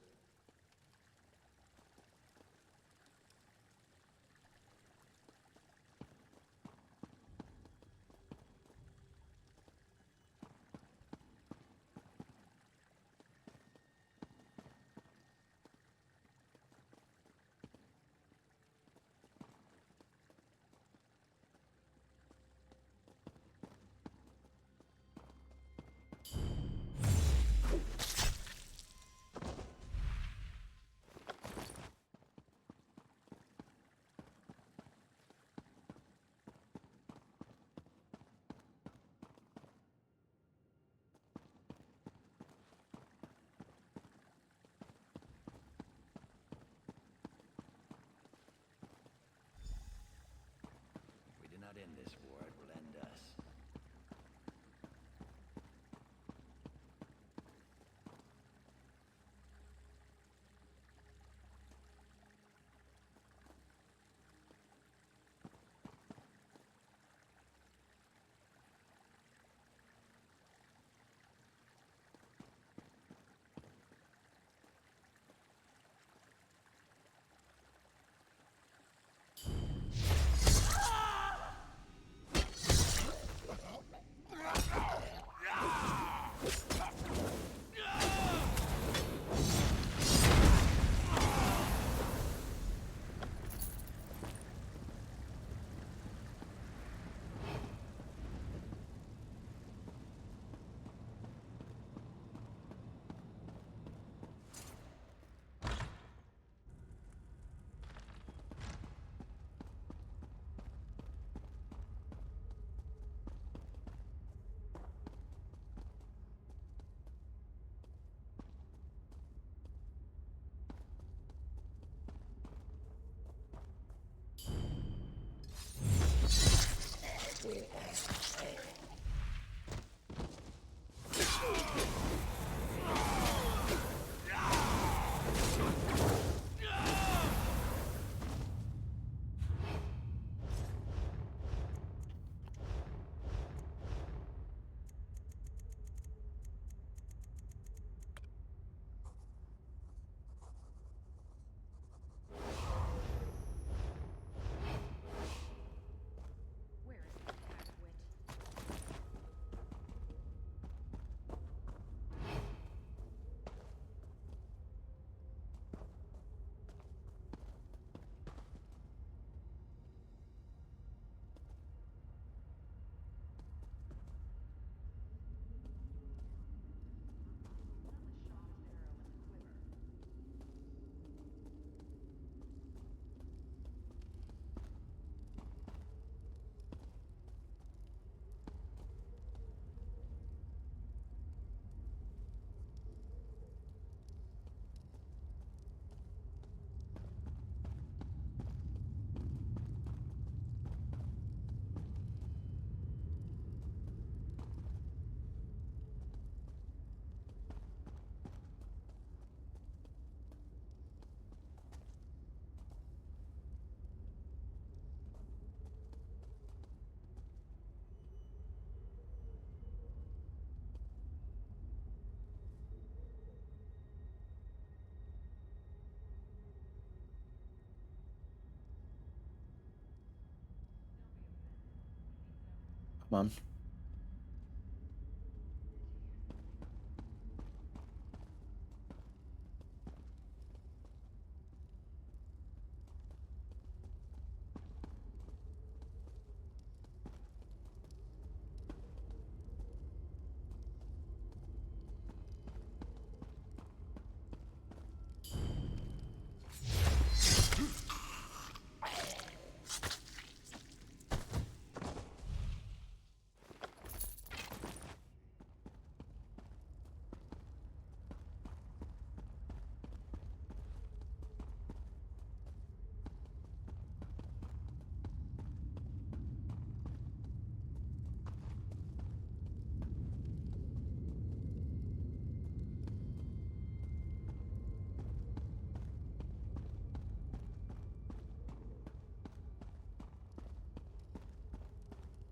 on.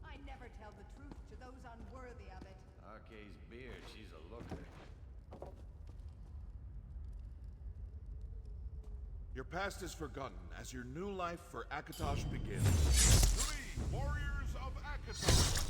I never tell the truth to those unworthy of it. Arkay's beard, she's a looker. Your past is forgotten as your new life for Akatosh begins. 3 warriors of Akatosh!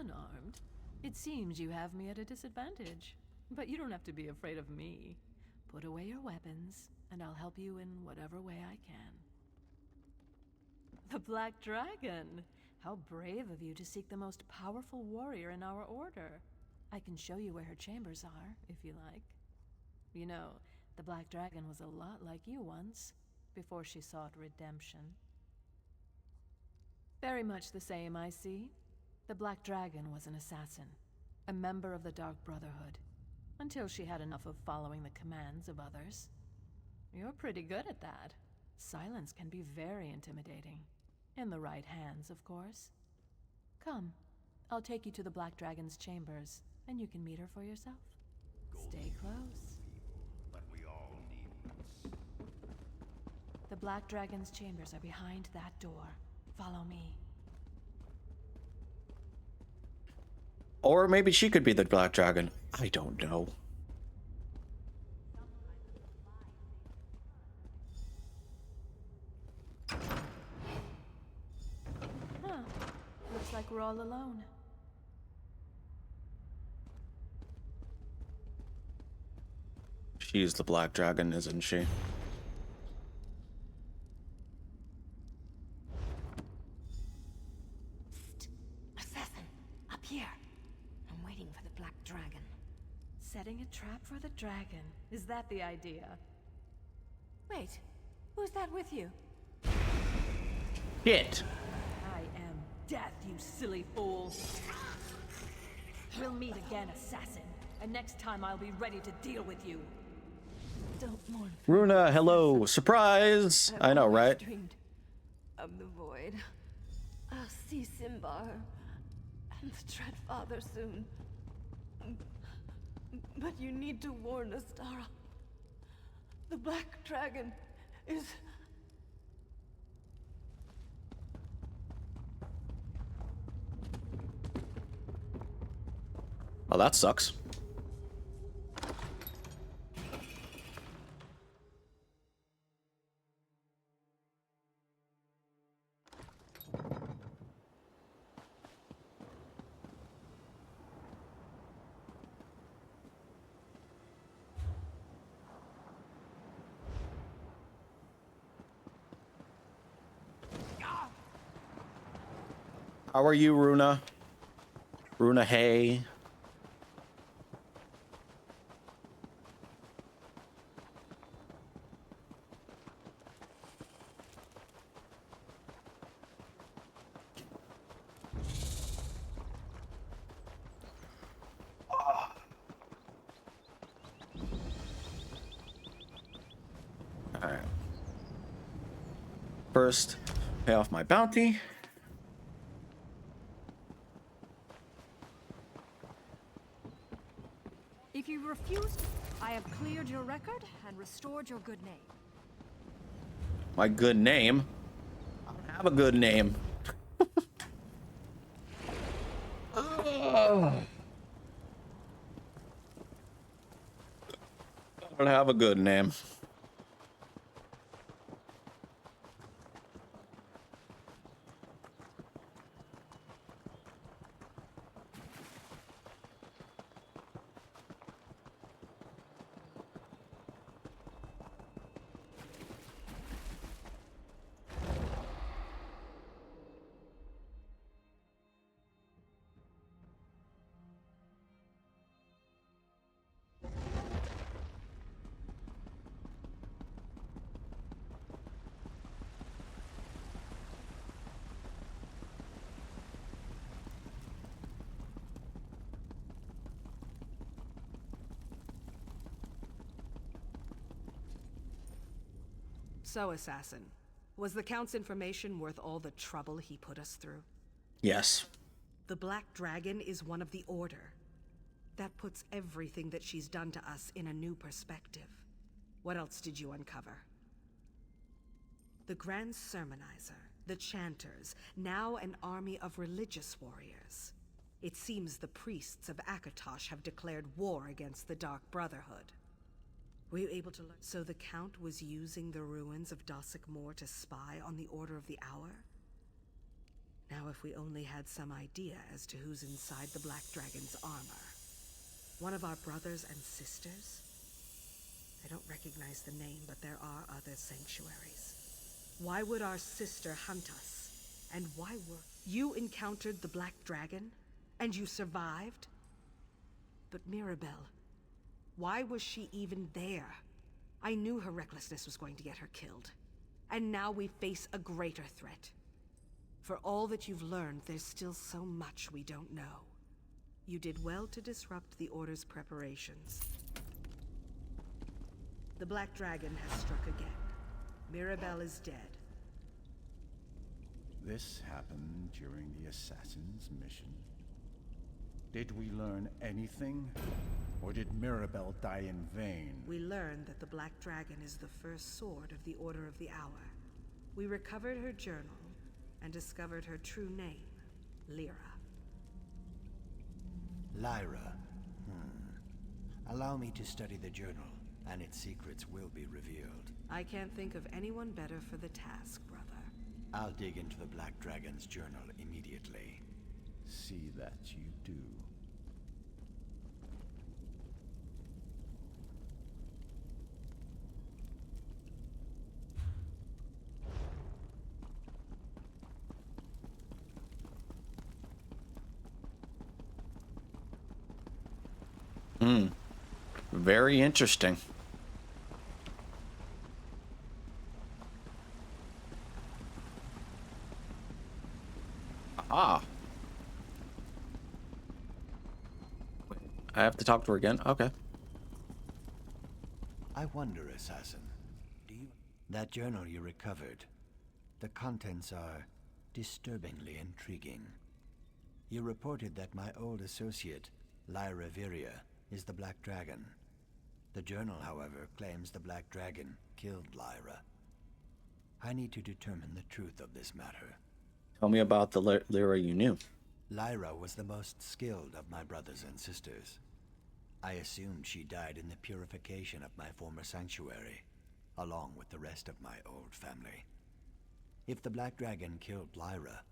unarmed. It seems you have me at a disadvantage. But you don't have to be afraid of me. Put away your weapons, and I'll help you in whatever way I can. The Black Dragon! How brave of you to seek the most powerful warrior in our order. I can show you where her chambers are, if you like. You know, the Black Dragon was a lot like you once, before she sought redemption. Very much the same, I see. The Black Dragon was an assassin, a member of the Dark Brotherhood, until she had enough of following the commands of others. You're pretty good at that. Silence can be very intimidating. In the right hands, of course. Come, I'll take you to the Black Dragon's chambers, and you can meet her for yourself. Stay close. But we all need. The Black Dragon's chambers are behind that door. Follow me. Or maybe she could be the Black Dragon. I don't know. Huh. Looks like we're all alone. She's the Black Dragon, isn't she? Assassin, up here. I'm waiting for the Black Dragon. Setting a trap for the dragon. Is that the idea? Wait, who's that with you? Shit. I am death, you silly fool. We'll meet again, assassin. And next time I'll be ready to deal with you. Don't mourn. Runa, hello. Surprise! I know, right? Dreamed of the void. I'll see Simbar and the Dread Father soon. But you need to warn Astara. The Black Dragon is... Oh, that sucks. How are you, Runa? Runa, hey. Alright. First, pay off my bounty. If you refuse, I have cleared your record and restored your good name. My good name? I don't have a good name. I don't have a good name. So, Assassin, was the Count's information worth all the trouble he put us through? Yes. The Black Dragon is one of the Order. That puts everything that she's done to us in a new perspective. What else did you uncover? The Grand Sermonizer, the Chanters, now an army of religious warriors. It seems the priests of Akatosh have declared war against the Dark Brotherhood. Were you able to learn? So the Count was using the ruins of Dossick Moor to spy on the Order of the Hour? Now if we only had some idea as to who's inside the Black Dragon's armor. One of our brothers and sisters? I don't recognize the name, but there are other sanctuaries. Why would our sister hunt us? And why were... You encountered the Black Dragon? And you survived? But Mirabelle, why was she even there? I knew her recklessness was going to get her killed. And now we face a greater threat. For all that you've learned, there's still so much we don't know. You did well to disrupt the Order's preparations. The Black Dragon has struck again. Mirabelle is dead. This happened during the Assassin's mission. Did we learn anything? Or did Mirabelle die in vain? We learned that the Black Dragon is the first sword of the Order of the Hour. We recovered her journal and discovered her true name, Lyra. Lyra. Allow me to study the journal, and its secrets will be revealed. I can't think of anyone better for the task, brother. I'll dig into the Black Dragon's journal immediately. See that you do. Very interesting. Ah. I have to talk to her again? Okay. I wonder, Assassin, that journal you recovered, the contents are disturbingly intriguing. You reported that my old associate, Lyra Viria, is the Black Dragon. The journal, however, claims the Black Dragon killed Lyra. I need to determine the truth of this matter. Tell me about the Lyra you knew. Lyra was the most skilled of my brothers and sisters. I assumed she died in the purification of my former sanctuary, along with the rest of my old family. If the Black Dragon killed Lyra,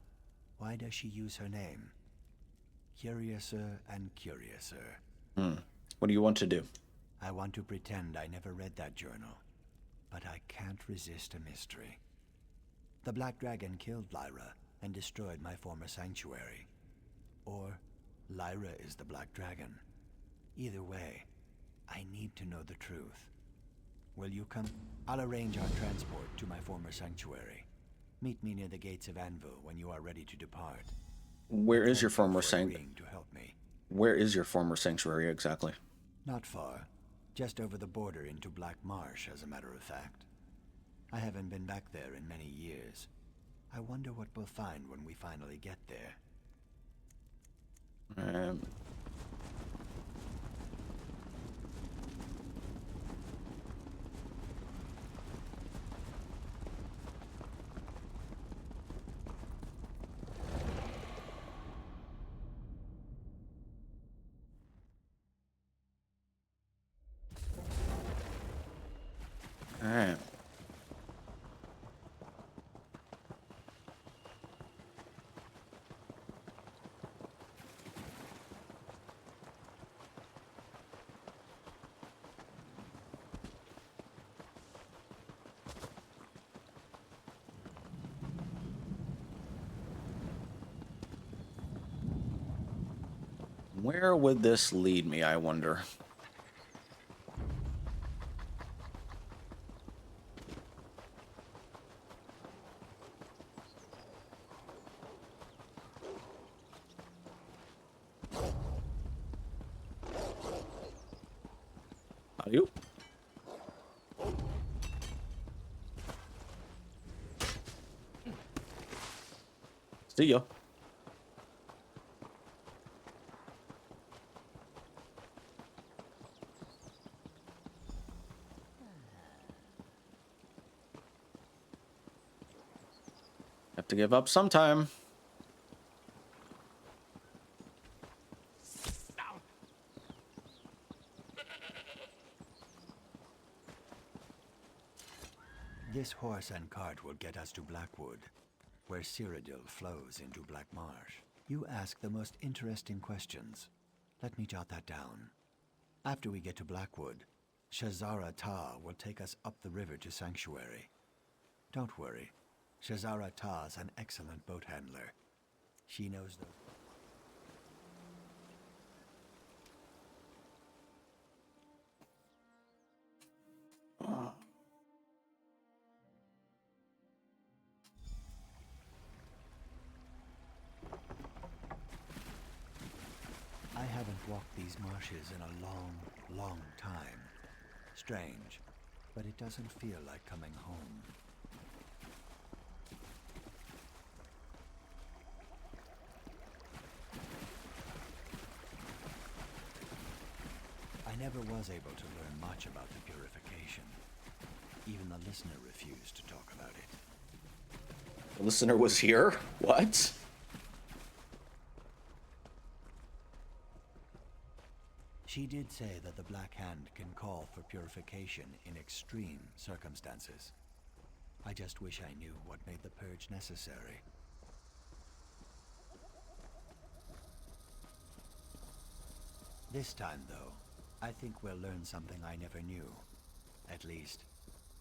why does she use her name? Curiouser and curiouser. What do you want to do? I want to pretend I never read that journal, but I can't resist a mystery. The Black Dragon killed Lyra and destroyed my former sanctuary. Or Lyra is the Black Dragon. Either way, I need to know the truth. Will you come? I'll arrange our transport to my former sanctuary. Meet me near the gates of Anvil when you are ready to depart. Where is your former sanctuary? To help me. Where is your former sanctuary exactly? Not far. Just over the border into Black Marsh, as a matter of fact. I haven't been back there in many years. I wonder what we'll find when we finally get there. Alright. Where would this lead me, I wonder? Are you? See ya. Have to give up sometime. This horse and cart will get us to Blackwood. where Cyrodiil flows into Black Marsh. You ask the most interesting questions. Let me jot that down. After we get to Blackwood, Shazara Ta will take us up the river to Sanctuary. Don't worry. Shazara Ta's an excellent boat handler. She knows the... I haven't walked these marshes in a long, long time. Strange, but it doesn't feel like coming home. I never was able to learn much about the purification. Even the listener refused to talk about it. The listener was here? What? She did say that the Black Hand can call for purification in extreme circumstances. I just wish I knew what made the purge necessary. This time, though, I think we'll learn something I never knew. At least,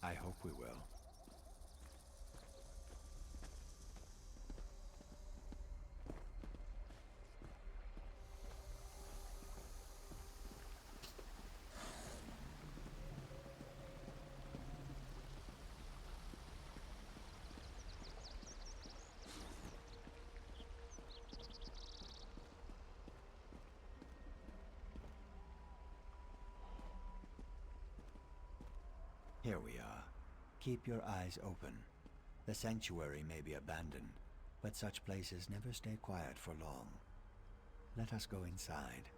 I hope we will. Here we are. Keep your eyes open. The sanctuary may be abandoned, but such places never stay quiet for long. Let us go inside.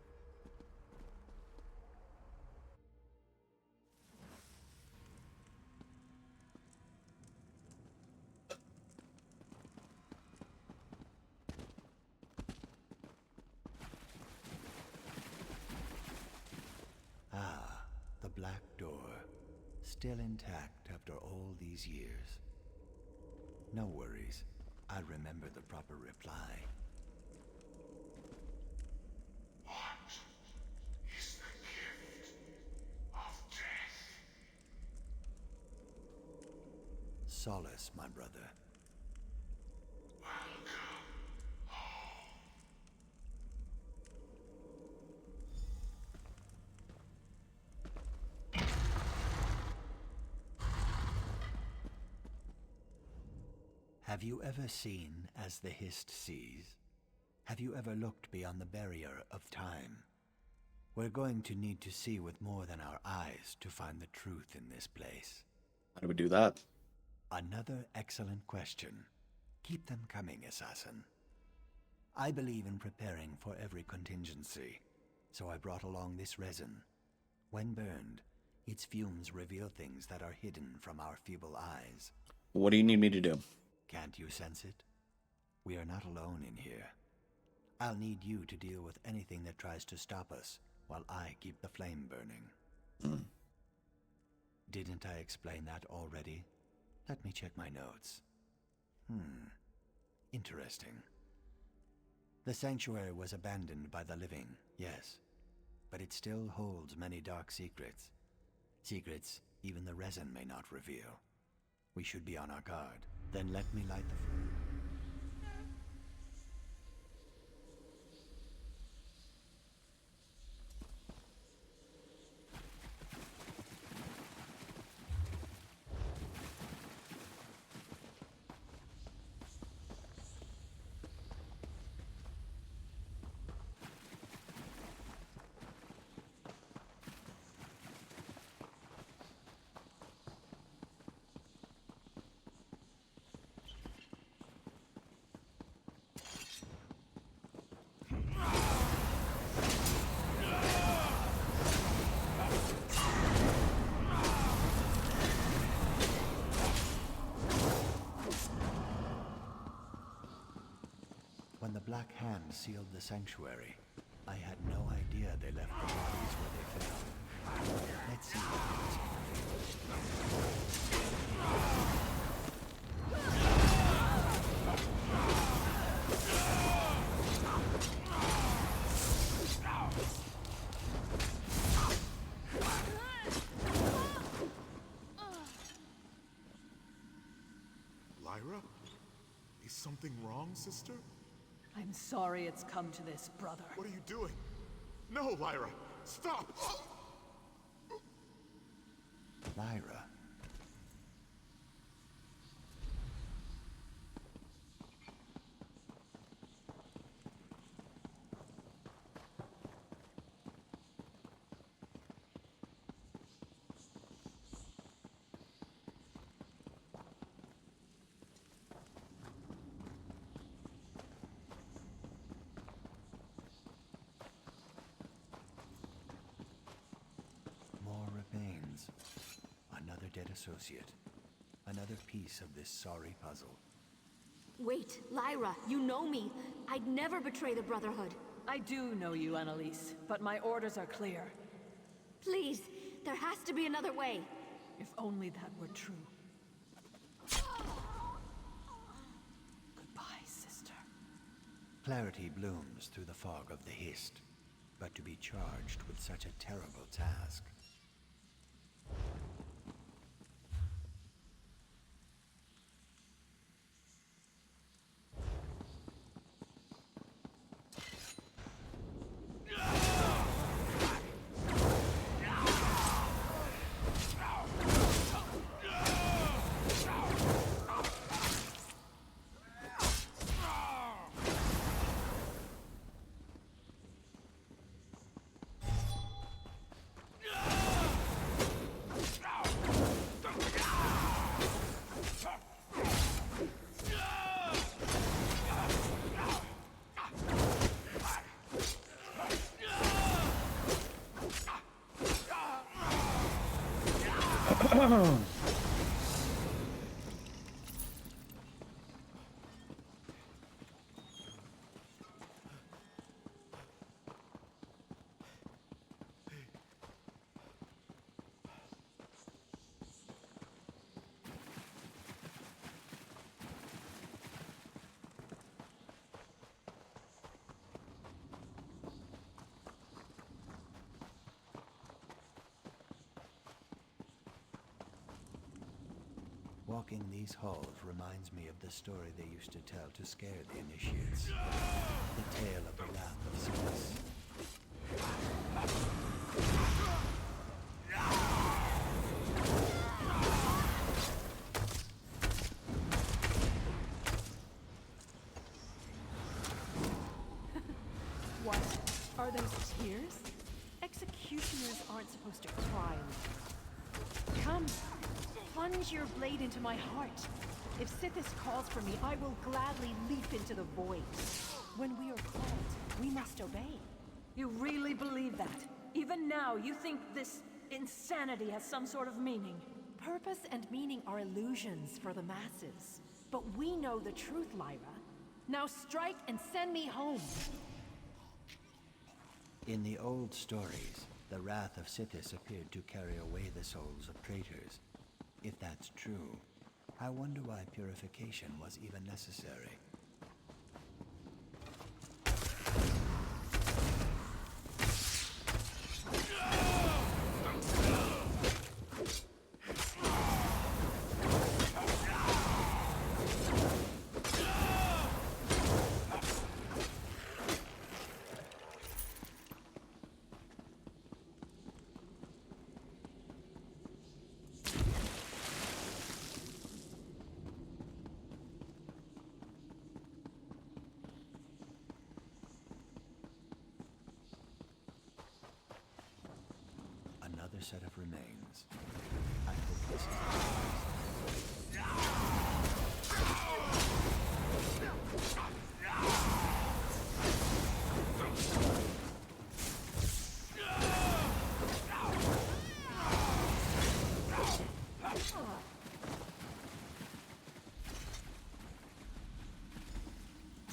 Ah, the black door. Still intact after all these years. No worries. I'll remember the proper reply. What is the gift of death? Solace, my brother. Have you ever seen as the Hist sees? Have you ever looked beyond the barrier of time? We're going to need to see with more than our eyes to find the truth in this place. How do we do that? Another excellent question. Keep them coming, assassin. I believe in preparing for every contingency, so I brought along this resin. When burned, its fumes reveal things that are hidden from our feeble eyes. What do you need me to do? Can't you sense it? We are not alone in here. I'll need you to deal with anything that tries to stop us while I keep the flame burning. Didn't I explain that already? Let me check my notes. Interesting. The sanctuary was abandoned by the living, yes, but it still holds many dark secrets. Secrets even the resin may not reveal. We should be on our guard. Then let me light the flame. When the Black Hand sealed the sanctuary, I had no idea they left the bodies where they fell. Let's see what something wrong, sister? I'm sorry it's come to this, brother. What are you doing? No, Lyra! Stop! Lyra. More remains. Another dead associate. Another piece of this sorry puzzle. Wait, Lyra, you know me. I'd never betray the Brotherhood. I do know you, Annalise, but my orders are clear. Please, there has to be another way. If only that were true. Goodbye, sister. Clarity blooms through the fog of the Hist, but to be charged with such a terrible task. Walking these halls reminds me of the story they used to tell to scare the initiates. The tale of the Wrath of Silas. What? Are those tears? Executioners aren't supposed to cry. Come, plunge your blade into my heart. If Sithis calls for me, I will gladly leap into the void. When we are called, we must obey. You really believe that? Even now, you think this insanity has some sort of meaning? Purpose and meaning are illusions for the masses. But we know the truth, Lyra. Now strike and send me home. In the old stories, the Wrath of Sithis appeared to carry away the souls of traitors. If that's true, I wonder why purification was even necessary. Another set of remains. I hope this is the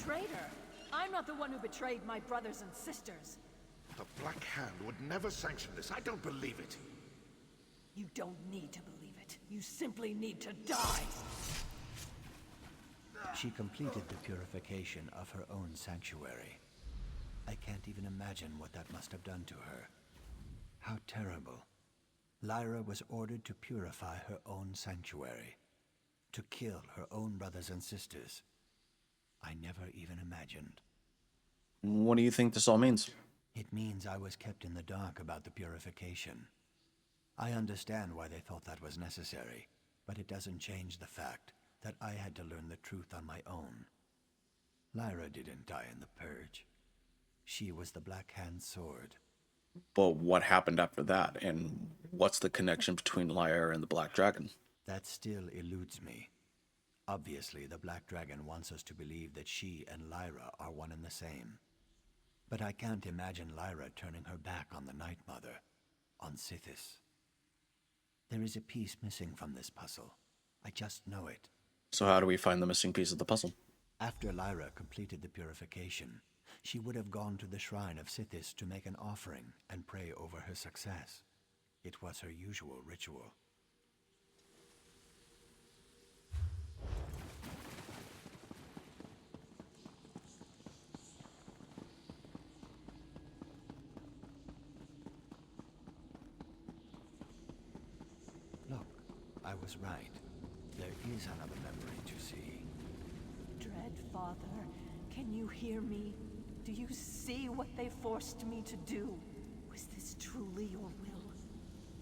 Traitor! I'm not the one who betrayed my brothers and sisters. The Black Hand would never sanction this. I don't believe it. You don't need to believe it. You simply need to die! She completed the purification of her own sanctuary. I can't even imagine what that must have done to her. How terrible. Lyra was ordered to purify her own sanctuary. To kill her own brothers and sisters. I never even imagined. What do you think this all means? It means I was kept in the dark about the purification. I understand why they thought that was necessary, but it doesn't change the fact that I had to learn the truth on my own. Lyra didn't die in the purge. She was the Black Hand sword. But what happened after that, and what's the connection between Lyra and the Black Dragon? That still eludes me. Obviously, the Black Dragon wants us to believe that she and Lyra are one and the same. But I can't imagine Lyra turning her back on the Night Mother, on Sithis. There is a piece missing from this puzzle. I just know it. So how do we find the missing piece of the puzzle? After Lyra completed the purification, she would have gone to the shrine of Sithis to make an offering and pray over her success. It was her usual ritual. Look, I was right. There is another memory to see. Dread Father, can you hear me? Do you see what they forced me to do? Was this truly your will?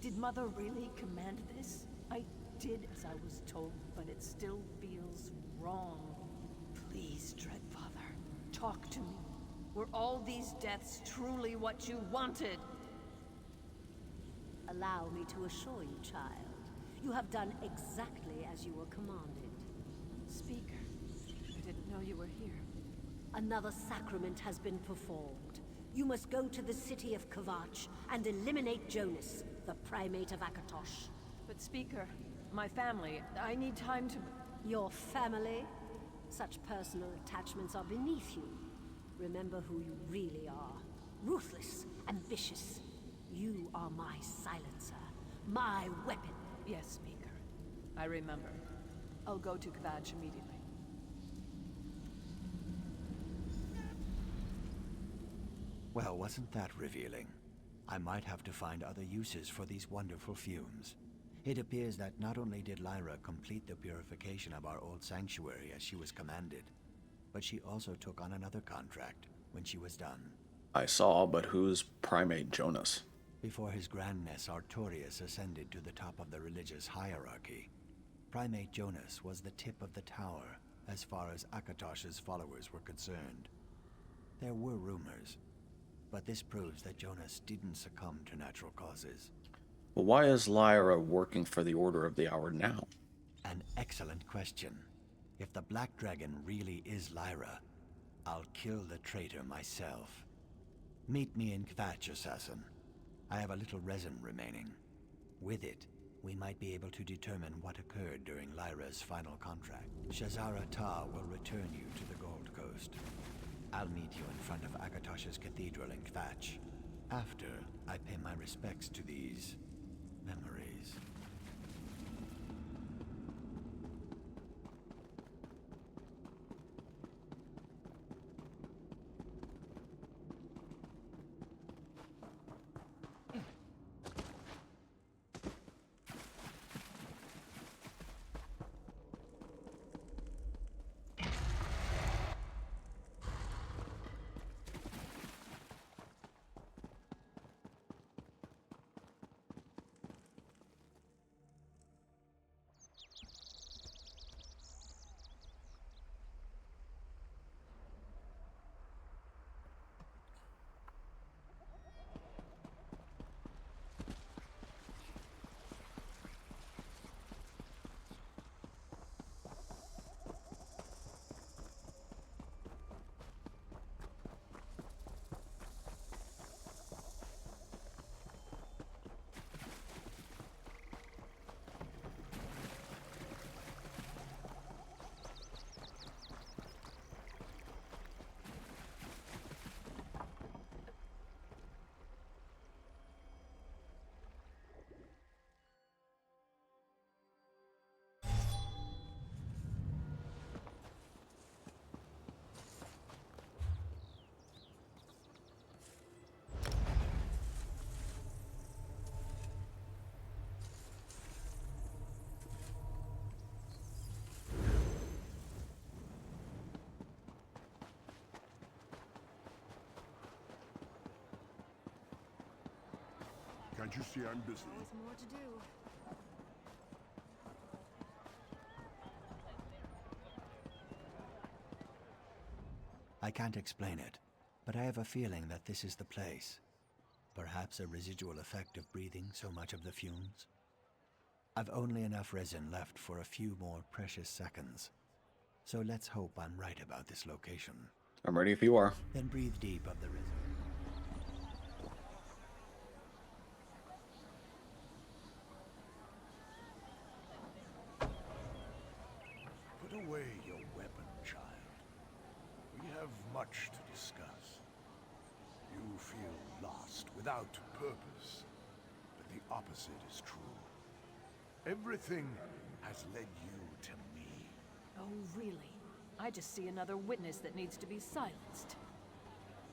Did Mother really command this? I did as I was told, but it still feels wrong. Please, Dread Father, talk to me. Were all these deaths truly what you wanted? Allow me to assure you, child. You have done exactly as you were commanded. Speaker, I didn't know you were here. Another sacrament has been performed. You must go to the city of Kvatch and eliminate Jonas, the primate of Akatosh. But Speaker, my family, I need time to... Your family? Such personal attachments are beneath you. Remember who you really are. Ruthless, ambitious. You are my silencer, my weapon. Yes, Speaker. I remember. I'll go to Kvatch immediately. Well, wasn't that revealing? I might have to find other uses for these wonderful fumes. It appears that not only did Lyra complete the purification of our old sanctuary as she was commanded, but she also took on another contract when she was done. I saw, but who's primate Jonas? Before his grandness Artorius ascended to the top of the religious hierarchy, Primate Jonas was the tip of the tower as far as Akatosh's followers were concerned. There were rumors, but this proves that Jonas didn't succumb to natural causes. Well, why is Lyra working for the Order of the Hour now? An excellent question. If the Black Dragon really is Lyra, I'll kill the traitor myself. Meet me in Kvatch, assassin. I have a little resin remaining. With it, we might be able to determine what occurred during Lyra's final contract. Shazara Ta will return you to the Gold Coast. I'll meet you in front of Akatosh's cathedral in Kvatch, after I pay my respects to these memories. Can't you see I'm busy? Always more to do. I can't explain it, but I have a feeling that this is the place. Perhaps a residual effect of breathing so much of the fumes. I've only enough resin left for a few more precious seconds. So let's hope I'm right about this location. I'm ready if you are. Then breathe deep of the resin. Put away your weapon, child. We have much to discuss. You feel lost, without purpose. But the opposite is true. Everything has led you to me. Oh, really? I just see another witness that needs to be silenced.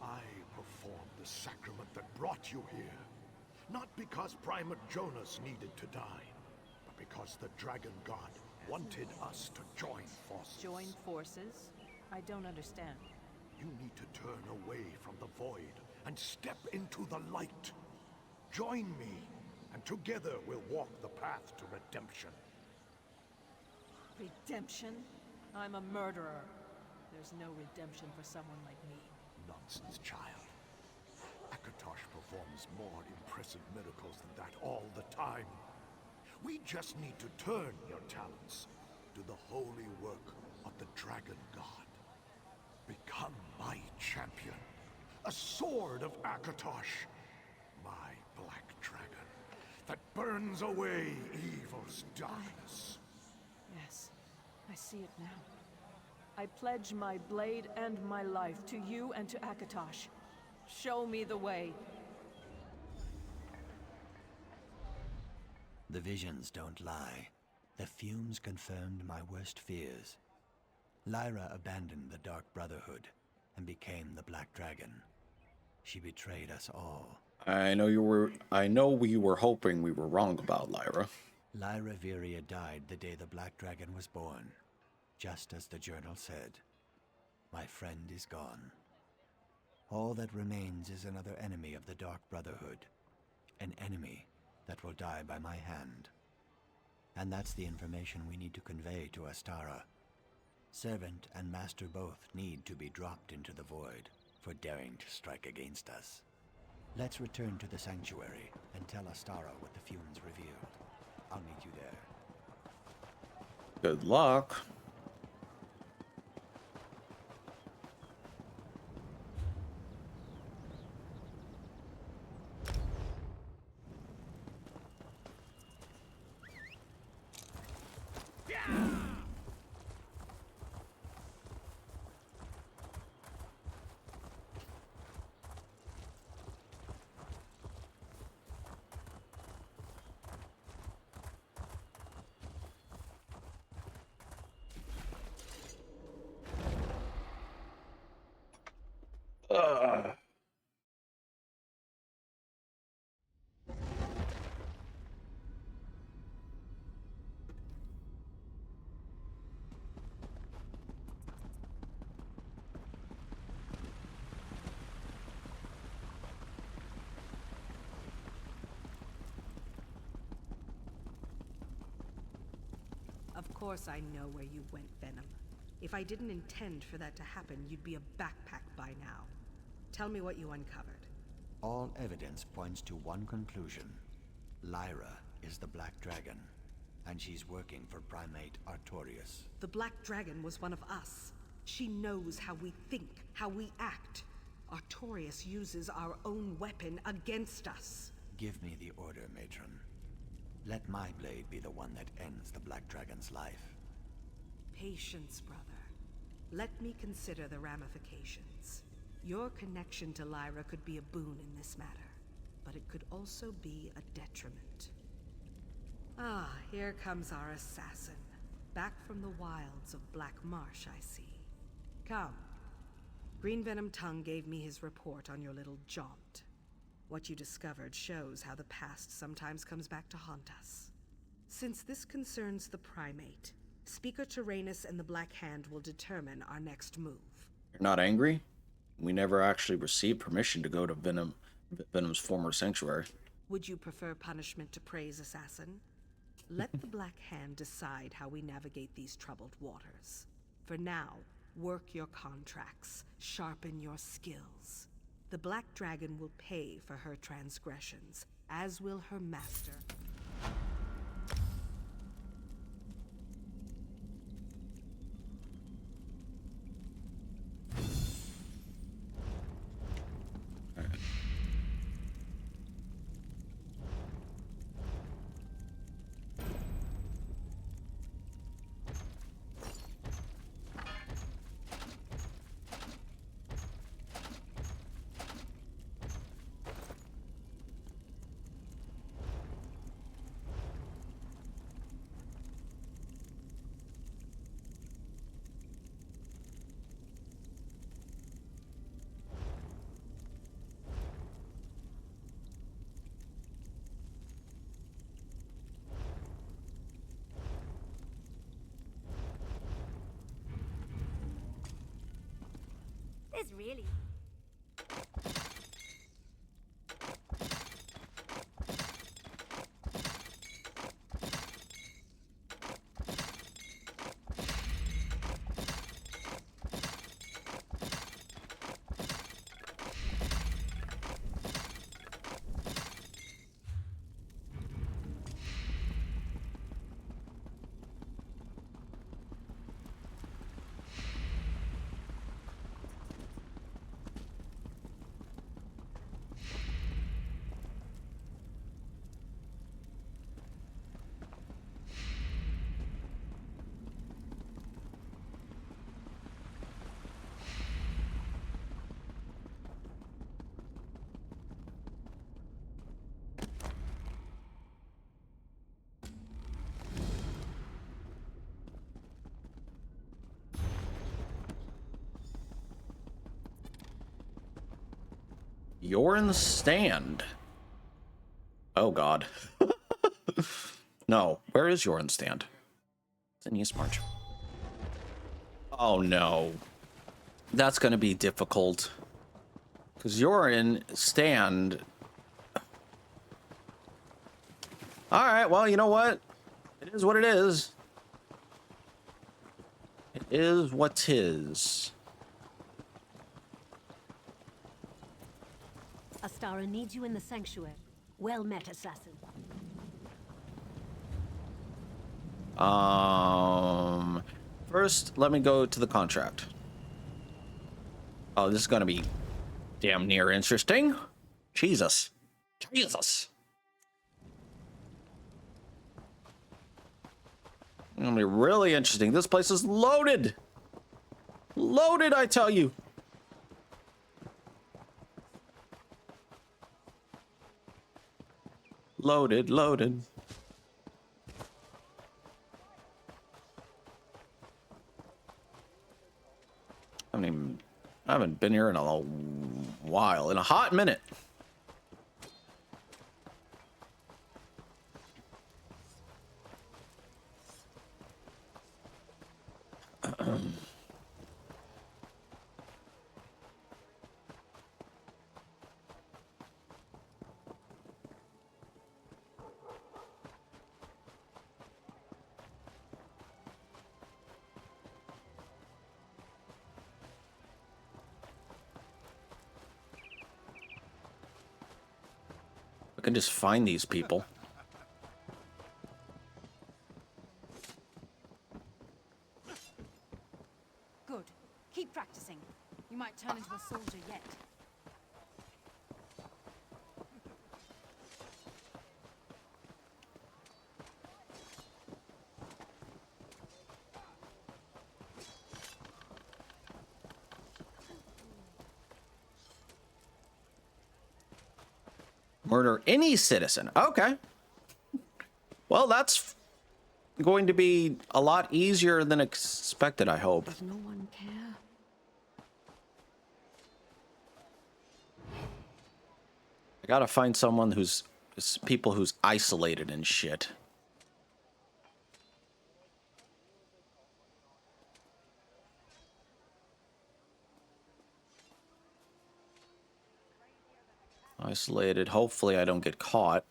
I performed the sacrament that brought you here. Not because Primate Jonas needed to die, but because the Dragon God wanted us to join forces. Join forces? I don't understand. You need to turn away from the void and step into the light. Join me, and together we'll walk the path to redemption. Redemption? I'm a murderer. There's no redemption for someone like me. Nonsense, child. Akatosh performs more impressive miracles than that all the time. We just need to turn your talents to the holy work of the Dragon God. Become my champion. A sword of Akatosh. My black dragon that burns away evil's darkness. Yes, I see it now. I pledge my blade and my life to you and to Akatosh. Show me the way. The visions don't lie. The fumes confirmed my worst fears. Lyra abandoned the Dark Brotherhood and became the Black Dragon. She betrayed us all. I know we were hoping we were wrong about Lyra. Lyra Viria died the day the Black Dragon was born. Just as the journal said. My friend is gone. All that remains is another enemy of the Dark Brotherhood. An enemy that will die by my hand. And that's the information we need to convey to Astara. Servant and master both need to be dropped into the void for daring to strike against us. Let's return to the sanctuary and tell Astara what the fumes revealed. I'll meet you there. Good luck. Of course I know where you went, Venom. If I didn't intend for that to happen, you'd be a backpack by now. Tell me what you uncovered. All evidence points to one conclusion. Lyra is the Black Dragon, and she's working for Primate Artorias. The Black Dragon was one of us. She knows how we think, how we act. Artorias uses our own weapon against us. Give me the order, Matron. Let my blade be the one that ends the Black Dragon's life. Patience, brother. Let me consider the ramifications. Your connection to Lyra could be a boon in this matter, but it could also be a detriment. Ah, here comes our assassin. Back from the wilds of Black Marsh, I see. Come. Green Venom Tongue gave me his report on your little jaunt. What you discovered shows how the past sometimes comes back to haunt us. Since this concerns the Primate, Speaker Tyrannus and the Black Hand will determine our next move. You're not angry? We never actually received permission to go to Venom's former sanctuary. Would you prefer punishment to praise, assassin? Let the Black Hand decide how we navigate these troubled waters. For now, work your contracts, sharpen your skills. The Black Dragon will pay for her transgressions, as will her master. There's really... You're in the stand. Oh god. No, where is Yoren's stand? It's in East March. Oh no. That's gonna be difficult. Because Yoren stand. Alright, well, you know what? It is what it is. It is what 'tis. Astara needs you in the sanctuary. Well met, assassin. First, let me go to the contract. Oh, this is gonna be damn near interesting. Jesus. Jesus. It's gonna be really interesting. This place is loaded. Loaded, I tell you. Loaded, loaded. I haven't been here in a while, in a hot minute. I can just find these people. Good. Keep practicing. You might turn into a soldier yet. Murder any citizen. Okay. Well, that's going to be a lot easier than expected, I hope. Does no one care? I gotta find someone who's people who's isolated and shit. Isolated. Hopefully I don't get caught.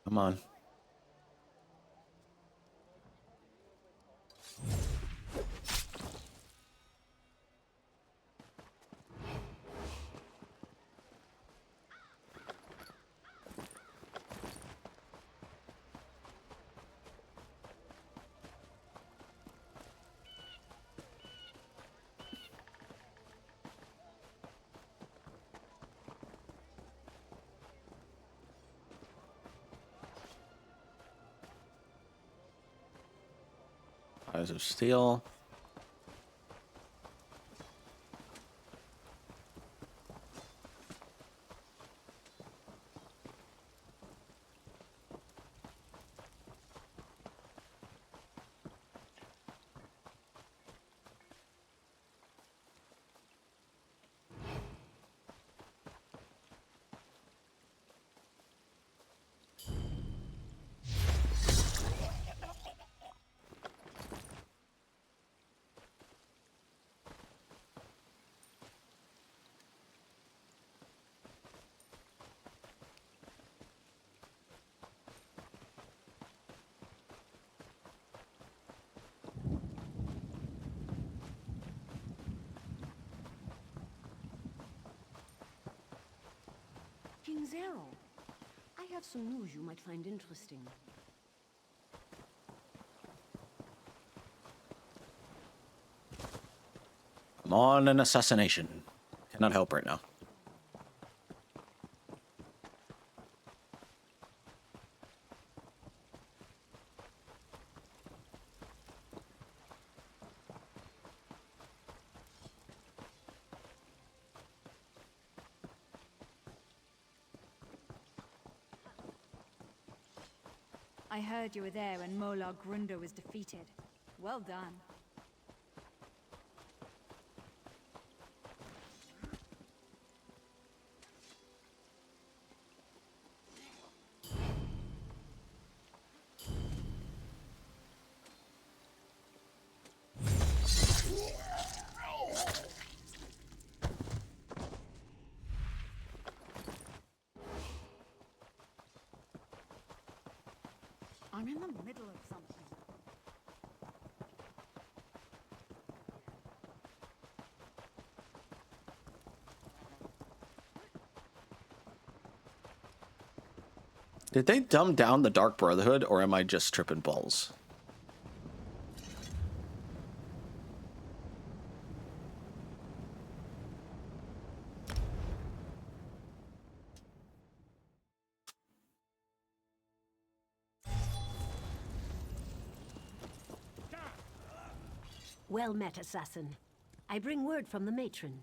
Come on. Eyes of Steel. King Zero, I have some news you might find interesting. I'm on an assassination. Cannot help right now. I heard you were there when Molar Grundo was defeated. Well done. I'm in the middle of something. Did they dumb down the Dark Brotherhood, or am I just tripping balls? Well met, assassin. I bring word from the matron.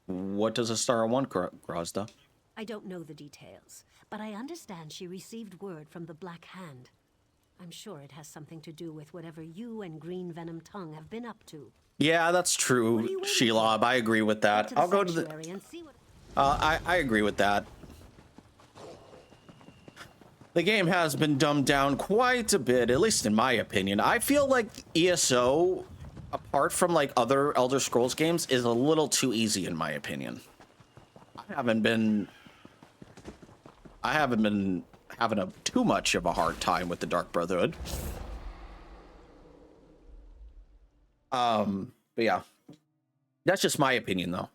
What does a star want, Grozda? I don't know the details, but I understand she received word from the Black Hand. I'm sure it has something to do with whatever you and Green Venom Tongue have been up to. Yeah, that's true, Shelob. I agree with that. I'll go to the... and see what... I agree with that. The game has been dumbed down quite a bit, at least in my opinion. I feel like ESO, apart from like other Elder Scrolls games, is a little too easy in my opinion. I haven't been having too much of a hard time with the Dark Brotherhood. But yeah, that's just my opinion though.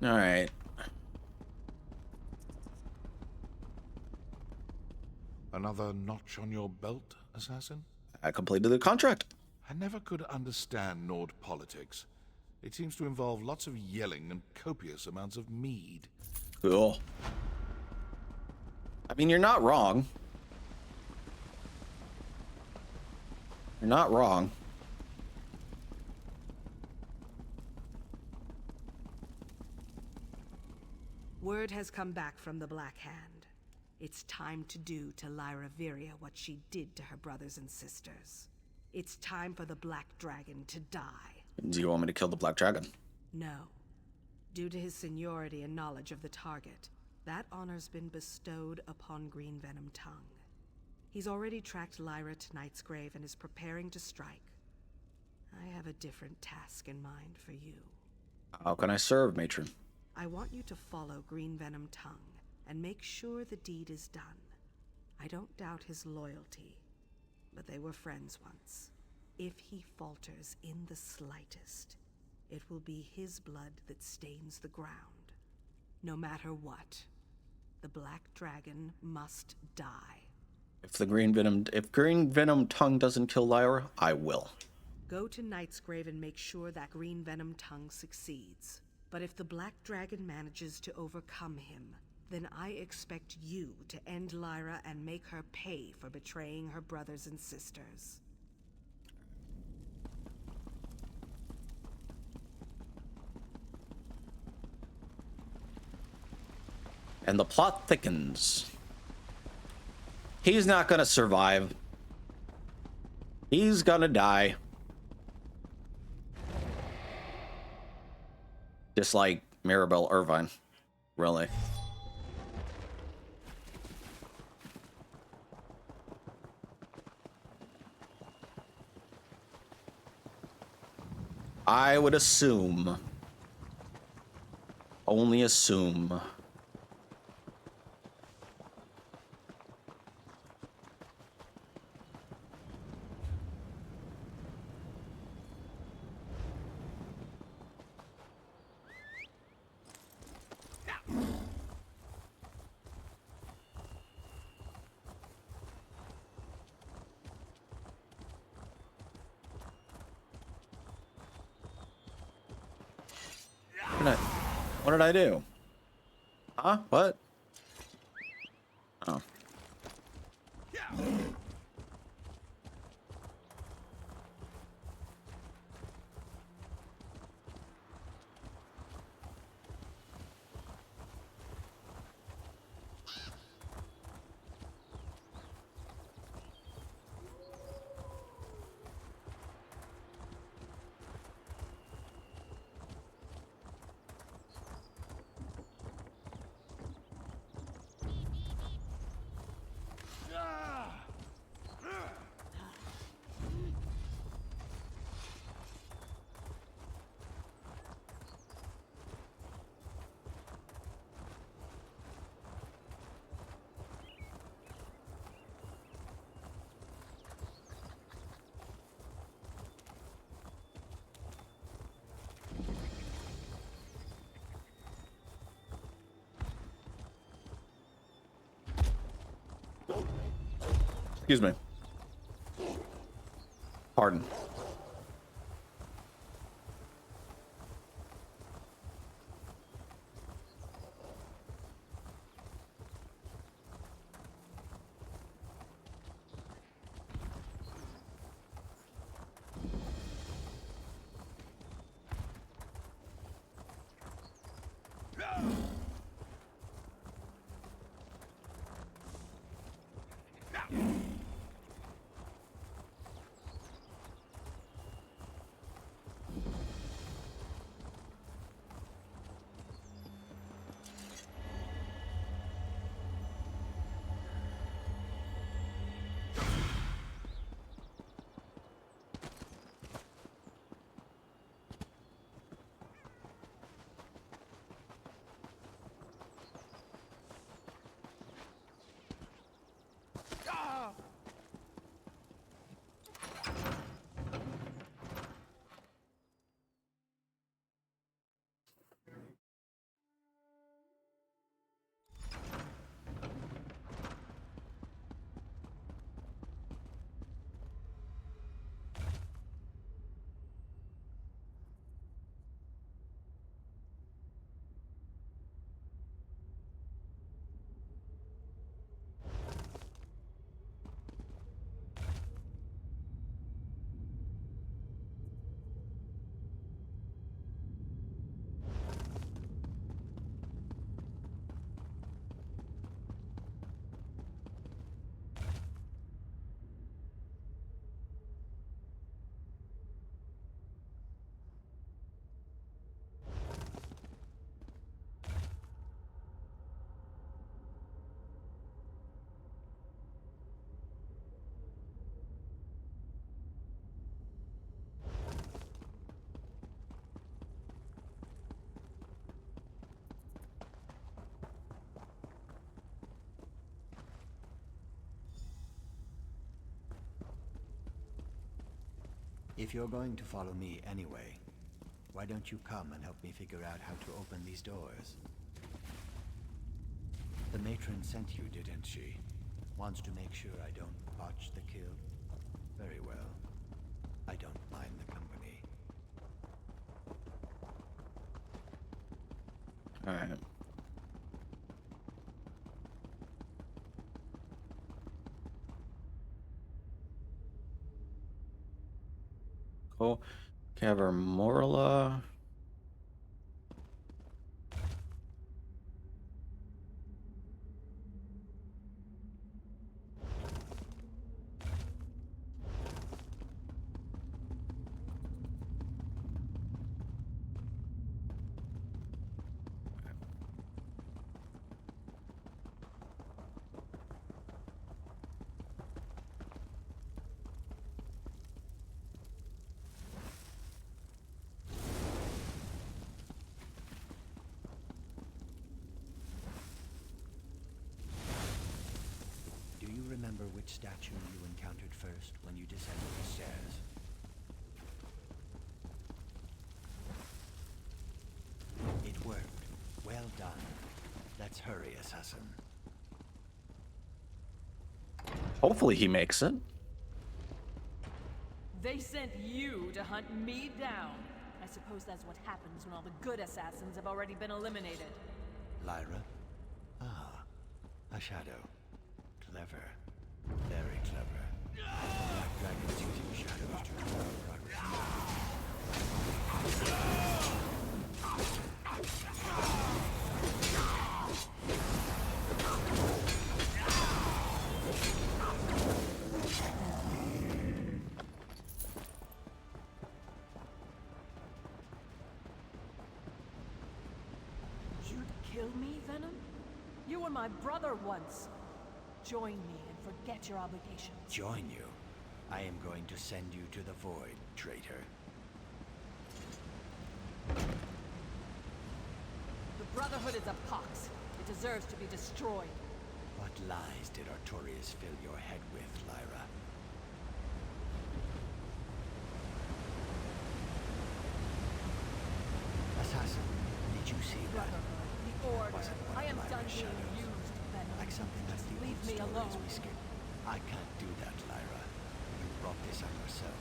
All right. Another notch on your belt, assassin? I completed the contract. I never could understand Nord politics. It seems to involve lots of yelling and copious amounts of mead. Cool. I mean, you're not wrong. You're not wrong. Word has come back from the Black Hand. It's time to do to Lyra Viria what she did to her brothers and sisters. It's time for the Black Dragon to die. Do you want me to kill the Black Dragon? No. Due to his seniority and knowledge of the target, that honor's been bestowed upon Green Venom Tongue. He's already tracked Lyra to Knight's Grave and is preparing to strike. I have a different task in mind for you. How can I serve, Matron? I want you to follow Green Venom Tongue and make sure the deed is done. I don't doubt his loyalty, but they were friends once. If he falters in the slightest, it will be his blood that stains the ground. No matter what, the Black Dragon must die. If Green Venom Tongue doesn't kill Lyra, I will. Go to Knight's Grave and make sure that Green Venom Tongue succeeds. But if the Black Dragon manages to overcome him, then I expect you to end Lyra and make her pay for betraying her brothers and sisters. And the plot thickens. He's not gonna survive. He's gonna die. Just like Maribel Irvine. Really. I would assume. Only assume. What did I do? Huh? What? Oh. Excuse me. Pardon. If you're going to follow me anyway, why don't you come and help me figure out how to open these doors? The matron sent you, didn't she? Wants to make sure I don't botch the kill? Very well. I don't mind the company. Alright. Cool. Cavermorla. Do you remember which statue you encountered first when you descended the stairs? It worked. Well done. Let's hurry, assassin. Hopefully he makes it. They sent you to hunt me down. I suppose that's what happens when all the good assassins have already been eliminated. Lyra? Ah, a shadow. Clever. Very clever. Black dragons using shadows to draw progress. You'd kill me, Venom? You were my brother once. Join me and forget your obligations. Join you? I am going to send you to the void, traitor. The Brotherhood is a pox. It deserves to be destroyed. What lies did Artorias fill your head with, Lyra? Assassin, did you see that? Brotherhood, the Order. Was it one I of am Lyra's done being shadows? used, Venom. Like something that's the Leave old me stories alone. we skip. I can't do that, Lyra. You brought this on yourself.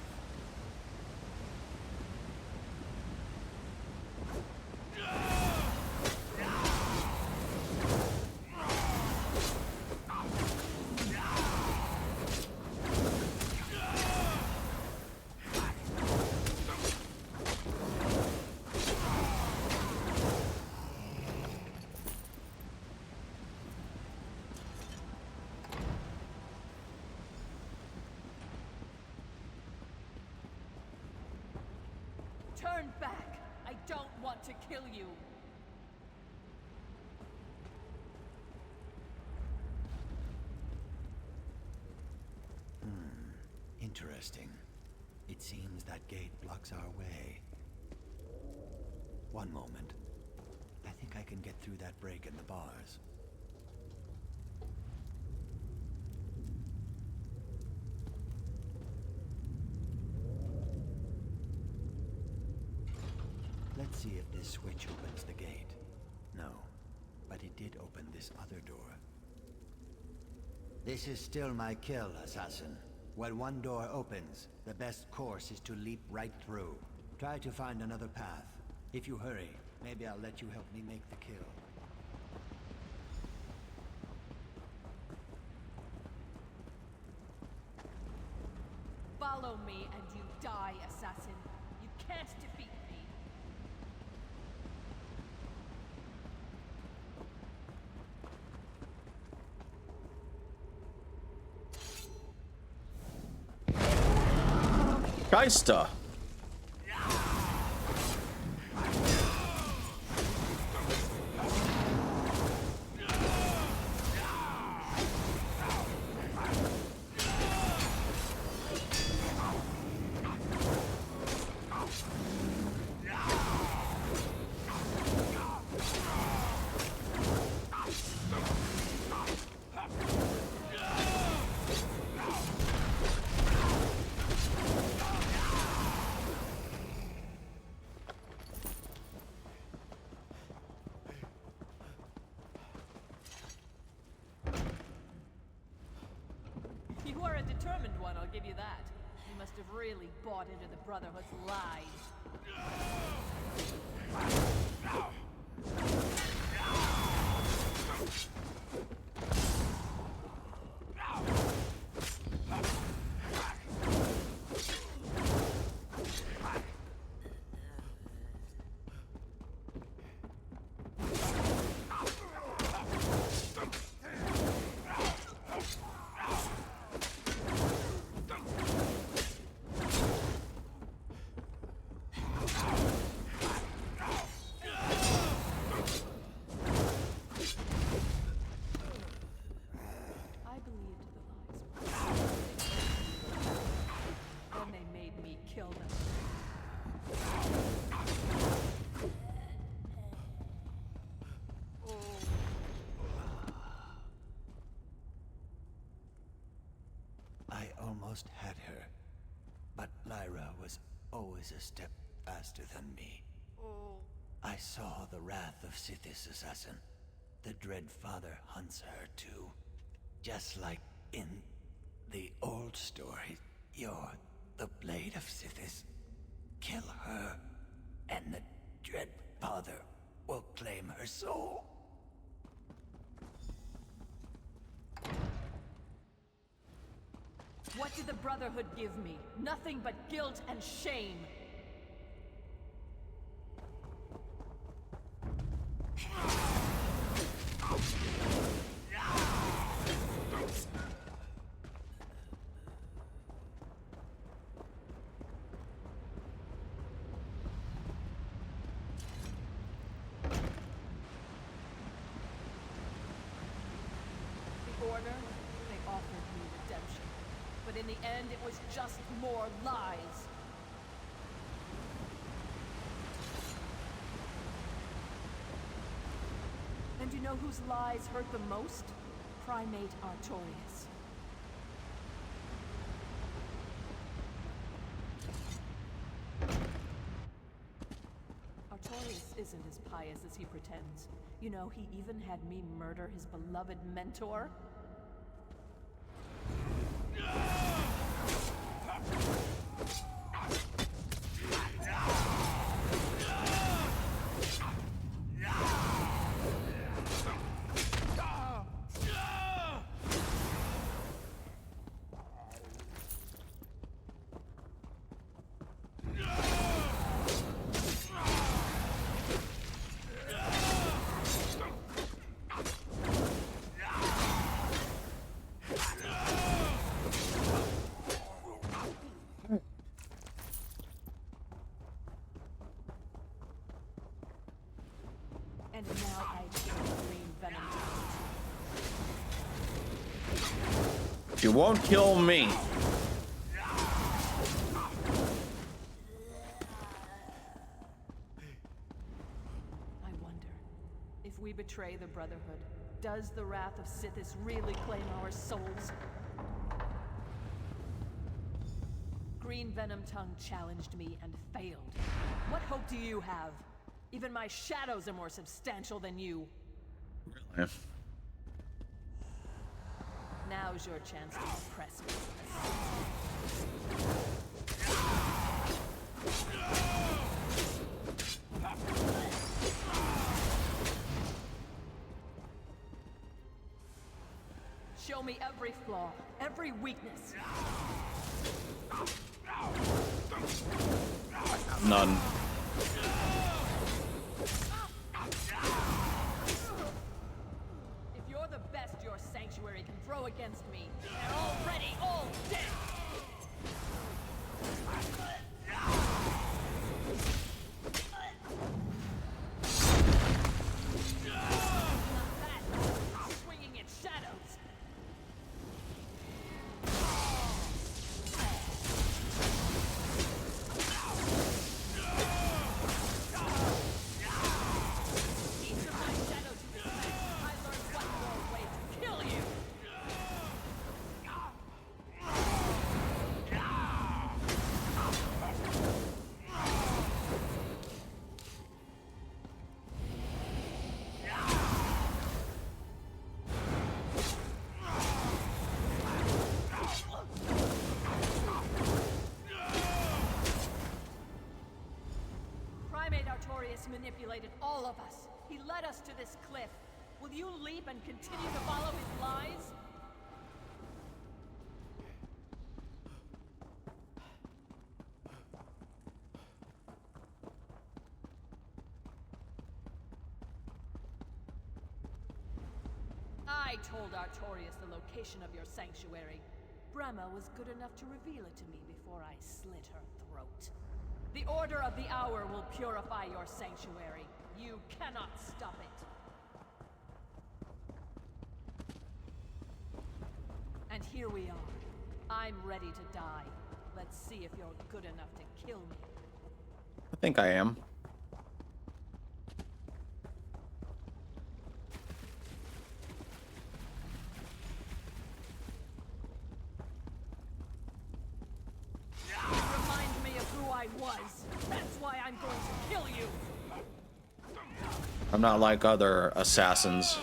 Turn back! I don't want to kill you! Interesting. It seems that gate blocks our way. One moment. I think I can get through that break in the bars. Let's see if this switch opens the gate. No, but it did open this other door. This is still my kill, assassin. When one door opens, the best course is to leap right through. Try to find another path. If you hurry, maybe I'll let you help me make the kill. Follow me and you die, assassin. You can't defeat me. Geister. determined one, I'll give you that. You must have really bought into the Brotherhood's lies. Almost had her, but Lyra was always a step faster than me. I saw the wrath of Sithis' assassin. The Dread Father hunts her too. Just like in the old story, you're the Blade of Sithis. Kill her, and the Dread Father will claim her soul. What did the Brotherhood give me? Nothing but guilt and shame. The Order, they offered me redemption. But in the end, it was just more lies. And you know whose lies hurt the most? Primate Artorias. Artorias isn't as pious as he pretends. You know, he even had me murder his beloved mentor. And now I kill Green Venom. You won't kill me. I wonder, if we betray the Brotherhood, does the wrath of Sithis really claim our souls? Green Venom Tongue challenged me and failed. What hope do you have? Even my shadows are more substantial than you. Really? Now's your chance to impress me. Show me every flaw, every weakness. None. If you're the best your sanctuary can throw against me, they're already all dead! Swinging its shadows. Primate Artorius manipulated all of us. He led us to this cliff. Will you leap and continue to follow his lies? I told Artorius the location of your sanctuary. Brema was good enough to reveal it to me before I slit her throat. The Order of the Hour will purify your sanctuary. You cannot stop it. And here we are. I'm ready to die. Let's see if you're good enough to kill me. I think I am. Remind me of who I was. That's why I'm going to kill you. I'm not like other assassins.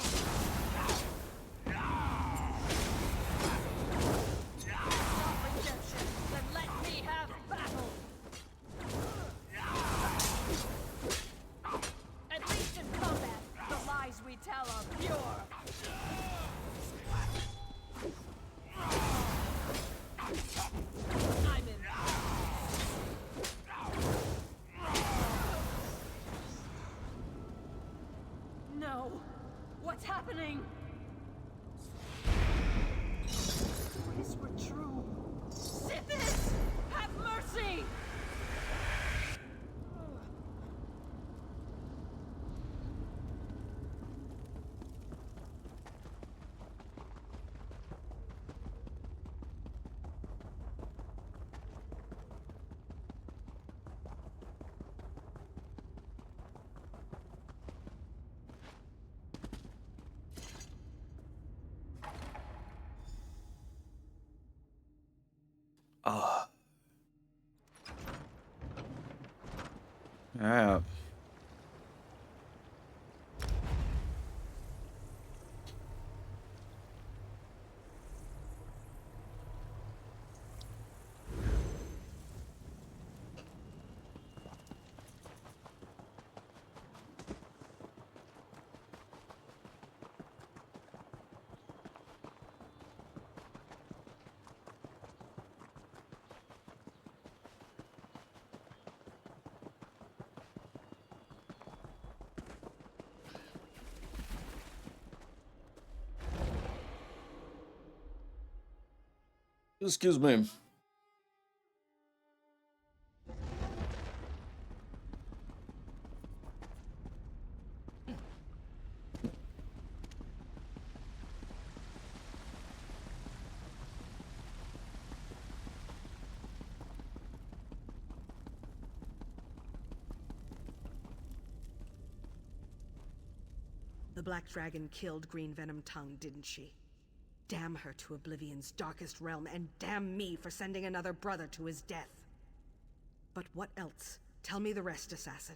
No! What's happening? Stories were true. Sithis! Have mercy! Yeah. Excuse me. The Black Dragon killed Green Venom Tongue, didn't she? Damn her to Oblivion's darkest realm, and damn me for sending another brother to his death. But what else? Tell me the rest, Assassin.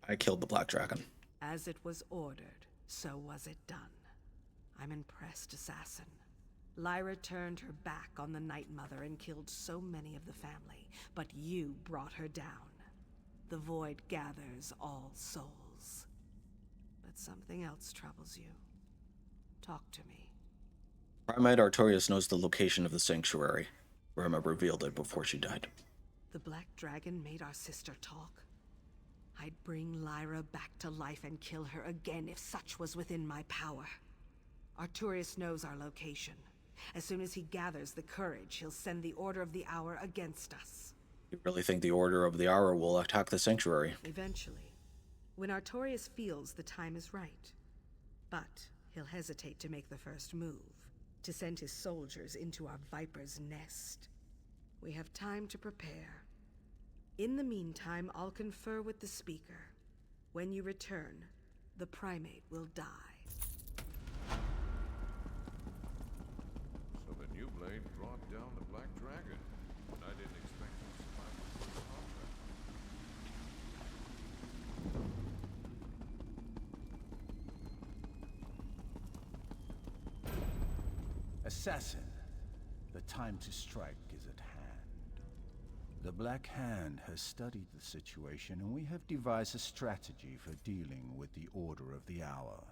I killed the Black Dragon. As it was ordered, so was it done. I'm impressed, Assassin. Lyra turned her back on the Night Mother and killed so many of the family, but you brought her down. The Void gathers all souls. But something else troubles you. Talk to me. Primate Artorius knows the location of the sanctuary. Rema revealed it before she died. The Black Dragon made our sister talk. I'd bring Lyra back to life and kill her again if such was within my power. Artorius knows our location. As soon as he gathers the courage, he'll send the Order of the Hour against us. You really think the Order of the Hour will attack the sanctuary? Eventually. When Artorius feels the time is right. But he'll hesitate to make the first move. To send his soldiers into our Viper's nest. We have time to prepare. In the meantime, I'll confer with the Speaker. When you return, the Primate will die. So the new blade brought down the Black Dragon. And I didn't expect him to survive the full Assassin, the time to strike is at hand. The Black Hand has studied the situation, and we have devised a strategy for dealing with the Order of the Hour.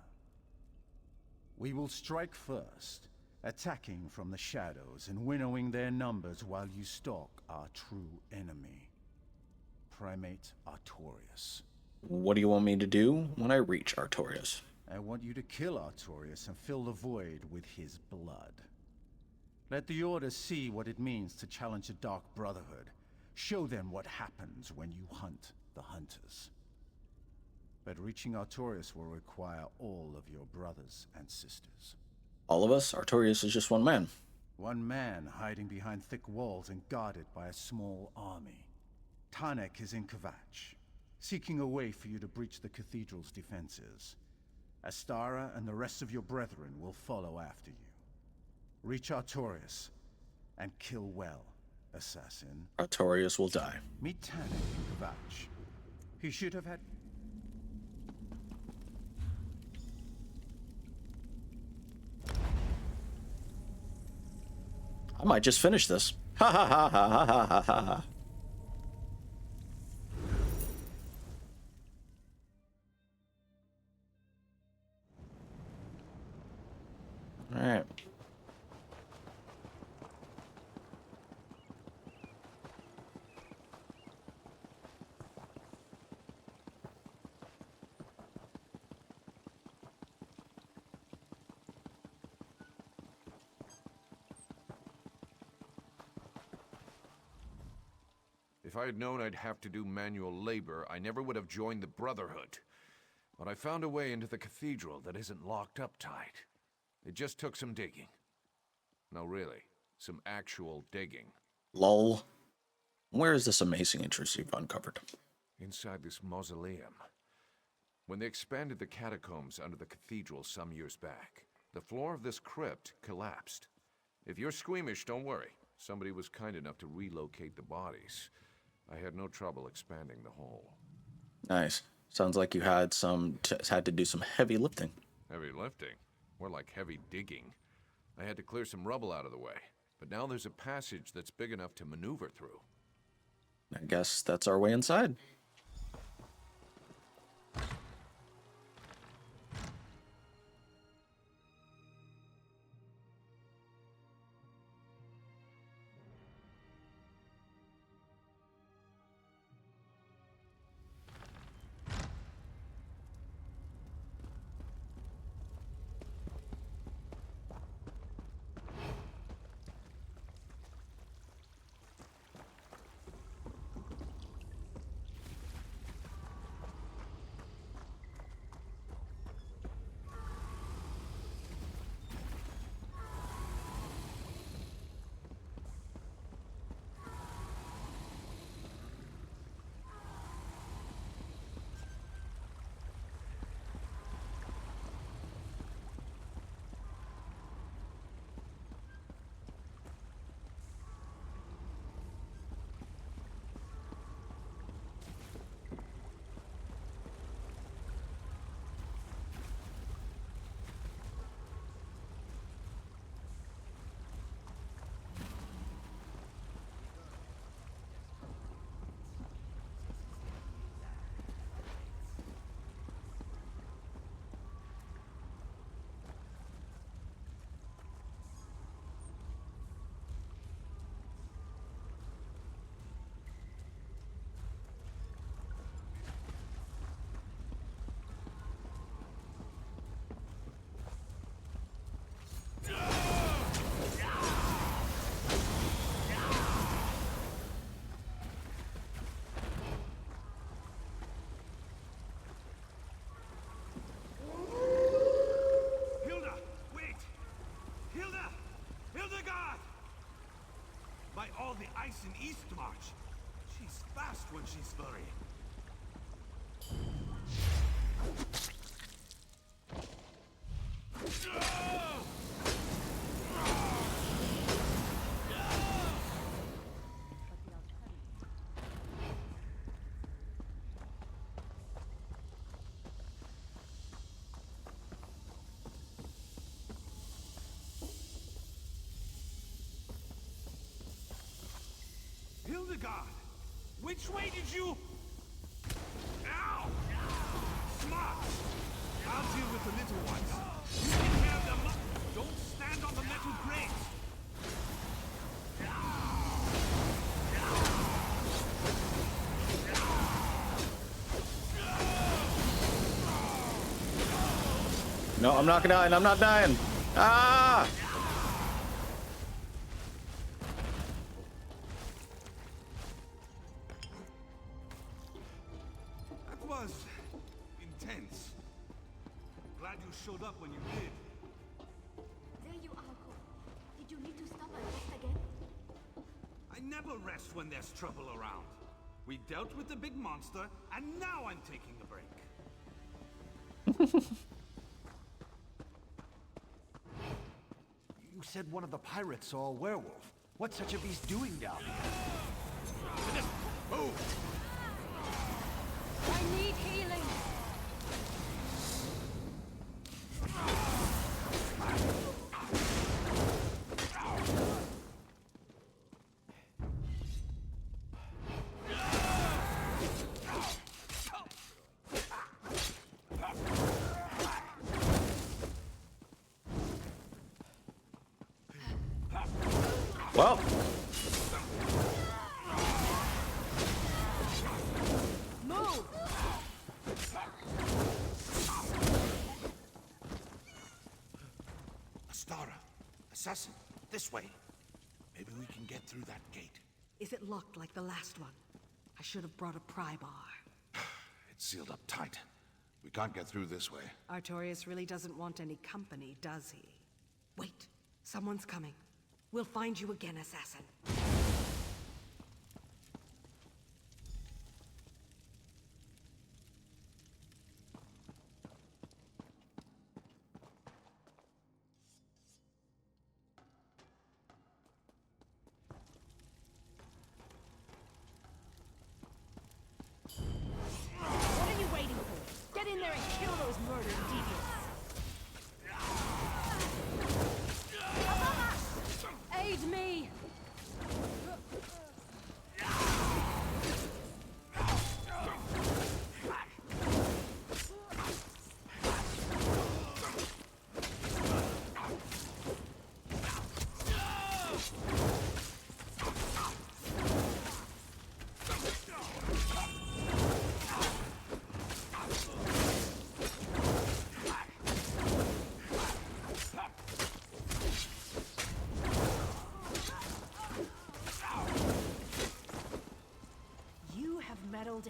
We will strike first, attacking from the shadows and winnowing their numbers while you stalk our true enemy, Primate Artorias. What do you want me to do when I reach Artorias? I want you to kill Artorias and fill the void with his blood. Let the Order see what it means to challenge the Dark Brotherhood. Show them what happens when you hunt the Hunters. But reaching Artorias will require all of your brothers and sisters. All of us? Artorias is just one man. One man hiding behind thick walls and guarded by a small army. Tanek is in Kvatch, seeking a way for you to breach the cathedral's defenses. Astara and the rest of your brethren will follow after you. Reach Artorias and kill well, assassin. Artorias will die. Meet Tanek in Kvatch. He should have had... I might just finish this. Ha ha ha ha ha ha ha ha. All right. If I had known I'd have to do manual labor, I never would have joined the Brotherhood. But I found a way into the cathedral that isn't locked up tight. It just took some digging. No, really, some actual digging. Lol. Where is this amazing interest you've uncovered? Inside this mausoleum. When they expanded the catacombs under the cathedral some years back, the floor of this crypt collapsed. If you're squeamish, don't worry. Somebody was kind enough to relocate the bodies. I had no trouble expanding the hole. Nice. Sounds like you had had to do some heavy lifting. Heavy lifting? More like heavy digging. I had to clear some rubble out of the way. But now there's a passage that's big enough to maneuver through. I guess that's our way inside. ice in Eastmarch. She's fast when she's furry. Hildegard! Which way did you... Ow! Smart! I'll deal with the little ones. You take care of them. Don't stand on the metal grates. No, I'm not dying. I'm not dying. Ah! That was intense. Glad you showed up when you did. There you are, Cole. Did you need to stop and rest again? I never rest when there's trouble around. We dealt with the big monster, and now I'm taking a break. You said one of the pirates saw a werewolf. What's such a beast doing down there? Move! I need healing. Well. Move. Astara, assassin, this way. Maybe we can get through that gate. Is it locked like the last one? I should have brought a pry bar. It's sealed up tight. We can't get through this way. Artorias really doesn't want any company, does he? Wait, someone's coming. We'll find you again, assassin. What are you waiting for? Get in there and kill those murdered deviants. Aid me!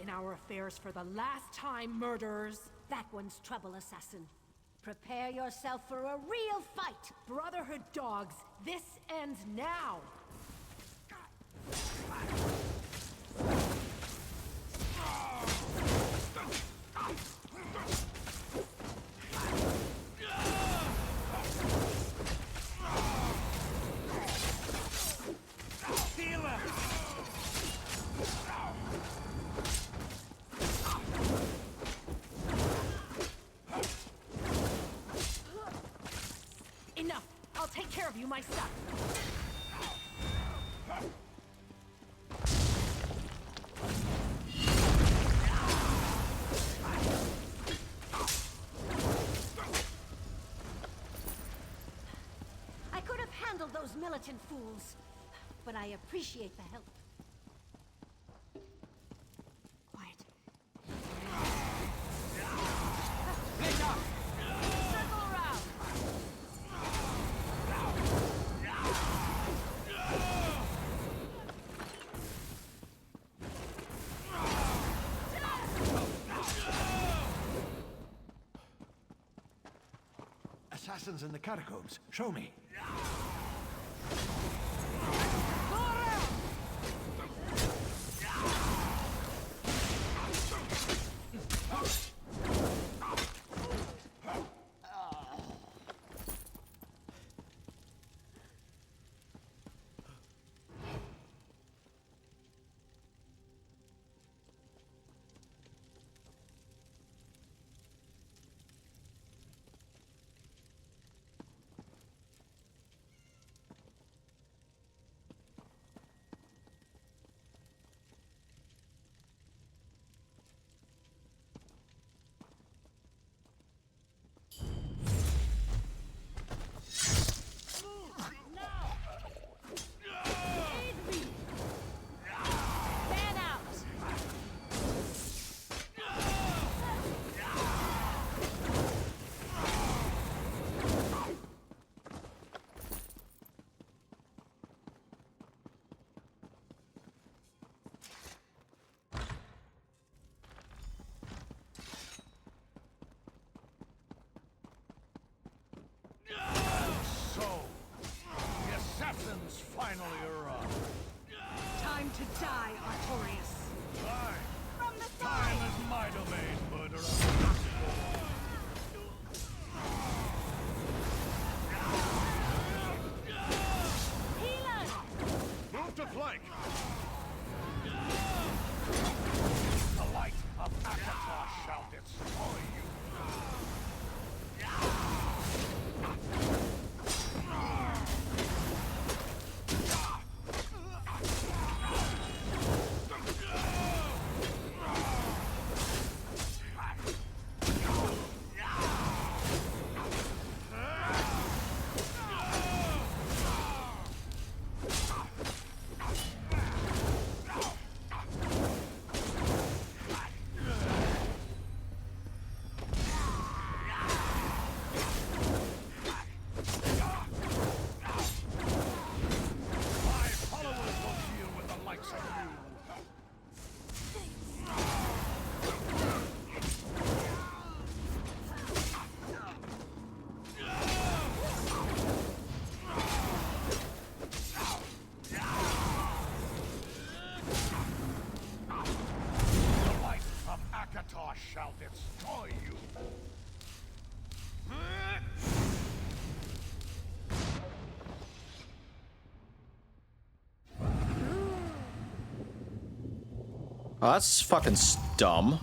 In our affairs for the last time, murderers. That one's trouble, assassin. Prepare yourself for a real fight! Brotherhood dogs, this ends now! Enough! I'll take care of you myself! I could have handled those militant fools, but I appreciate the help. Quiet. Circle around! Assassins in the catacombs. Show me. assassins finally arrived. Time to die, Artorias. From the time is my domain, murderer. Move to flank. The light of Akatar shall destroy you. Shall destroy you. Oh, that's fucking dumb.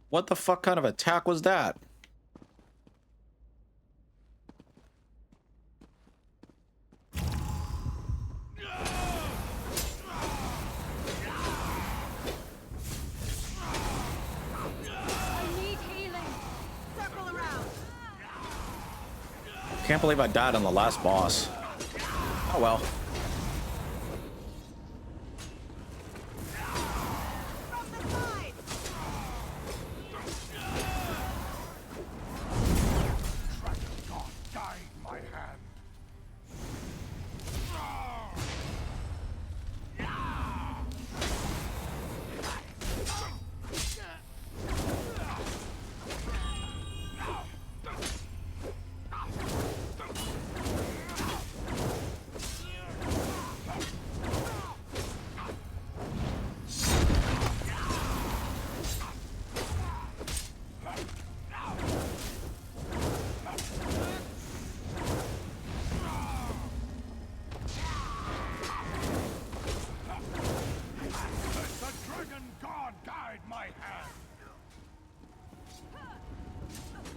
What the fuck kind of attack was that? Can't believe I died on the last boss. Oh well.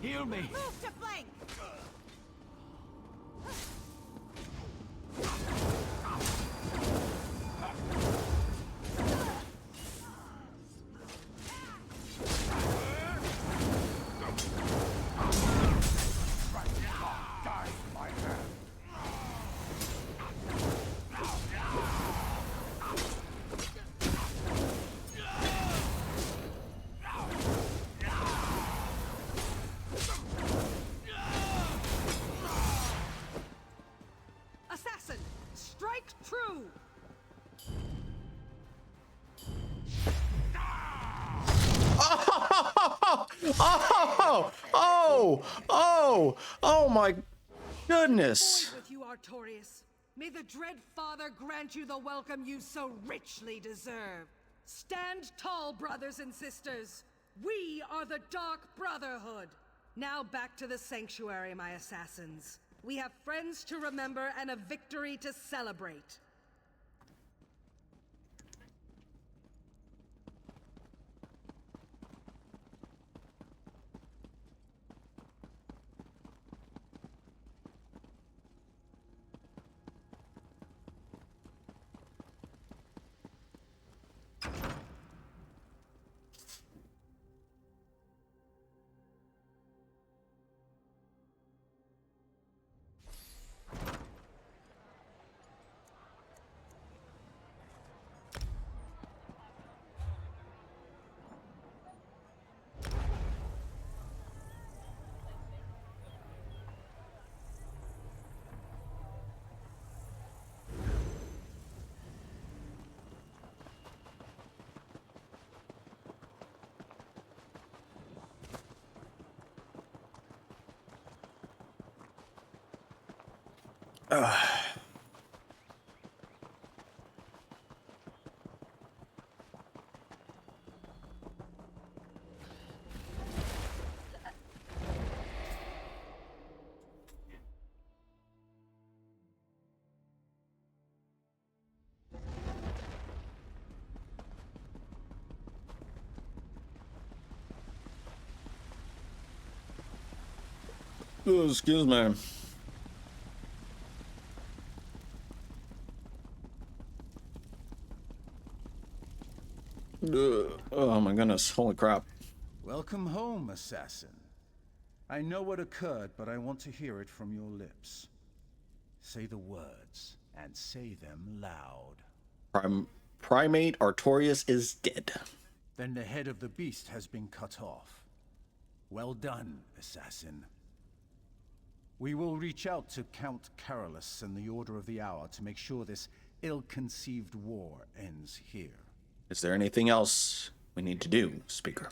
Heal me. Move to flank. Oh my goodness. With you, Artorias. May the Dread Father grant you the welcome you so richly deserve. Stand tall, brothers and sisters. We are the Dark Brotherhood. Now back to the sanctuary, my assassins. We have friends to remember and a victory to celebrate. Ugh. Oh, excuse me. Oh my goodness, holy crap. Welcome home, assassin. I know what occurred, but I want to hear it from your lips. Say the words, and say them loud. Primate Artorias is dead. Then the head of the beast has been cut off. Well done, assassin. We will reach out to Count Carolus and the Order of the Hour to make sure this ill-conceived war ends here. Is there anything else we need to do, Speaker?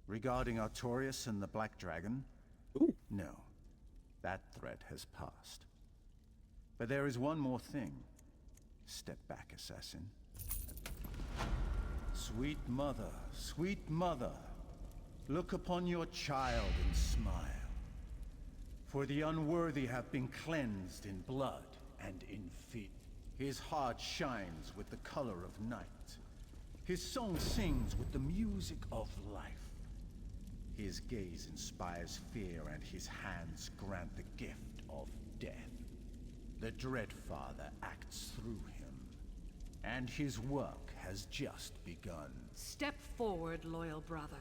Regarding Artorias and the Black Dragon? Ooh. No. That threat has passed. But there is one more thing. Step back, assassin. Sweet mother, look upon your child and smile. For the unworthy have been cleansed in blood and in feet. His heart shines with the color of night. His song sings with the music of life. His gaze inspires fear and his hands grant the gift of death. The Dread Father acts through him, and his work has just begun. Step forward, loyal brother.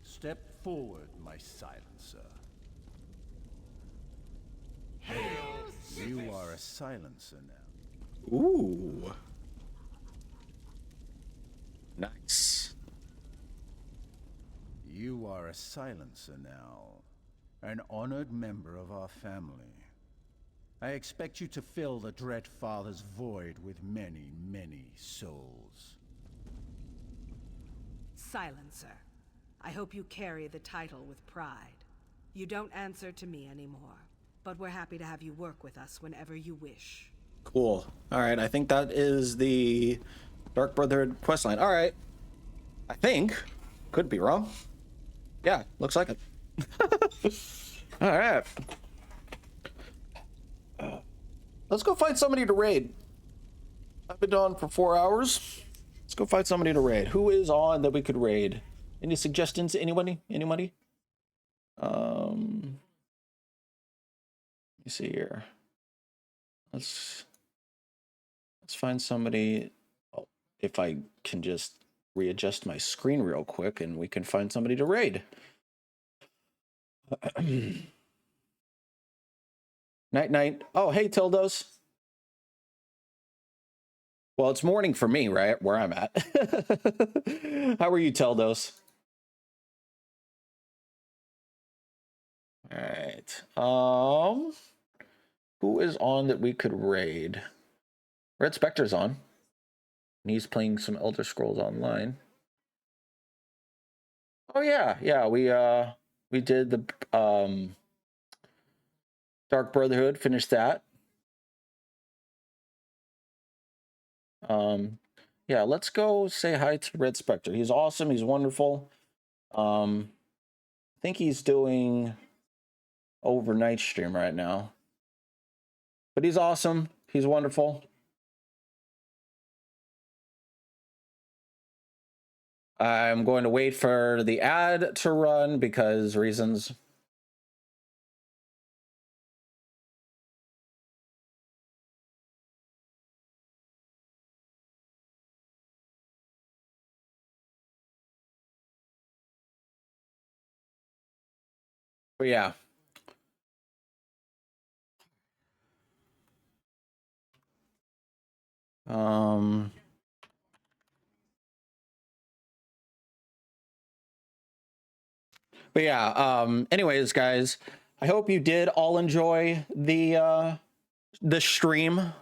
Step forward, my silencer. Hail! You are a silencer now. Ooh. Nice. You are a silencer now. An honored member of our family. I expect you to fill the Dread Father's void with many, many souls. Silencer. I hope you carry the title with pride. You don't answer to me anymore, but we're happy to have you work with us whenever you wish. Cool. All right, I think that is the Dark Brotherhood questline. All right. I think. Could be wrong. Yeah, looks like it. All right. Let's go find somebody to raid. I've been on for 4 hours. Let's go find somebody to raid. Who is on that we could raid? Any suggestions? Anybody? Anybody? Let me see here. Let's find somebody. Oh, if I can just readjust my screen real quick and we can find somebody to raid. Night night. Oh, hey Tildos. Well, it's morning for me, right? Where I'm at. How are you, Teldos? All right. Who is on that we could raid? Red Spectre's on. And he's playing some Elder Scrolls Online. Oh yeah, yeah. We did the Dark Brotherhood. Finished that. Yeah. Let's go say hi to Red Spectre. He's awesome. He's wonderful. I think he's doing overnight stream right now. But he's awesome. He's wonderful. I'm going to wait for the ad to run because reasons. But yeah. But yeah, anyways, guys, I hope you did all enjoy the stream. I'm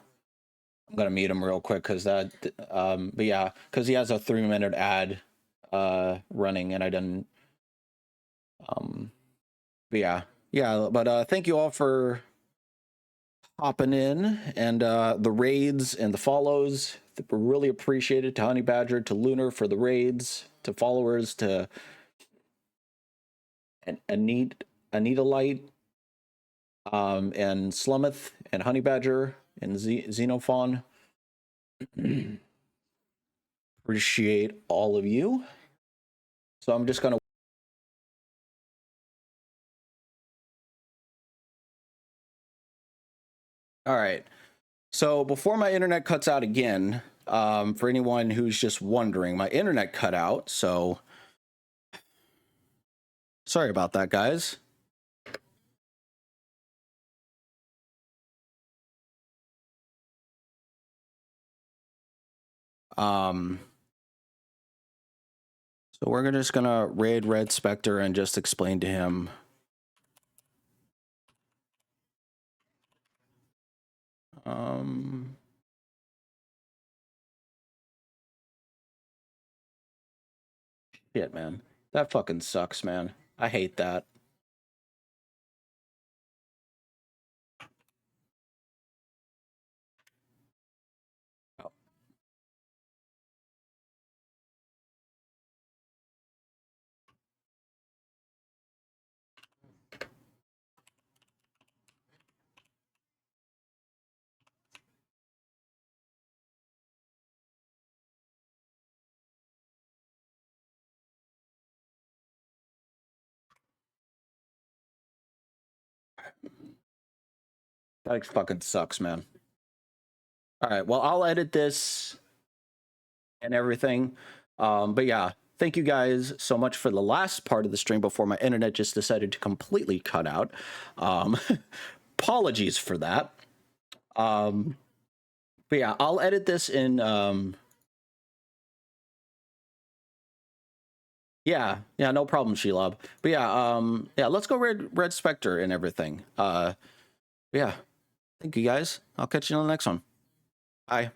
gonna mute him real quick because that but yeah, because he has a 3-minute ad running and I didn't but yeah, thank you all for hopping in and the raids and the follows. We're really appreciated to Honey Badger, to Lunar for the raids, to followers, to Anita Light, and Slummeth and Honey Badger and Xenophon. Appreciate all of you. So I'm just gonna All right. So before my internet cuts out again, for anyone who's just wondering, my internet cut out. So sorry about that, guys. So we're just gonna raid Red Spectre and just explain to him. Shit, man. That fucking sucks, man. I hate that. That fucking sucks, man. All right, well, I'll edit this and everything. But yeah, thank you guys so much for the last part of the stream before my internet just decided to completely cut out. Apologies for that. But yeah, I'll edit this in. Yeah, no problem, Shelob. But yeah, let's go Red Spectre and everything. Yeah, thank you guys. I'll catch you on the next one. Bye.